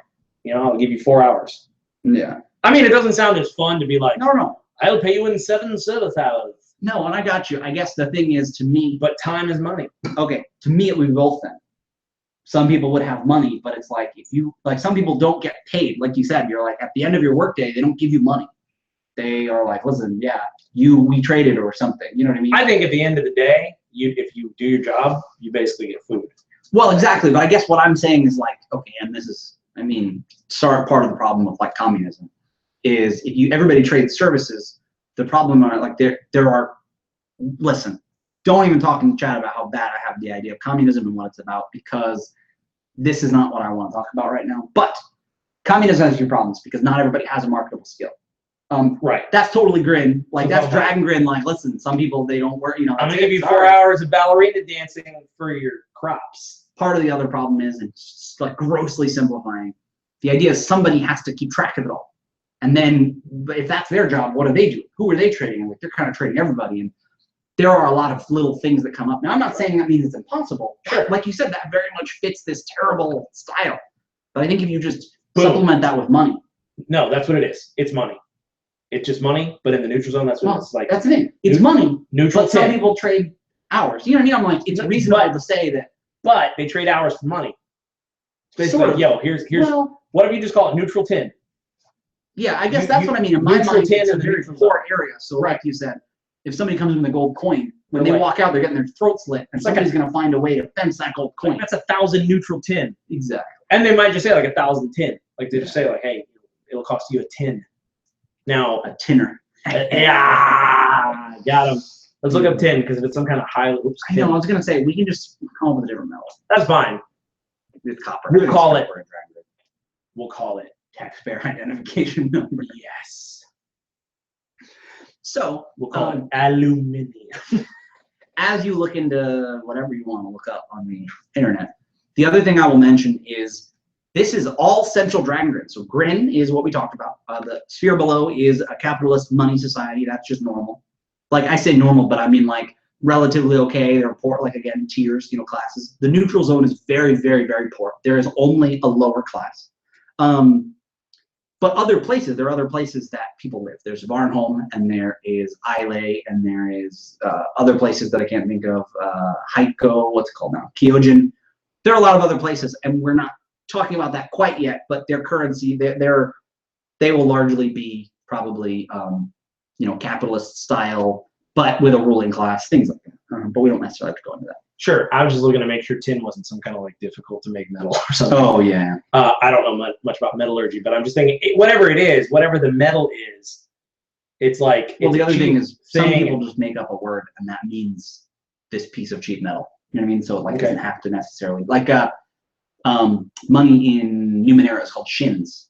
you know, I'll give you 4 hours. Yeah. I mean, it doesn't sound as fun to be like, No. I'll pay you in 7 service hours. No, and I got you. I guess the thing is, to me, But time is money. okay, to me it would be both then. Some people would have money, but it's like if you like some people don't get paid. Like you said, you're like at the end of your workday, they don't give you money. They are like, listen, yeah, we traded or something. You know what I mean? I think at the end of the day, if you do your job, you basically get food. Well, exactly. But I guess what I'm saying is like, okay, and this is, I mean, part of the problem of like communism is if everybody trades services, the problem are like there are, listen, don't even talk in the chat about how bad I have the idea of communism and what it's about, because this is not what I want to talk about right now. But communism has a few problems because not everybody has a marketable skill. Right. That's totally Grin. Like So that's how about- Dragongrin. Like, listen, some people they don't work. You know, I'm that's gonna give it, you 4 sorry. hours of ballerina dancing for your crops. Part of the other problem is, it's like grossly simplifying. The idea is somebody has to keep track of it all. And then if that's their job, what do they do? Who are they trading? Like they're kind of trading everybody. And there are a lot of little things that come up. Now, I'm not saying that means it's impossible. Sure. Like you said, that very much fits this terrible style. But I think if you just Boom. supplement that with money. No, that's what it is. It's money. It's just money, but in the neutral zone, that's what Well, it's like. that's the thing. It's money, Neutral but some 10. people trade hours. You know what I mean? I'm like, it's reasonable to say that. But they trade hours for money. It's basically, Sort of. yo, here's Well, what if you just call it neutral 10? yeah, I guess You- that's you- what I mean. In my neutral mind, 10 it's a in the very neutral poor area. So, like you said, if somebody comes in with a gold coin, when they Right. walk out, they're getting their throat slit, and It's like somebody's going to find a way to fence that gold coin. That's 1,000 neutral 10. Exactly. And they might just say like 1,000 10. Like they just say like, hey, it'll cost you a 10. Now, A tinner. yeah, got him. Let's look up 10 because if it's some kind of high, oops, I know. 10, I was going to say we can just come up with a different metal. that's fine. It's copper. We'll call it- Copper and Dragongrin. We'll call it Taxpayer identification number. yes. So, We'll call it aluminum. as you look into whatever you want to look up on the internet, the other thing I will mention is this is all central Dragongrin. So Grin is what we talked about. The sphere below is a capitalist money society. That's just normal. Like I say normal, but I mean like relatively okay. They're poor, like again, tiers, classes. The neutral zone is very, very, very poor. There is only a lower class. But other places, there are other places that people live. There's Varnholm, and there is Islay, and there is other places that I can't think of. Heiko, what's it called now? Kyojin. There are a lot of other places, and we're not talking about that quite yet. But their currency, they will largely be probably capitalist style, but with a ruling class, things like that. But we don't necessarily have to go into that. Sure, I was just looking to make sure tin wasn't some kind of like difficult to make metal or something. Oh yeah. I don't know much about metallurgy, but I'm just thinking whatever it is, whatever the metal is, it's like. Well, it's the a other thing cheap is some thing. people just make up a word, and that means this piece of cheap metal. You know what I mean? So it like Okay. doesn't have to necessarily like money in Numenera is called shins.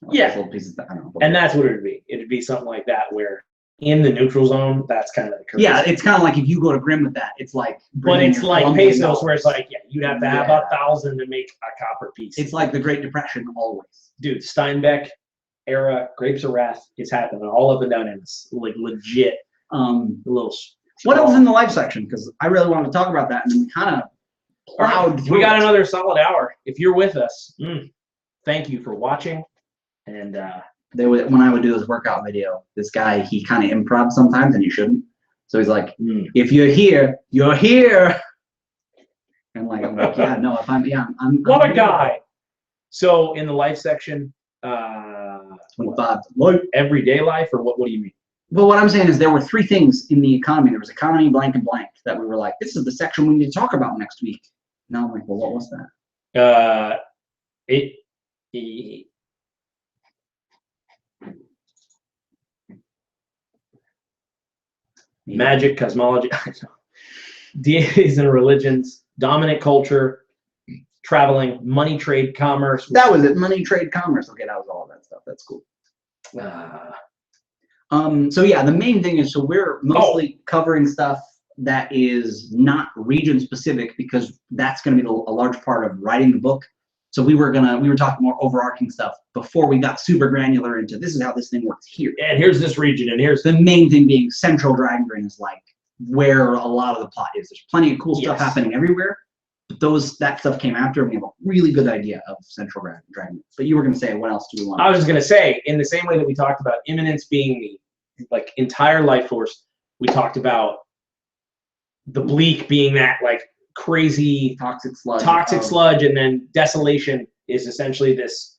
Like Yeah. those little pieces that, I don't know. And that's what it would be. It'd be something like that where in the neutral zone, that's kind of the currency. yeah, it's kind of like if you go to Grim with that, it's like. But bringing it's your like Colombian pesos dollars. where it's like, yeah, you'd have to have Yeah. 1,000 to make a copper piece. It's like the Great Depression always. Dude, Steinbeck era, Grapes of Wrath is happening all up and down, and it's like legit a little. What else is in the live section? Because I really wanted to talk about that, and then we kind of All right, plowed through we got it. another solid hour. If you're with us, thank you for watching. And when I would do this workout video, this guy, he kind of improv sometimes and he shouldn't. So he's like, if you're here, you're here. And I'm like, yeah, no, if I'm what a here. guy. So in the life section, 25 everyday life, or what do you mean? Well, what I'm saying is there were 3 things in the economy. There was economy, blank, and blank, that we were like, this is the section we need to talk about next week. Now I'm like, well, what was that? Magic, cosmology, deities and religions, dominant culture, traveling, money, trade, commerce. That was it. Money, trade, commerce. Okay, that was all of that stuff. That's cool. So yeah, the main thing is, so we're mostly covering stuff that is not region specific, because that's going to be a large part of writing the book. So we were talking more overarching stuff before we got super granular into this is how this thing works here. And here's this region, and here's the main thing being Central Dragongrin is like where a lot of the plot is. There's plenty of cool stuff happening everywhere, but that stuff came after, and we have a really good idea of Central Dragongrin. But you were going to say, what else do we want? I was just going to say, in the same way that we talked about imminence being the entire life force, we talked about the bleak being that crazy toxic sludge, and then desolation is essentially this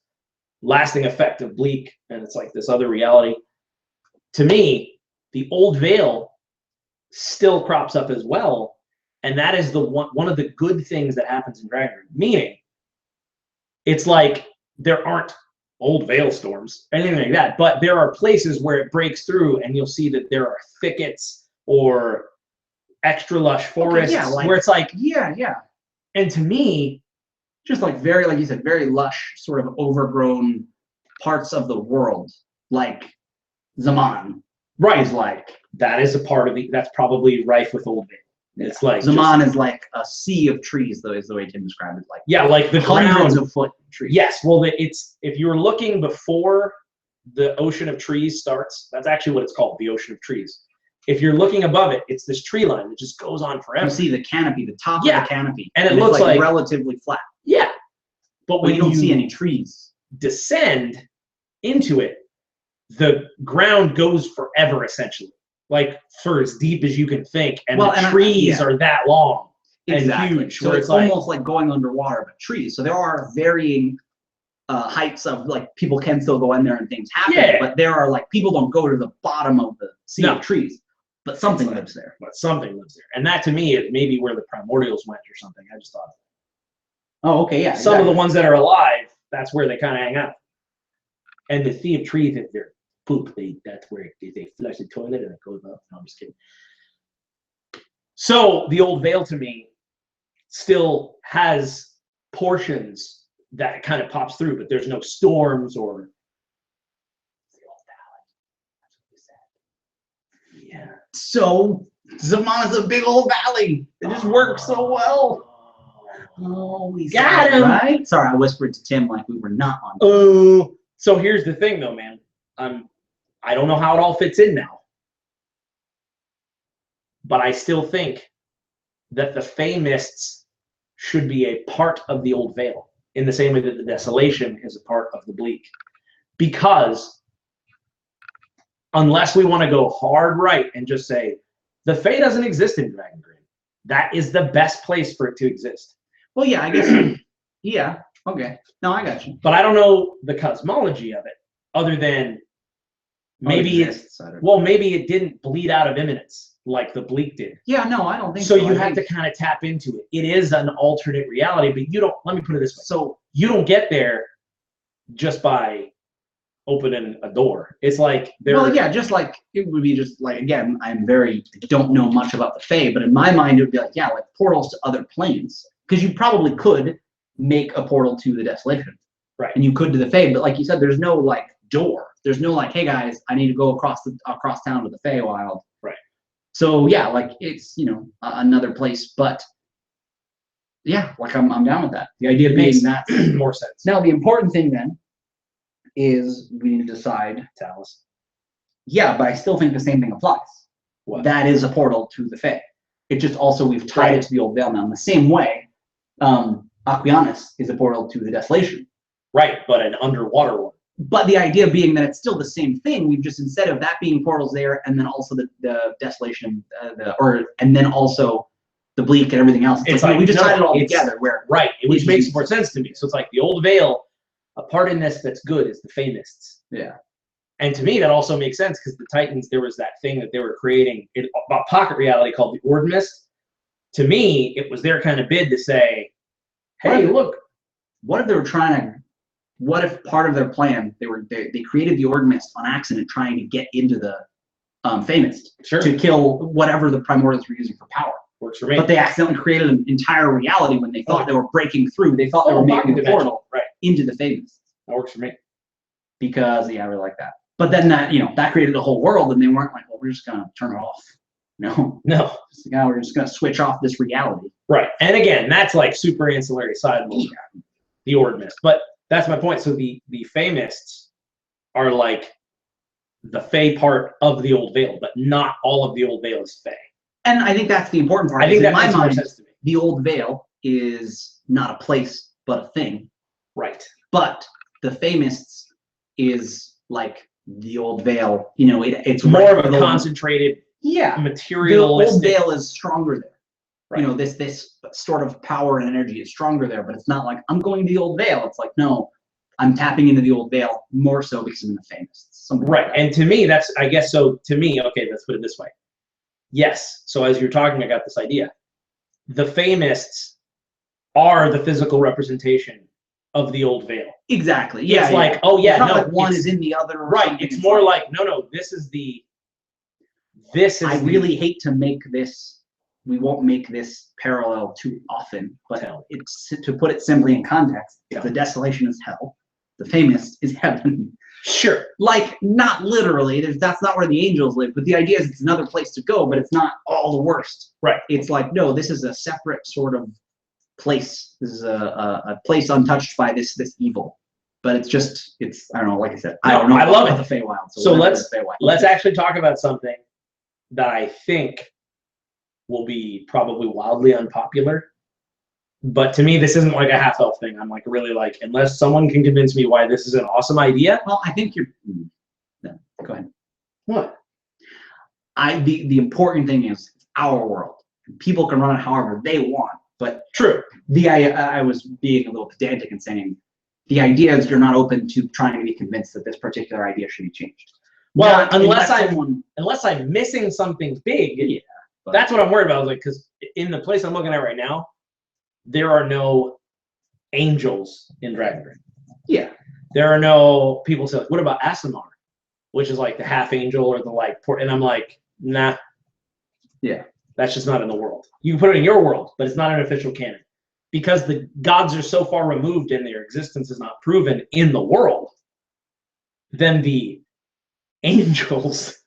lasting effect of bleak, and it's like this other reality. To me, the old veil still crops up as well, and that is the one of the good things that happens in Dragongrin. Meaning, it's like there aren't old veil storms, anything like that, but there are places where it breaks through, and you'll see that there are thickets or extra lush forests where it's like and to me, just very, like you said, very lush, sort of overgrown parts of the world, like Zaman, right? Is that is a part of that's probably rife with old veil. It's like Zaman is like a sea of trees, though, is the way Tim described it. Like the hundreds of foot trees. Yes, well, it's if you're looking before the ocean of trees starts, that's actually what it's called, the ocean of trees. If you're looking above it, it's this tree line that just goes on forever. You see the canopy, the top of the canopy, and it looks like relatively flat. Yeah, but when you don't see any trees, descend into it, the ground goes forever, essentially, for as deep as you can think, and the trees are that long and huge. So it's almost like going underwater, but trees. So there are varying heights of people can still go in there and things happen, but there are people don't go to the bottom of the sea of trees, but something lives there. And that to me is maybe where the primordials went or something. I just thought. Oh, okay, yeah. Some of the ones that are alive, that's where they kind of hang out. And the sea of trees, if they're poop, that's where they flush the toilet and it goes up. No, I'm just kidding. So the old veil to me still has portions that it kind of pops through, but there's no storms or the old valley. That's what we said. Yeah. So Zaman is a big old valley. It just works so well. Oh, we got him. Right? Sorry, I whispered to Tim like we were not on. Oh. So here's the thing, though, man. I don't know how it all fits in now, but I still think that the Fey Mists should be a part of the Old Veil, in the same way that the Desolation is a part of the Bleak. Because unless we want to go hard right and just say, the Fey doesn't exist in Dragongrin, that is the best place for it to exist. Well, yeah, I guess. Yeah, okay. No, I got you. But I don't know the cosmology of it, other than maybe maybe it didn't bleed out of imminence like the Bleak did. Yeah, no, I don't think so. So you have to kind of tap into it. It is an alternate reality, but you don't, let me put it this way. So you don't get there just by opening a door. It's like well, yeah, just like it would be just like, again, don't know much about the Fae, but in my mind it would be like, yeah, like portals to other planes. Because you probably could make a portal to the Desolation. Right. And you could to the Fae, but like you said, there's no door. There's no hey guys, I need to go across town to the Feywild. Right. So yeah, it's another place, but yeah, I'm down with that. The idea being that more sense. Now the important thing then is we need to decide Talus. Yeah, but I still think the same thing applies. What? That is a portal to the Fae. It just also we've tied it to the Old Veil now in the same way. Aquianus is a portal to the Desolation. Right. but an underwater one. But the idea being that it's still the same thing. We've just, instead of that being portals there, and then also the desolation, and then also the bleak and everything else. It's like we just tied it all together. Right, which makes more sense to me. So it's like the old veil, a part in this that's good is the Famists. Yeah. And to me, that also makes sense because the Titans, there was that thing that they were creating about pocket reality called the Ord Mist. To me, it was their kind of bid to say, hey, look. What if they were trying to, what if part of their plan, they created the Ord Mist on accident trying to get into the Famist to kill whatever the Primordials were using for power. Works for me. But they accidentally created an entire reality when they thought they were breaking through. They thought they were making a portal into the Famist. That works for me. Because, yeah, I really like that. But then that created a whole world, and they weren't like, well, we're just gonna turn it off. No. It's like, we're just gonna switch off this reality. Right. And again, that's like super ancillary side of the Ord Mist. But that's my point. So the Famists are like the Fae part of the Old Veil, but not all of the Old Veil is Fae. And I think that's the important part. I think that in my makes mind, more sense to me. The Old Veil is not a place, but a thing. Right. But the Famists is like the Old Veil. It's more of a concentrated, materialistic. The Old Veil is stronger there. Right. This sort of power and energy is stronger there, but it's not like I'm going to the Old Veil. It's like, no, I'm tapping into the Old Veil more so because I'm in the Famists. Right. Like and to me, that's, I guess, so to me, okay, let's put it this way. Yes. So as you're talking, I got this idea. The Famists are the physical representation of the Old Veil. Exactly. Yeah. It's like, oh yeah, it's not no, like one is in the other. Right. It's more like, no, this is. I really hate to make this. We won't make this parallel too often, but it's to put it simply in context. If the desolation is hell, the Famist is heaven. Sure. Like, not literally. That's not where the angels live, but the idea is it's another place to go, but it's not all the worst. Right. It's like, no, this is a separate sort of place. This is a place untouched by this evil. But it's I don't know, like I said, I don't know. I love it. The Feywild. So let's actually talk about something that I think will be probably wildly unpopular. But to me, this isn't like a half-elf thing. I'm like, really like, unless someone can convince me why this is an awesome idea. Well, I think you're. No, go ahead. What? The important thing is our world. People can run it however they want. But true. I was being a little pedantic and saying the idea is you're not open to trying to be convinced that this particular idea should be changed. Well, unless I'm missing something big. That's what I'm worried about. Like, because in the place I'm looking at right now, there are no angels in Dragongrin. Yeah. There are no people say, like, what about Aasimar? Which is like the half angel or the like, and I'm like, nah. Yeah. That's just not in the world. You can put it in your world, but it's not an official canon. Because the gods are so far removed and their existence is not proven in the world, then the angels,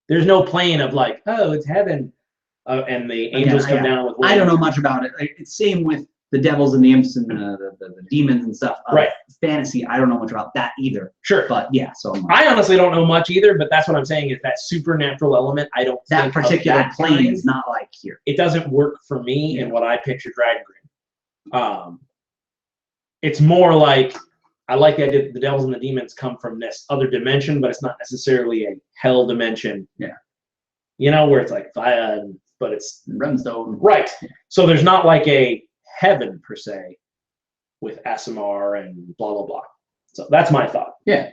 there's no plane of like, oh, it's heaven. And the angels come down with wings. I don't know much about it. It's same with the devils and the imps and the demons and stuff. Right. Fantasy, I don't know much about that either. Sure. But yeah, so I honestly don't know much either, but that's what I'm saying is that supernatural element, I don't that think particular plane is not like here. It doesn't work for me in what I picture Dragongrin. It's more like, I like the idea that the devils and the demons come from this other dimension, but it's not necessarily a hell dimension. Yeah. You know, where it's like fire, but it's brimstone. Right. So there's not like a heaven per se with Aasimar and blah blah blah. So that's my thought. Yeah.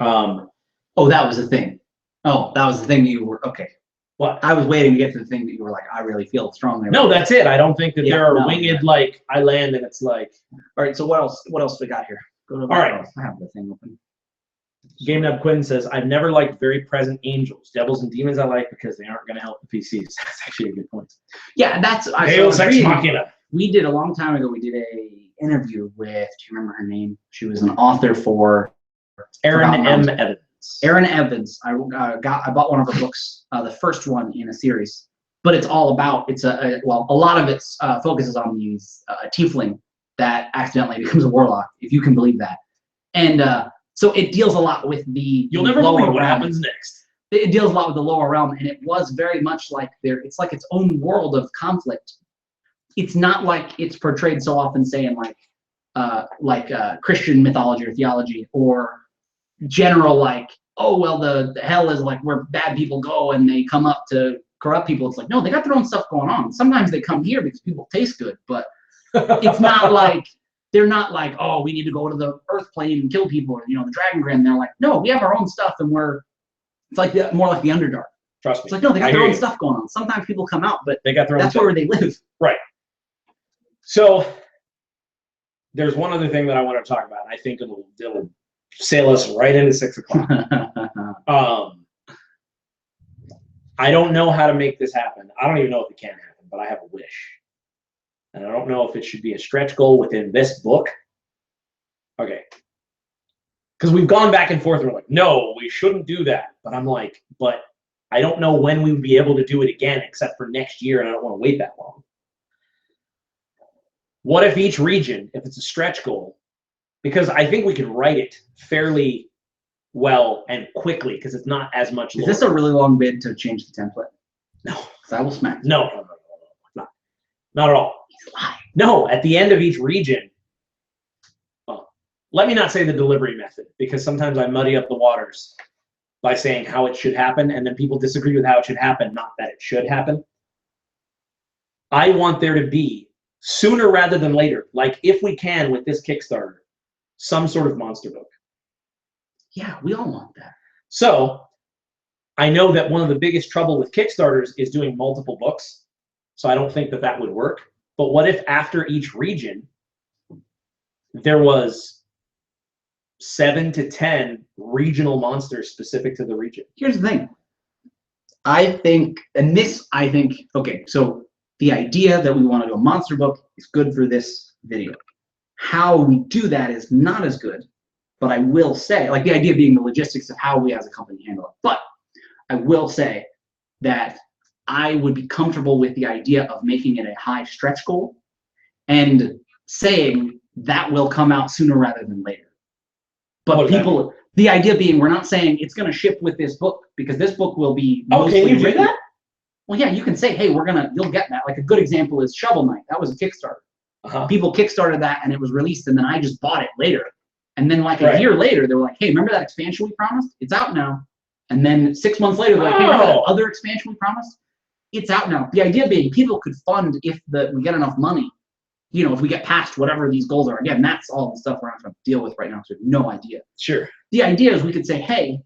Oh, that was the thing. Oh, that was the thing you were okay. What? I was waiting to get to the thing that you were like, I really feel strongly. No, that's it. I don't think that there are winged like I land and it's like. All right. So what else? What else we got here? Go to all right. I have the thing open. Game Nub Quinn says, I've never liked very present angels. Devils and demons I like because they aren't going to help the PCs. That's actually a good point. Yeah, that's... Deus Ex Machina. We did a long time ago, we did a interview with, do you remember her name? She was an author for... Erin M. Evans. Erin Evans. I bought one of her books, the first one in a series. But it's all about, a lot of it focuses on these tiefling that accidentally becomes a warlock, if you can believe that. And... so it deals a lot with the You'll never believe what happens next. It deals a lot with the lower realm, and it was very much like it's like its own world of conflict. It's not like it's portrayed so often, say in like Christian mythology or theology, or general like, oh well, the hell is like where bad people go and they come up to corrupt people. It's like, no, they got their own stuff going on. Sometimes they come here because people taste good, but it's not like they're not like, oh, we need to go to the earth plane and kill people, or the Dragongrin. They're like, no, we have our own stuff, and it's like more like the Underdark. Trust me. It's like, no, they got their own stuff going on. Sometimes people come out, but they got their own. That's where they live. Right. So there's one other thing that I want to talk about. I think it'll sail us right into 6 o'clock. I don't know how to make this happen. I don't even know if it can happen, but I have a wish. And I don't know if it should be a stretch goal within this book. Okay. Because we've gone back and forth and we're like, no, we shouldn't do that. But I'm like, but I don't know when we would be able to do it again except for next year, and I don't want to wait that long. What if each region, if it's a stretch goal, because I think we can write it fairly well and quickly because it's not as much. Is this a really long bid to change the template? No. Because I will smack. No. Not at all. He's lying. No, at the end of each region, well, let me not say the delivery method, because sometimes I muddy up the waters by saying how it should happen, and then people disagree with how it should happen, not that it should happen. I want there to be, sooner rather than later, like if we can with this Kickstarter, some sort of monster book. Yeah, we all want that. So I know that one of the biggest trouble with Kickstarters is doing multiple books. So I don't think that that would work. But what if after each region, there was 7 to 10 regional monsters specific to the region? Here's the thing. I think, okay, so the idea that we want to do a monster book is good for this video. How we do that is not as good, but I will say, like the idea being the logistics of how we as a company handle it. But I will say that I would be comfortable with the idea of making it a high stretch goal and saying that will come out sooner rather than later. But the idea being, we're not saying it's going to ship with this book, because this book will be mostly can you do that? Well, yeah, you can say, hey, you'll get that. Like a good example is Shovel Knight. That was a Kickstarter. People Kickstarted that and it was released, and then I just bought it later. And then like a year later, they were like, hey, remember that expansion we promised? It's out now. And then 6 months later, they're like, hey, remember that other expansion we promised? It's out now. The idea being, people could fund if we get enough money, if we get past whatever these goals are. Again, that's all the stuff we're not going to deal with right now, so we have no idea. Sure. The idea is we could say, hey,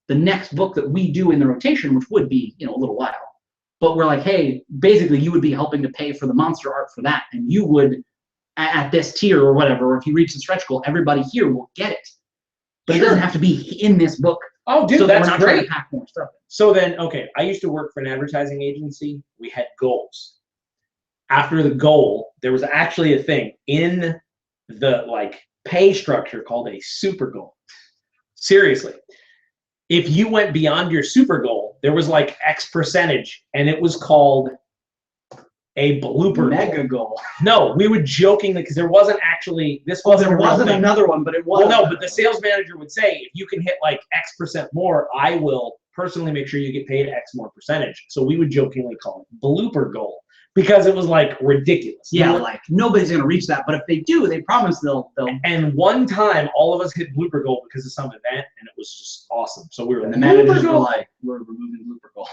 the next book that we do in the rotation, which would be, a little while, but we're like, hey, basically you would be helping to pay for the monster art for that, and you would, at this tier or whatever, or if you reach the stretch goal, everybody here will get it. But it doesn't have to be in this book. Oh, dude, so that's we're not great. trying to pack more stuff in. So then, okay, I used to work for an advertising agency. We had goals. After the goal, there was actually a thing in the pay structure called a super goal. Seriously. If you went beyond your super goal, there was like X percentage, and it was called a blooper mega goal. No, we would jokingly, because there wasn't actually, this wasn't there wasn't another one, but it was. Well, no, but the sales manager would say, if you can hit like X percent more, I will personally make sure you get paid X more percentage. So we would jokingly call it blooper goal, because it was like ridiculous. Yeah, like nobody's gonna reach that, but if they do, they promise they'll. And one time, all of us hit blooper goal because of some event, and it was just awesome. So we were and the managers were like, "We're removing blooper goal."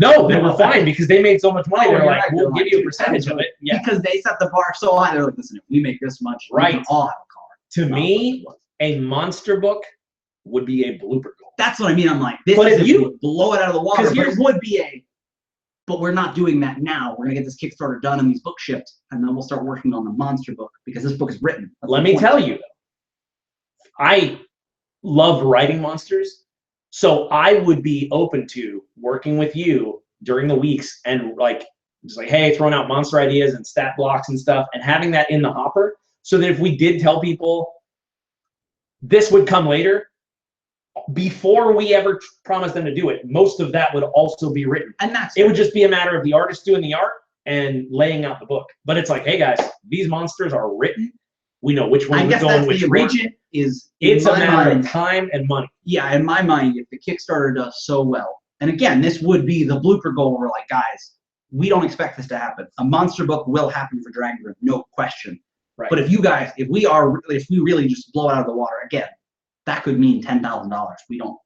No, they were fine because they made so much money. They're like, right. we'll give you a percentage of it. Yeah. Because they set the bar so high. They're like, listen, if we make this much, we can all have a car. To me, a monster book would be a blooper goal. That's what I mean. I'm like, this is if you blow it out of the water, but it would be but we're not doing that now. We're going to get this Kickstarter done and these books shipped, and then we'll start working on the monster book, because this book is written. Let me tell you, I love writing monsters. So I would be open to working with you during the weeks and just like, hey, throwing out monster ideas and stat blocks and stuff, and having that in the hopper, so that if we did tell people this would come later, before we ever promised them to do it, most of that would also be written. And it would just be a matter of the artist doing the art and laying out the book. But it's like, hey guys, these monsters are written. We know which one we're going, which region. It's a matter of time and money. Yeah, in my mind, if the Kickstarter does so well, and again, this would be the blooper goal. We're like, guys, we don't expect this to happen. A monster book will happen for Dragongrin, no question. Right. But if we really just blow it out of the water again, that could mean $10,000. We don't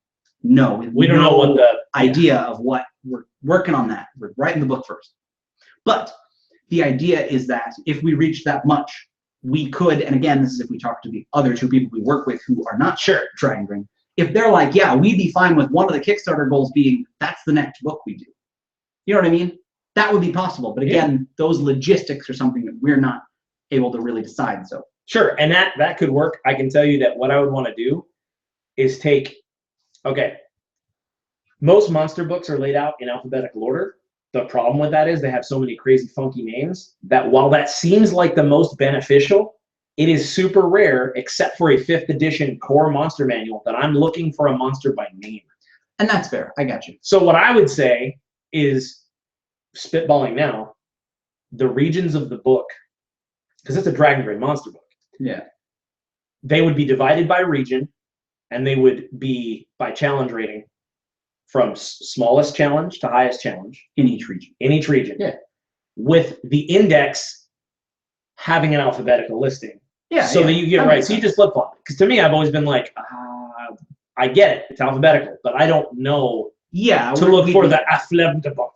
know. We don't know what the idea of what we're working on that. We're writing the book first. But the idea is that if we reach that much, we could, and again, this is if we talk to the other two people we work with who are not sure Dragongrin, if they're like, yeah, we'd be fine with one of the Kickstarter goals being that's the next book we do. You know what I mean? That would be possible. But again, those logistics are something that we're not able to really decide. So sure, and that could work. I can tell you that what I would want to do is take, okay, most monster books are laid out in alphabetical order. The problem with that is they have so many crazy funky names that while that seems like the most beneficial, it is super rare, except for a 5th edition core monster manual, that I'm looking for a monster by name. And that's fair. I got you. So what I would say is, spitballing now, the regions of the book, because it's a Dragongrin monster book. Yeah. They would be divided by region, and they would be by challenge rating from smallest challenge to highest challenge. In each region. In each region. Yeah. With the index having an alphabetical listing. Yeah. So that you get right. So you just flip flop. Because to me, I've always been like, I get it. It's alphabetical, but I don't know to look for the alphabetical.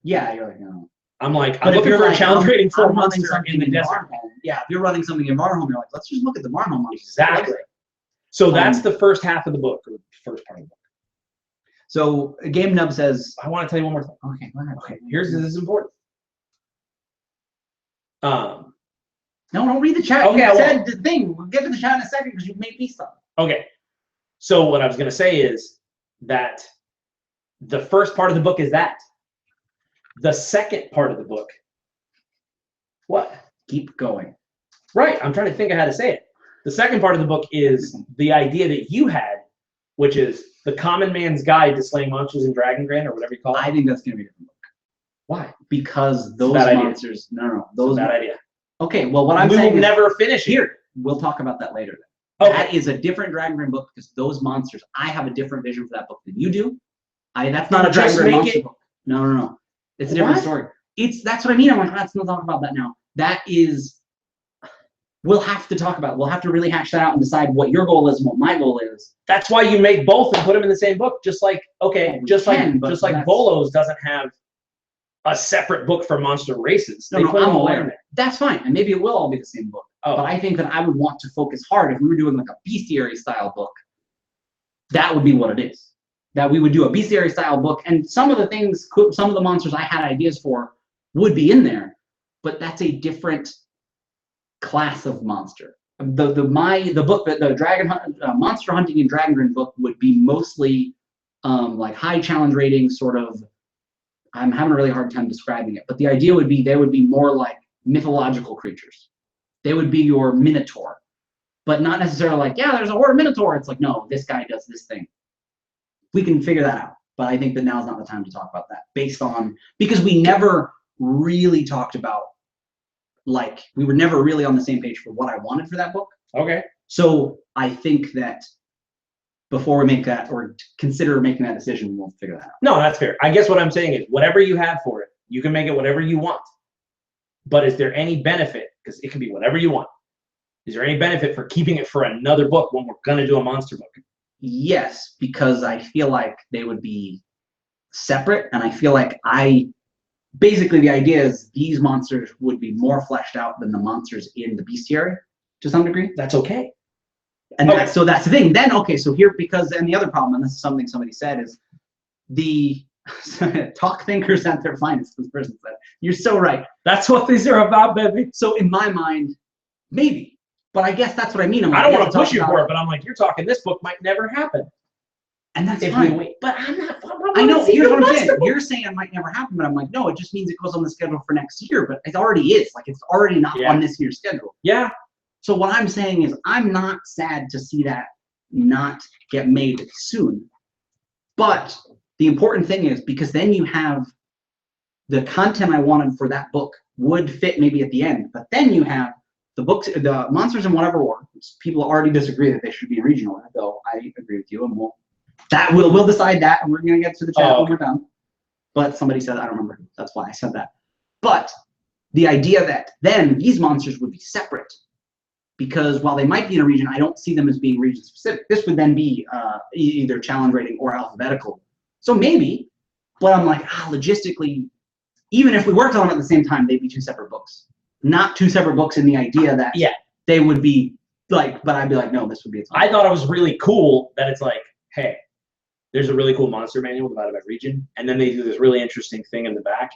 Yeah, you're like, no. I'm like, I'm looking for a challenge rating for a monster in the desert. Yeah, if you're running something in Varnholm, you're like, let's just look at the Varnholm monster. Exactly. So that's the first half of the book, or the first part of the book. So Game Nub says, I want to tell you one more thing. Okay, go ahead. Okay, this is important. No, don't read the chat. Okay, you said the thing. We'll get to the chat in a second because you've made me stop. Okay. So what I was going to say is that the first part of the book is that. The second part of the book, what? Keep going. Right. I'm trying to think of how to say it. The second part of the book is the idea that you had, which is the common man's guide to slaying monsters in Dragongrin, or whatever you call it. I think that's going to be a different book. Why? Because those monsters. No. Those bad idea. Okay. Well, what I'm saying will never finish here. We'll talk about that later. Okay. That is a different Dragongrin book because those monsters. I have a different vision for that book than you do. That's not a Dragongrin monster book. No. It's a different story. That's what I mean. I'm like, let's not talk about that now. That is, we'll have to talk about it. We'll have to really hash that out and decide what your goal is and what my goal is. That's why you make both and put them in the same book. Just like, okay, just like Bolos doesn't have a separate book for monster races. No, I'm aware. That's fine. And maybe it will all be the same book. But I think that I would want to focus hard if we were doing like a bestiary style book. That would be what it is. That we would do a bestiary style book, and some of the monsters I had ideas for would be in there, but that's a different class of monster. The book that the monster hunting and Dragongrin book would be mostly like high challenge rating, sort of. I'm having a really hard time describing it, but the idea would be they would be more like mythological creatures. They would be your Minotaur, but not necessarily like, yeah, there's a horde of Minotaur. It's like, no, this guy does this thing. We can figure that out, but I think that now is not the time to talk about that because we never really talked about, like, we were never really on the same page for what I wanted for that book. Okay. So I think that before we make that or consider making that decision, we'll figure that out. No, that's fair. I guess what I'm saying is whatever you have for it, you can make it whatever you want. But is there any benefit, because it can be whatever you want, is there any benefit for keeping it for another book when we're going to do a monster book? Yes, because I feel like they would be separate, and I feel like basically the idea is these monsters would be more fleshed out than the monsters in the bestiary to some degree. That's okay. And so that's the thing. Then so here, and the other problem, and this is something somebody said, is the talk thinkers at their finest. This person said, "You're so right. That's what these are about, baby." So in my mind, maybe. But I guess that's what I mean. I don't want to push you for it, but I'm like, you're talking this book might never happen. And that's fine. But I'm not. I know. Here's what I'm saying. You're saying it might never happen, but I'm like, no, it just means it goes on the schedule for next year. But it already is. Like, it's already not on this year's schedule. Yeah. So what I'm saying is I'm not sad to see that not get made soon. But the important thing is, because then you have the content I wanted for that book would fit maybe at the end. But then you have the books, the monsters in whatever order. People already disagree that they should be in regional, though I agree with you, and we'll decide that, and we're gonna get to the chat when we're done. But somebody said, I don't remember. That's why I said that. But the idea that then these monsters would be separate, because while they might be in a region, I don't see them as being region specific. This would then be either challenge rating or alphabetical. So maybe, but I'm like, logistically, even if we worked on them at the same time, they'd be two separate books. Not two separate books in the idea that they would be like, but I'd be like, no, this would be its own. I thought it was really cool that it's like, hey, there's a really cool monster manual divided by region, and then they do this really interesting thing in the back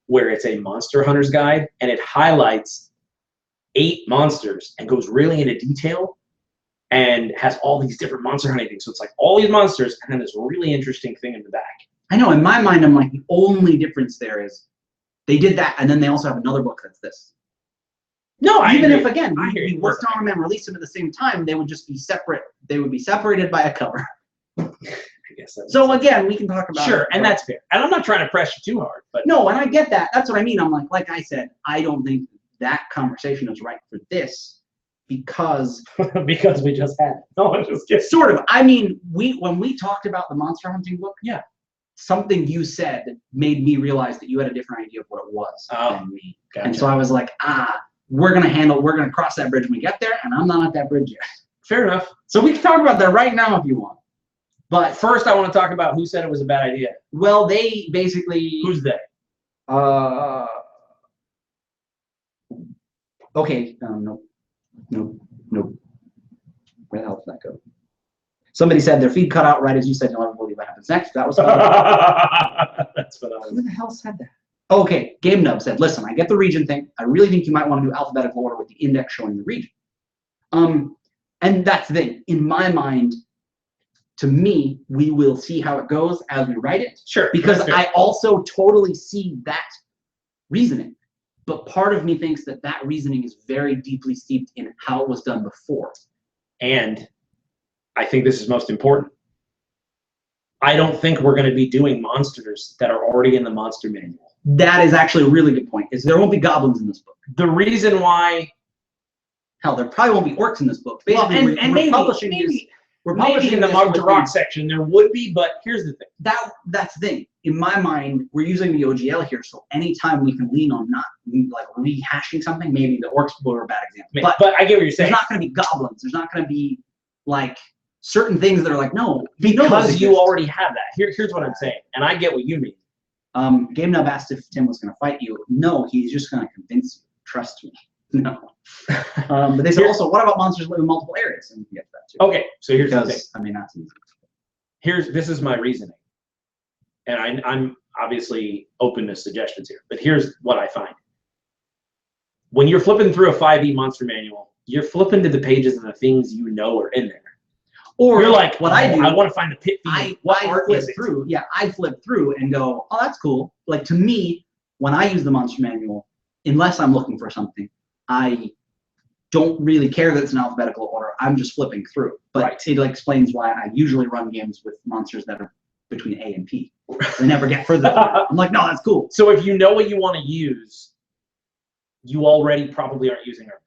where it's a monster hunter's guide, and it highlights 8 monsters and goes really into detail and has all these different monster hunting things. So it's like all these monsters and then this really interesting thing in the back. I know, in my mind, I'm like, the only difference there is they did that, and then they also have another book that's this. No, even if, again, we worked on them and released them at the same time, they would just be separate. They would be separated by a cover. I guess so again, we can talk about sure, and that's fair. And I'm not trying to press you too hard, but no, and I get that. That's what I mean. I'm like I said, I don't think that conversation is right for this because because we just had it. No, I'm just kidding. Sort of. I mean, when we talked about the monster hunting book, something you said made me realize that you had a different idea of what it was than me. Gotcha. And so I was like, we're gonna cross that bridge when we get there, and I'm not at that bridge yet. Fair enough. So we can talk about that right now if you want. But first, I want to talk about who said it was a bad idea. Well, they basically. Who's they? Okay. Nope. Where the hell did that go? Somebody said their feed cut out right as you said. You'll never believe what happens next. That was. That's phenomenal. Who the hell said that? Okay, Game Nub said, listen, I get the region thing. I really think you might want to do alphabetical order with the index showing the region. And that's the thing. In my mind, to me, we will see how it goes as we write it. Sure. Because I also totally see that reasoning. But part of me thinks that that reasoning is very deeply steeped in how it was done before. And I think this is most important. I don't think we're going to be doing monsters that are already in the monster manual. That is actually a really good point. Is there won't be goblins in this book. The reason why, hell, there probably won't be orcs in this book. Basically, well, and maybe publishing in the Mug to Rock section there would be, but here's the thing. That's the thing. In my mind, we're using the OGL here, so anytime we can lean on not like rehashing something, maybe the orcs were a bad example. But I get what you're saying. There's not going to be goblins. There's not going to be like certain things that are like no because you already have that. Here's what I'm saying, and I get what you mean. Game Nub asked if Tim was going to fight you. No, he's just going to convince you. Trust me. No. But they said also, what about monsters live in multiple areas? And we can get to that too. Okay, so here's the thing. I mean, that's easy. This is my reasoning, and I'm obviously open to suggestions here. But here's what I find: when you're flipping through a 5e monster manual, you're flipping to the pages of the things you know are in there. Or you're like, what I do, I want to find the pit feed. I flip through and go, oh, that's cool. Like to me, when I use the monster manual, unless I'm looking for something, I don't really care that it's in alphabetical order. I'm just flipping through. But it explains why I usually run games with monsters that are between A and P. They never get further. I'm like, no, that's cool. So if you know what you want to use, you already probably aren't using our book.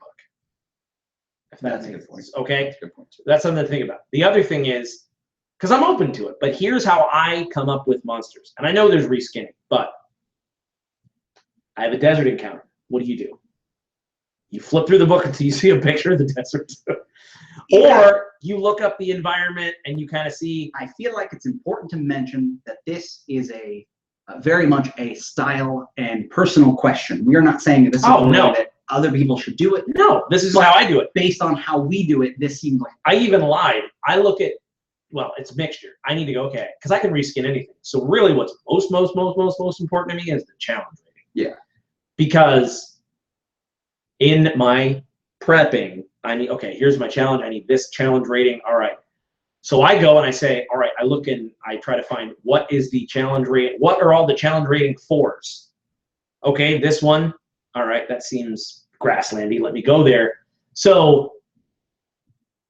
That's a good point. Okay, that's a good point too. That's something to think about. The other thing is, because I'm open to it, but here's how I come up with monsters. And I know there's reskinning, but I have a desert encounter. What do? You flip through the book until you see a picture of the desert. Or you look up the environment and you kind of see. I feel like it's important to mention that this is a very much a style and personal question. We are not saying that this is the way that other people should do it. No, this is how I do it. Based on how we do it, this seems like. I even lied. I look at, well, it's a mixture. I need to go, okay, because I can reskin anything. So really what's most important to me is the challenge rating. Yeah. Because in my prepping, I need, okay, here's my challenge. I need this challenge rating. All right. So I go and I say, all right, I look and I try to find what is the challenge rating. What are all the challenge rating 4s? Okay, this one. All right, that seems grasslandy. Let me go there. So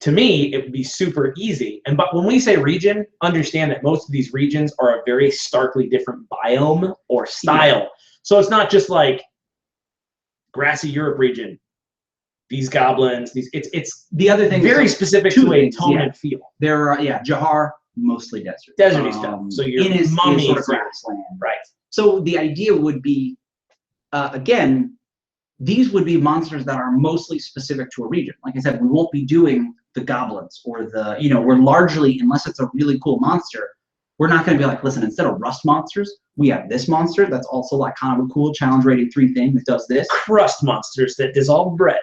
to me, it would be super easy. But when we say region, understand that most of these regions are a very starkly different biome or style. Yeah. So it's not just like grassy Europe region. These goblins, it's the other thing very specific to a tone and feel. There are Jahar, mostly desert. Deserty stuff. So your mummy sort of grassland. Right. So the idea would be again, these would be monsters that are mostly specific to a region. Like I said, we won't be doing the goblins or the, we're largely, unless it's a really cool monster, we're not going to be like, listen, instead of rust monsters, we have this monster that's also like kind of a cool challenge rating 3 thing that does this. Crust monsters that dissolve bread.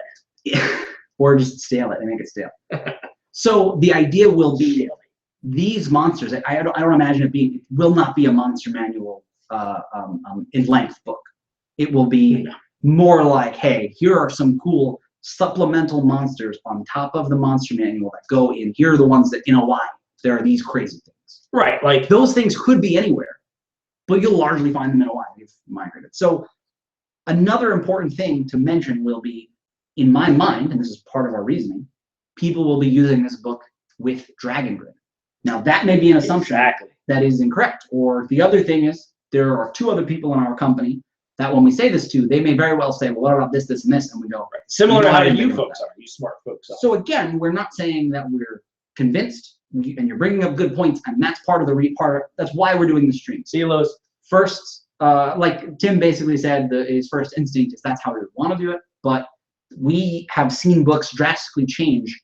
Or just stale it and make it stale. So the idea will be these monsters, I don't imagine it will not be a monster manual in length book. It will be more like, hey, here are some cool supplemental monsters on top of the monster manual that go in. Here are the ones that, why there are these crazy things. Right, like those things could be anywhere, but you'll largely find them in Hawaii. They've migrated. So another important thing to mention will be, in my mind, and this is part of our reasoning, people will be using this book with Dragongrin. Now that may be an assumption that is incorrect. Or the other thing is, there are 2 other people in our company that when we say this to, they may very well say, well, what about this, this, and this? And we go, right. Similar to how you folks are, you smart folks are. So again, we're not saying that we're convinced, and you're bringing up good points, and that's part of the that's why we're doing the stream. See you, Lois. First, like Tim basically said, his first instinct is that's how we want to do it, but we have seen books drastically change,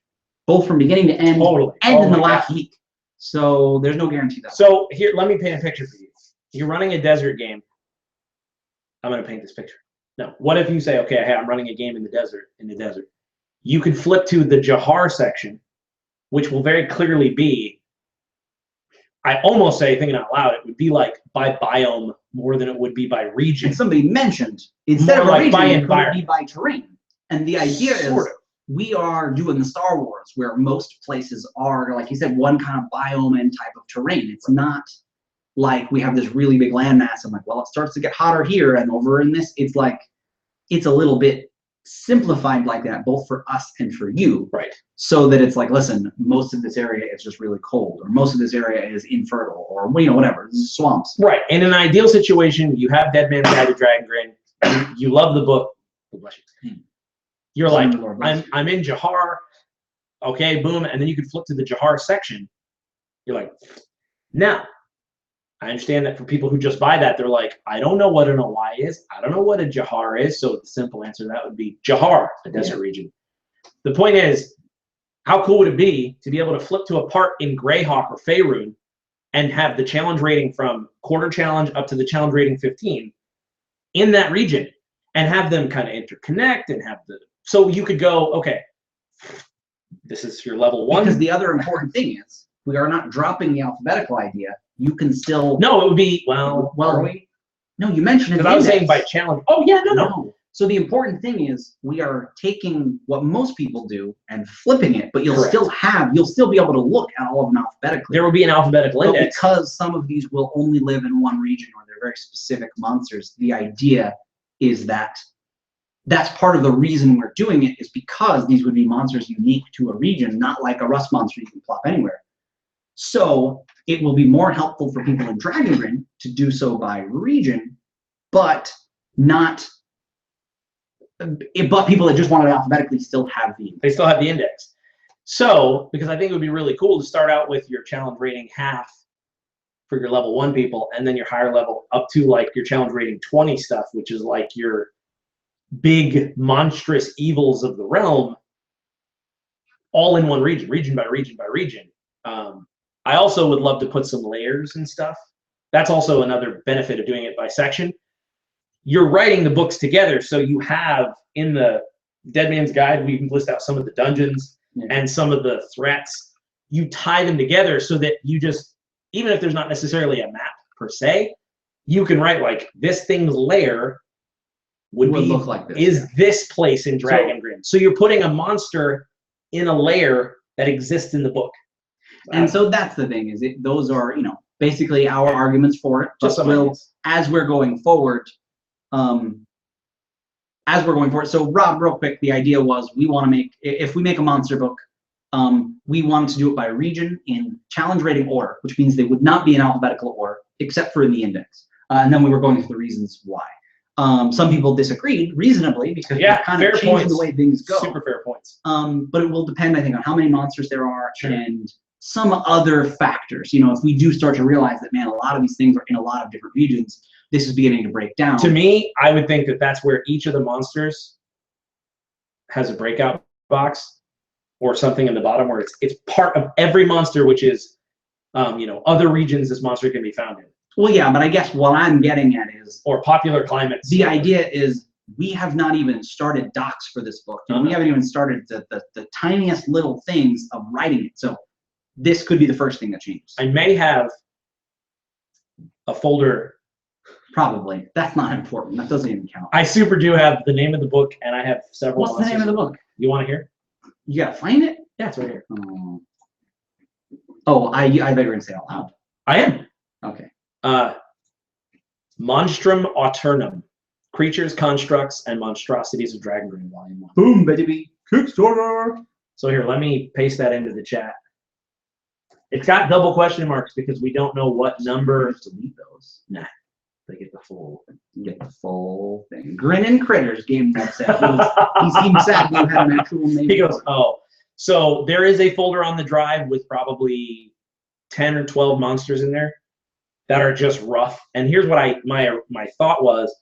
both from beginning to end, and in the last week. So there's no guarantee that. So here, let me paint a picture for you. You're running a desert game. I'm going to paint this picture. No, what if you say, okay, hey, I'm running a game in the desert. You could flip to the Jahar section, which will very clearly be, I almost say, thinking out loud, it would be like by biome more than it would be by region. And somebody mentioned, instead of a region, it could be by terrain. And the idea is, we are doing the Star Wars, where most places are, like you said, one kind of biome and type of terrain. It's not like we have this really big landmass. I'm like, well, it starts to get hotter here, and over in this, it's like, it's a little bit simplified like that, both for us and for you. Right. So that it's like, listen, most of this area is just really cold, or most of this area is infertile, or whatever, swamps. Right. In an ideal situation, you have Dead Man's Guide to Dragongrin. You love the book. You're like, I'm in Jahar. Okay, boom, and then you could flip to the Jahar section. You're like, now, I understand that for people who just buy that, they're like, I don't know what an Hawaii is. I don't know what a Jahar is. So the simple answer to that would be Jahar, the desert region. The point is, how cool would it be to be able to flip to a part in Greyhawk or Faerun and have the challenge rating from quarter challenge up to the challenge rating 15 in that region, and have them kind of interconnect and have the, so you could go, okay, this is your level 1. Because the other important thing is, we are not dropping the alphabetical idea. You can still. No, it would be, well, are we? No, you mentioned it. Because I was saying by challenge. Oh, yeah, no. So the important thing is, we are taking what most people do and flipping it, but you'll still be able to look at all of them alphabetically. There will be an alphabetical index. Because some of these will only live in one region, or they're very specific monsters, the idea is that that's part of the reason we're doing it, is because these would be monsters unique to a region, not like a rust monster you can plop anywhere. So it will be more helpful for people in Dragongrin to do so by region, but people that just want it alphabetically still have the index. They still have the index. So, because I think it would be really cool to start out with your challenge rating half for your level 1 people, and then your higher level up to like your challenge rating 20 stuff, which is like your big monstrous evils of the realm, all in one region, region by region by region. I also would love to put some layers and stuff. That's also another benefit of doing it by section. You're writing the books together, so you have in the Dead Man's Guide, we can list out some of the dungeons and some of the threats. You tie them together so that you just, even if there's not necessarily a map per se, you can write like, this thing's lair would look like this. This place in Dragongrin. So you're putting a monster in a lair that exists in the book. And so that's the thing, is those are, basically our arguments for it. Just as we're going forward. So Rob, real quick, the idea was, we want to make, if we make a monster book, we wanted to do it by region in challenge rating order, which means they would not be in alphabetical order, except for in the index. And then we were going through the reasons why. Some people disagreed reasonably, because we're kind of changing the way things go. Super fair points. But it will depend, I think, on how many monsters there are and some other factors. If we do start to realize that, man, a lot of these things are in a lot of different regions, this is beginning to break down. To me, I would think that that's where each of the monsters has a breakout box or something in the bottom where it's part of every monster, which is other regions this monster can be found in. Well, yeah, but I guess what I'm getting at is, or popular climates. The idea is we have not even started docs for this book. We haven't even started the tiniest little things of writing it. So this could be the first thing that changes. I may have a folder. Probably. That's not important. That doesn't even count. I super do have the name of the book, and I have several. What's the name of the book? You want to hear? You gotta find it? Yeah, it's right here. I bet you were gonna say it out loud. I am. Okay. Monstrum Aeternum. Creatures, Constructs, and Monstrosities of Dragongrin, Volume 1. Boom, baby. Kickstarter. So here, let me paste that into the chat. It's got double question marks because we don't know what number. Delete those. Nah, they get the full. You get the full thing. Grinning Critters game that said he seemed sad we had an actual name. He goes, oh. So there is a folder on the drive with probably 10 or 12 monsters in there that are just rough. And here's what my thought was,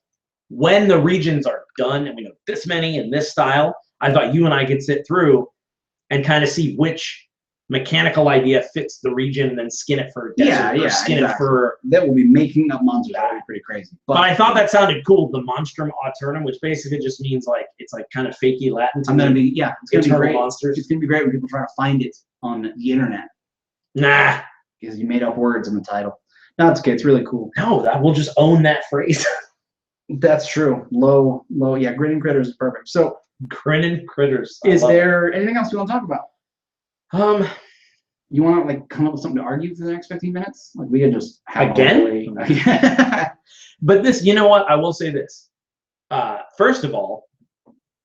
when the regions are done and we know this many in this style, I thought you and I could sit through and kind of see which mechanical idea fits the region and then skin it for desert or skin it for... That will be making up monsters. That would be pretty crazy. But I thought that sounded cool, the Monstrum Aeternum, which basically just means like, it's like kind of fakey Latin to it's gonna be great. Monsters. It's gonna be great when people try to find it on the internet. Nah. Because you made up words in the title. No, it's okay. It's really cool. No, we'll just own that phrase. That's true. Low. Yeah, Grinning Critters is perfect. So, Grinning Critters. Is there anything else you want to talk about? You want to like come up with something to argue for the next 15 minutes? Like we could just have again. But this, you know what? I will say this. First of all,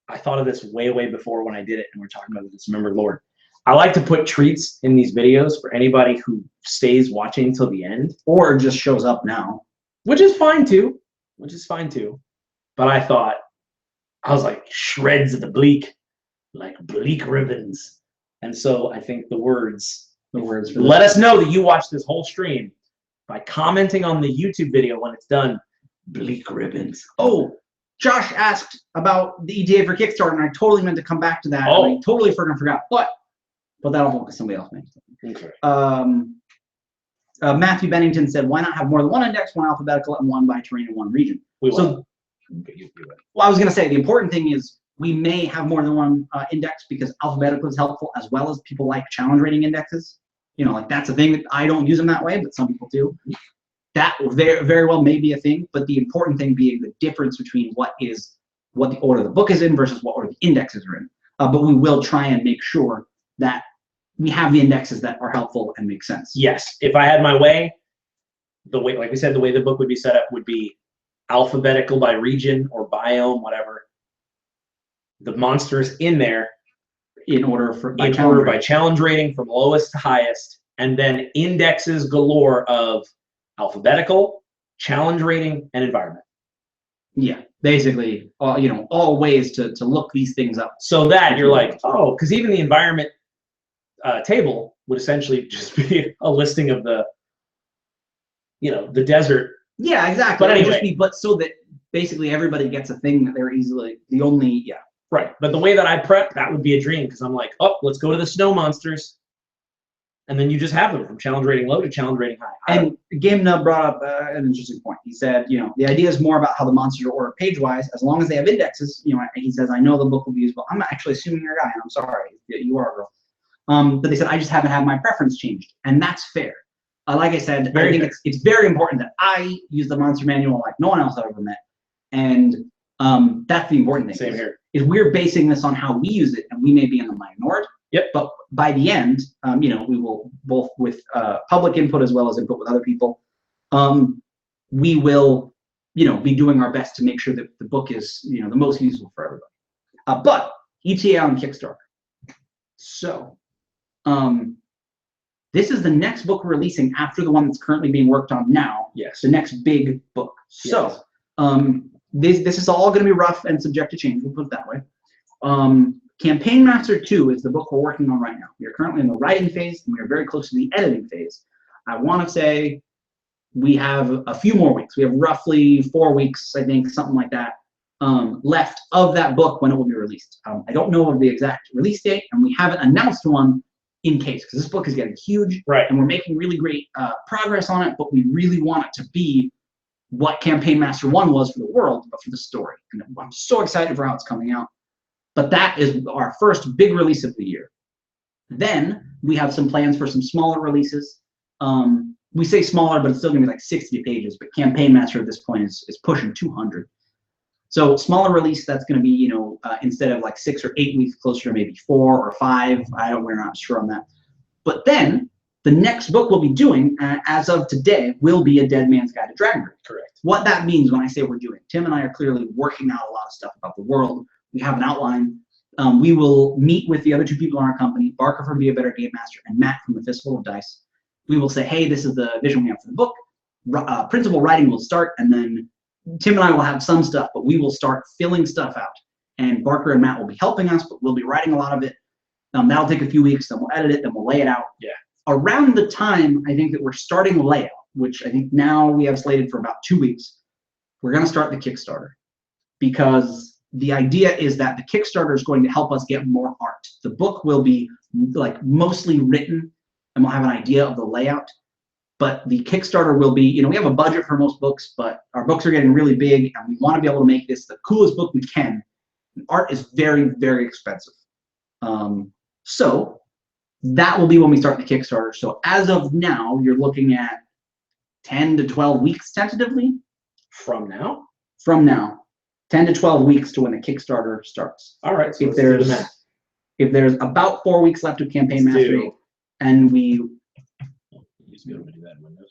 I thought of this way before when I did it, and we're talking about the Dismembered Lord. I like to put treats in these videos for anybody who stays watching till the end, or just shows up now, which is fine too. But I thought, I was like, shreds of the bleak, like bleak ribbons. And so I think the words let us know that you watched this whole stream by commenting on the YouTube video when it's done. Bleak ribbons. Oh, Josh asked about the ETA for Kickstarter, and I totally meant to come back to that. I totally forgot. But that'll hold because somebody else mentioned it. Okay. Matthew Bennington said, why not have more than one index, one alphabetical, and one by terrain and one region? Well, I was going to say, the important thing is we may have more than one index because alphabetical is helpful, as well as people like challenge rating indexes. Like that's a thing that I don't use them that way, but some people do. That very, very well may be a thing, but the important thing being the difference between what the order the book is in versus what order the indexes are in. But we will try and make sure that we have the indexes that are helpful and make sense. Yes, if I had my way, like we said, the way the book would be set up would be alphabetical by region or biome, whatever. The monsters in there in order by challenge rating from lowest to highest, and then indexes galore of alphabetical, challenge rating, and environment. Yeah, basically, all ways to look these things up. So that you're like, oh, because even the environment table would essentially just be a listing of the desert. Yeah, exactly. But anyway, so that basically everybody gets a thing that they're easily Right. But the way that I prep, that would be a dream, because I'm like, oh, let's go to the snow monsters. And then you just have them from challenge rating low to challenge rating high. And Game Nub brought up an interesting point. He said, the idea is more about how the monsters are ordered page-wise, as long as they have indexes. He says, I know the book will be usable. I'm actually assuming you're a guy, and I'm sorry. You are a girl. But they said, I just haven't had my preference changed. And that's fair. Like I said, I think it's very important that I use the monster manual like no one else I've ever met. And that's the important thing. Same here. Is we're basing this on how we use it, and we may be in the minority. Yep. But by the end, we will, both with public input as well as input with other people, we will, be doing our best to make sure that the book is, the most useful for everybody. But ETA on Kickstarter. So, this is the next book we're releasing after the one that's currently being worked on now. Yes. The next big book. So, this is all going to be rough and subject to change. We'll put it that way. Campaign Master 2 is the book we're working on right now. We are currently in the writing phase, and we are very close to the editing phase. I want to say we have a few more weeks. We have roughly 4 weeks, I think, something like that, left of that book when it will be released. I don't know of the exact release date, and we haven't announced one in case, because this book is getting huge, Right. and we're making really great progress on it, but we really want it to be what Campaign Master 1 was for the world, but for the story. And I'm so excited for how it's coming out. But that is our first big release of the year. Then we have some plans for some smaller releases. We say smaller, but it's still gonna be like 60 pages, but Campaign Master at this point is pushing 200. So smaller release, that's gonna be, you know, instead of like 6 or 8 weeks, closer to maybe 4 or 5. We're not sure on that. But then the next book we'll be doing, as of today, will be A Dead Man's Guide to Dragongrin. Correct. What that means when I say we're doing, Tim and I are clearly working out a lot of stuff about the world. We have an outline. We will meet with the other 2 people in our company, Barker from Be a Better Game Master and Matt from the Fistful of Dice. We will say, hey, this is the vision we have for the book. Principal writing will start, and then Tim and I will have some stuff, but we will start filling stuff out. And Barker and Matt will be helping us, but we'll be writing a lot of it. That'll take a few weeks, then we'll edit it, then we'll lay it out. Yeah. Around the time, I think that we're starting layout, which I think now we have slated for about 2 weeks, we're gonna start the Kickstarter. Because the idea is that the Kickstarter is going to help us get more art. The book will be like mostly written, and we'll have an idea of the layout. But the Kickstarter will be, you know, we have a budget for most books, but our books are getting really big, and we want to be able to make this the coolest book we can. And art is very, very expensive. So that will be when we start the Kickstarter. So as of now, you're looking at 10 to 12 weeks tentatively. From now? From now. 10 to 12 weeks to when the Kickstarter starts. All right. So if there's about 4 weeks left of Campaign Mastery, and we used to be able to do that in Windows.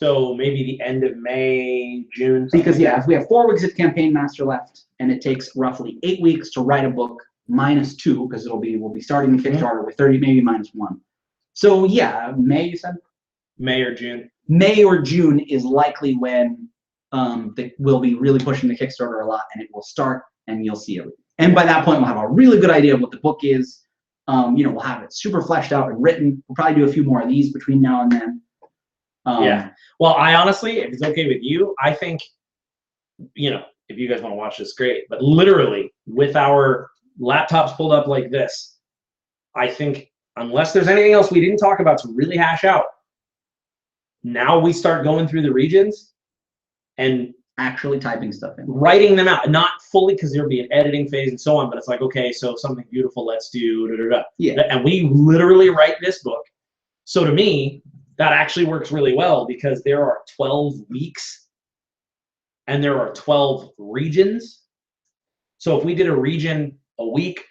So maybe the end of May, June. Because yeah, if we have 4 weeks of Campaign Master left, and it takes roughly 8 weeks to write a book, -2, because we'll be starting the Kickstarter with 30, maybe -1. So yeah, May, you said? May or June. May or June is likely when we'll be really pushing the Kickstarter a lot, and it will start, and you'll see it. And by that point, we'll have a really good idea of what the book is. You know, we'll have it super fleshed out and written. We'll probably do a few more of these between now and then. Yeah. Well, I honestly, if it's okay with you, I think, you know, if you guys want to watch this, great. But literally, with our laptops pulled up like this, I think unless there's anything else we didn't talk about to really hash out, now we start going through the regions and actually typing stuff in, writing them out, not fully, because there'll be an editing phase and so on, but it's like, okay, so something beautiful, let's do da, da, da. Yeah. And we literally write this book. So to me, that actually works really well, because there are 12 weeks and there are 12 regions. So if we did a region a week,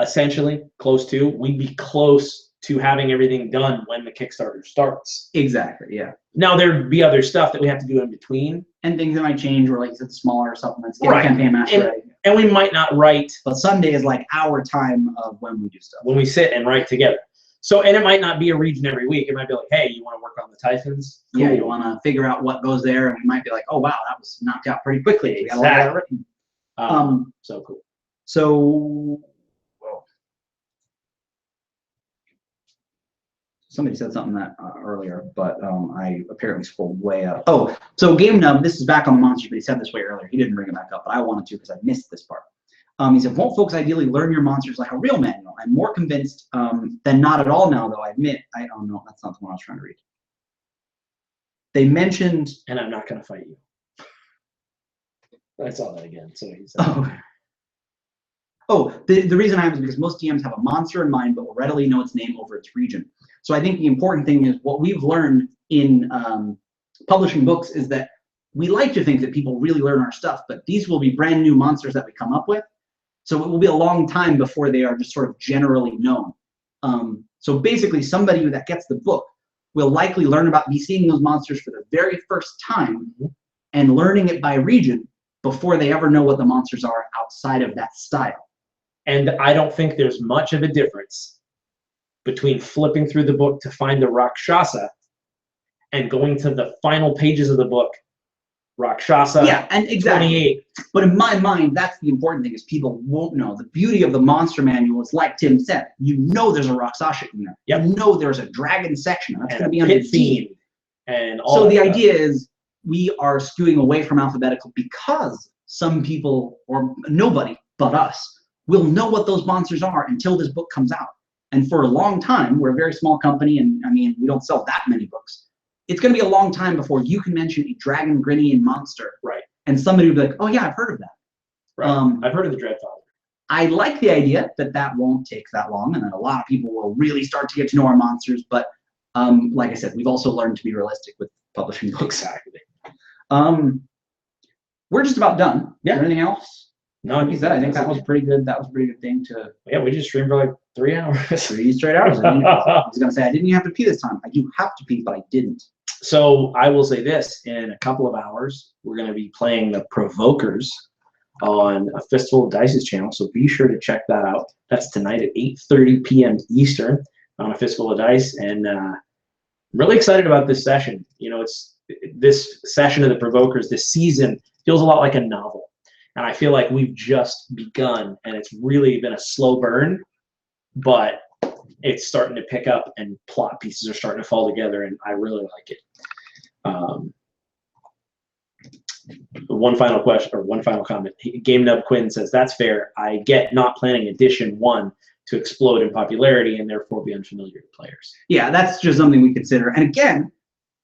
essentially close to, we'd be close to having everything done when the Kickstarter starts. Exactly, yeah. Now there'd be other stuff that we have to do in between. And things that might change, or like you said, smaller supplements, get Right. Campaign Master ready. And we might not write. But Sunday is like our time of when we do stuff. When we sit and write together. So, and it might not be a region every week. It might be like, hey, you want to work on the Typhons? Cool. Yeah, you want to figure out what goes there, and we might be like, oh wow, that was knocked out pretty quickly. We got a lot of that written. So cool. So, well, somebody said something that earlier, but I apparently scrolled way up. Oh, so Game Nub, this is back on the monsters, but he said this way earlier. He didn't bring it back up, but I wanted to because I missed this part. He said, won't folks ideally learn your monsters like a real manual? I'm more convinced than not at all now, though, I admit. I don't know, that's not the one I was trying to read. They mentioned... And I'm not going to fight you. I saw that again, so he said... the reason I have is because most DMs have a monster in mind, but will readily know its name over its region. So I think the important thing is what we've learned in publishing books is that we like to think that people really learn our stuff, but these will be brand new monsters that we come up with. So it will be a long time before they are just sort of generally known. So basically somebody that gets the book will likely learn about seeing those monsters for the very first time and learning it by region before they ever know what the monsters are outside of that style. And I don't think there's much of a difference between flipping through the book to find the Rakshasa and going to the final pages of the book, Rakshasa, yeah, and exactly. 28. But in my mind, that's the important thing, is people won't know. The beauty of the monster manual is, like Tim said, you know there's a Rakshasa in there. Yep. You know there's a dragon section. That's going to be a under pit fiend. and all So that the stuff. idea is we are skewing away from alphabetical because some people or nobody but us will know what those monsters are until this book comes out. And for a long time, we're a very small company, and I mean, we don't sell that many books. It's going to be a long time before you can mention a Dragongrin monster, Right? and somebody will be like, "Oh yeah, I've heard of that." Right. I've heard of the Dreadfather. I like the idea that that won't take that long, and that a lot of people will really start to get to know our monsters. But like I said, we've also learned to be realistic with publishing books. Exactly. We're just about done. Yeah. Is there anything else? No, Like you said, I think that was pretty good. That was a pretty good thing to. Yeah, we just streamed for like 3 hours. 3 straight hours. I was gonna say I didn't even have to pee this time. I do have to pee, but I didn't. So I will say this: in a couple of hours, we're going to be playing the Provokers on a Fistful of Dice's channel. So be sure to check that out. That's tonight at 8:30 p.m. Eastern on a Fistful of Dice, and I'm really excited about this session. You know, it's this session of the Provokers. This season feels a lot like a novel. And I feel like we've just begun, and it's really been a slow burn, but it's starting to pick up, and plot pieces are starting to fall together, and I really like it. One final question, or one final comment. Game Nub Quinn says, "That's fair. I get not planning edition 1 to explode in popularity and therefore be unfamiliar to players." Yeah, that's just something we consider. And again,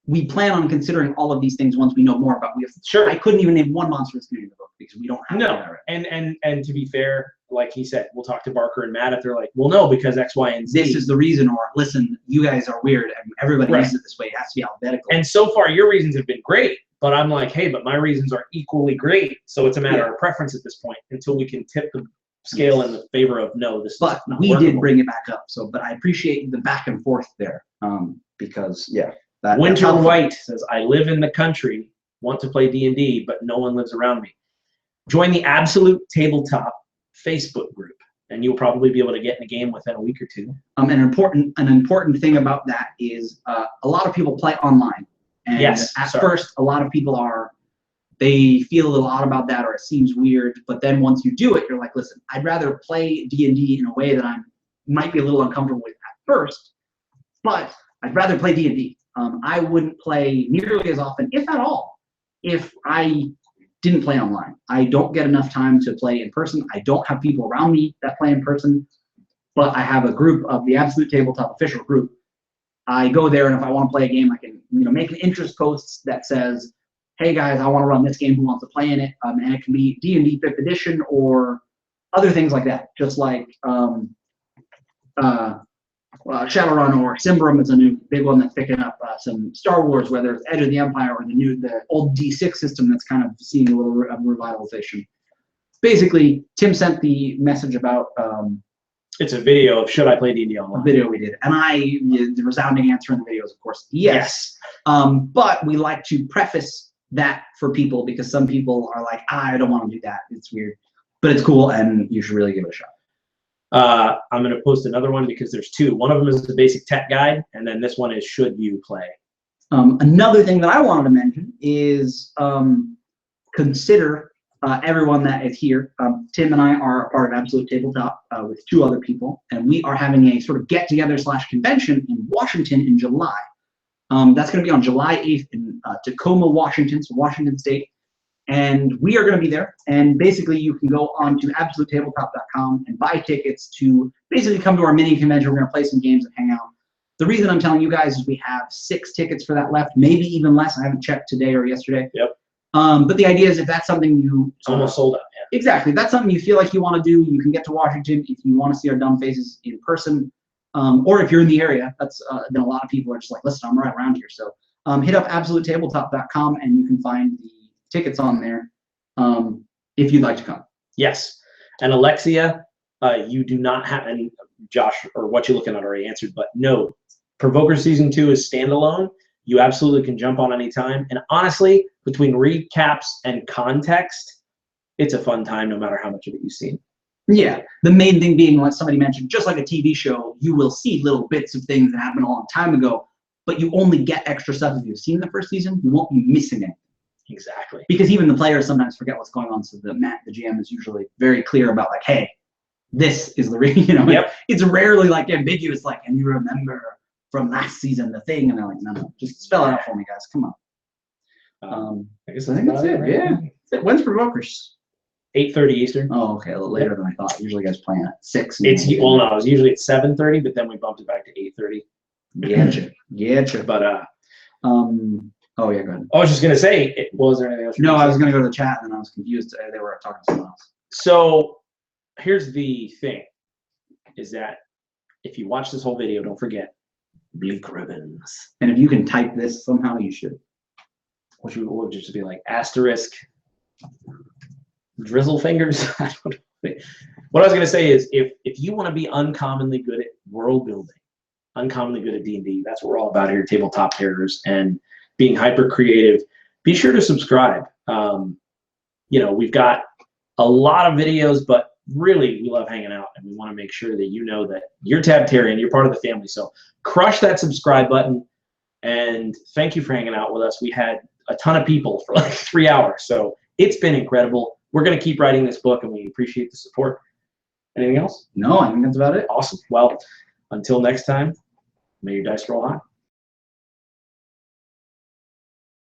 we plan on considering all of these things once we know more about. Sure. I couldn't even name one monster that's new in the book because we don't have No. And to be fair, like he said, we'll talk to Barker and Matt if they're like, well, no, because X, Y, and Z. This is the reason, or listen, you guys are weird, and everybody Right. uses it this way. It has to be alphabetical. And so far, your reasons have been great, but I'm like, hey, but my reasons are equally great. So it's a matter of preference at this point until we can tip the scale in the favor of no, this but is not we workable. did bring it back up. So, but I appreciate the back and forth there, because yeah. Winter White says, I live in the country, want to play D&D, but no one lives around me. Join the Absolute Tabletop Facebook group, and you'll probably be able to get in a game within a week or two. An important thing about that is a lot of people play online. And at first, a lot of people they feel a little odd about that, or it seems weird. But then once you do it, you're like, listen, I'd rather play D&D in a way that I might be a little uncomfortable with at first, but I'd rather play D&D. I wouldn't play nearly as often, if at all, if I didn't play online. I don't get enough time to play in person. I don't have people around me that play in person, but I have a group of the Absolute Tabletop official group. I go there, and if I want to play a game, I can make an interest post that says, hey guys, I want to run this game, who wants to play in it? And it can be D&D 5th edition or other things like that, just like Shadowrun or Symbaroum is a new big one that's picking up some Star Wars, whether it's Edge of the Empire or the old D6 system that's kind of seeing a little revitalization. Basically, Tim sent the message about it's a video of should I play D&D online? A video we did, and the resounding answer in the video is, of course, yes. But we like to preface that for people because some people are like, I don't want to do that. It's weird, but it's cool, and you should really give it a shot. I'm going to post another one because there's two. One of them is the basic tech guide, and then this one is should you play. Another thing that I wanted to mention is consider everyone that is here. Tim and I are a part of Absolute Tabletop with 2 other people, and we are having a sort of get-together / convention in Washington in July. That's going to be on July 8th in Tacoma, Washington, so Washington State. And we are going to be there, and basically you can go on to absolutetabletop.com and buy tickets to basically come to our mini convention. We're going to play some games and hang out. The reason I'm telling you guys is we have 6 tickets for that left, maybe even less. I haven't checked today or yesterday. Yep. But the idea is if that's something it's almost sold out. Yeah. Exactly. If that's something you feel like you want to do, you can get to Washington if you want to see our dumb faces in person, or if you're in the area. That's then a lot of people are just like, listen, I'm right around here. So hit up absolutetabletop.com and you can find the tickets on there if you'd like to come. Yes. And Alexia, you do not have any, Josh, or what you're looking at already answered, but no, Provoker Season 2 is standalone. You absolutely can jump on anytime. And honestly, between recaps and context, it's a fun time no matter how much of it you've seen. Yeah, the main thing being, like somebody mentioned, just like a TV show, you will see little bits of things that happened a long time ago, but you only get extra stuff if you've seen the first season. You won't be missing it. Exactly. Because even the players sometimes forget what's going on, so the GM is usually very clear about like, hey, this is the real, Yep. It's rarely like ambiguous, like, and you remember from last season, the thing, and they're like, no, just spell it out for me, guys. Come on. I guess I think that's it. right? Yeah. When's Provokers? 8:30 Eastern. Oh, okay, a little later than I thought. Usually, you guys play at 6. It's well, no, it was usually at 7:30, but then we bumped it back to 8:30. Getcha. But oh yeah, go ahead. I was just gonna say, was there anything else? No, I was gonna go to the chat, and then I was confused. They were talking to someone else. So here's the thing: is that if you watch this whole video, don't forget bleak ribbons. And if you can type this somehow, you should. Which would just be like asterisk drizzle fingers. I don't know. What I was gonna say is, if you want to be uncommonly good at world building, uncommonly good at D&D, that's what we're all about here at Tabletop Terrors, and being hyper creative, be sure to subscribe. You know, we've got a lot of videos, but really we love hanging out, and we want to make sure that you know that you're Tabtarian, you're part of the family. So crush that subscribe button, and thank you for hanging out with us. We had a ton of people for like 3 hours, so it's been incredible. We're going to keep writing this book, and we appreciate the support. Anything else? No, I think that's about it. Awesome. Well, until next time, may your dice roll high.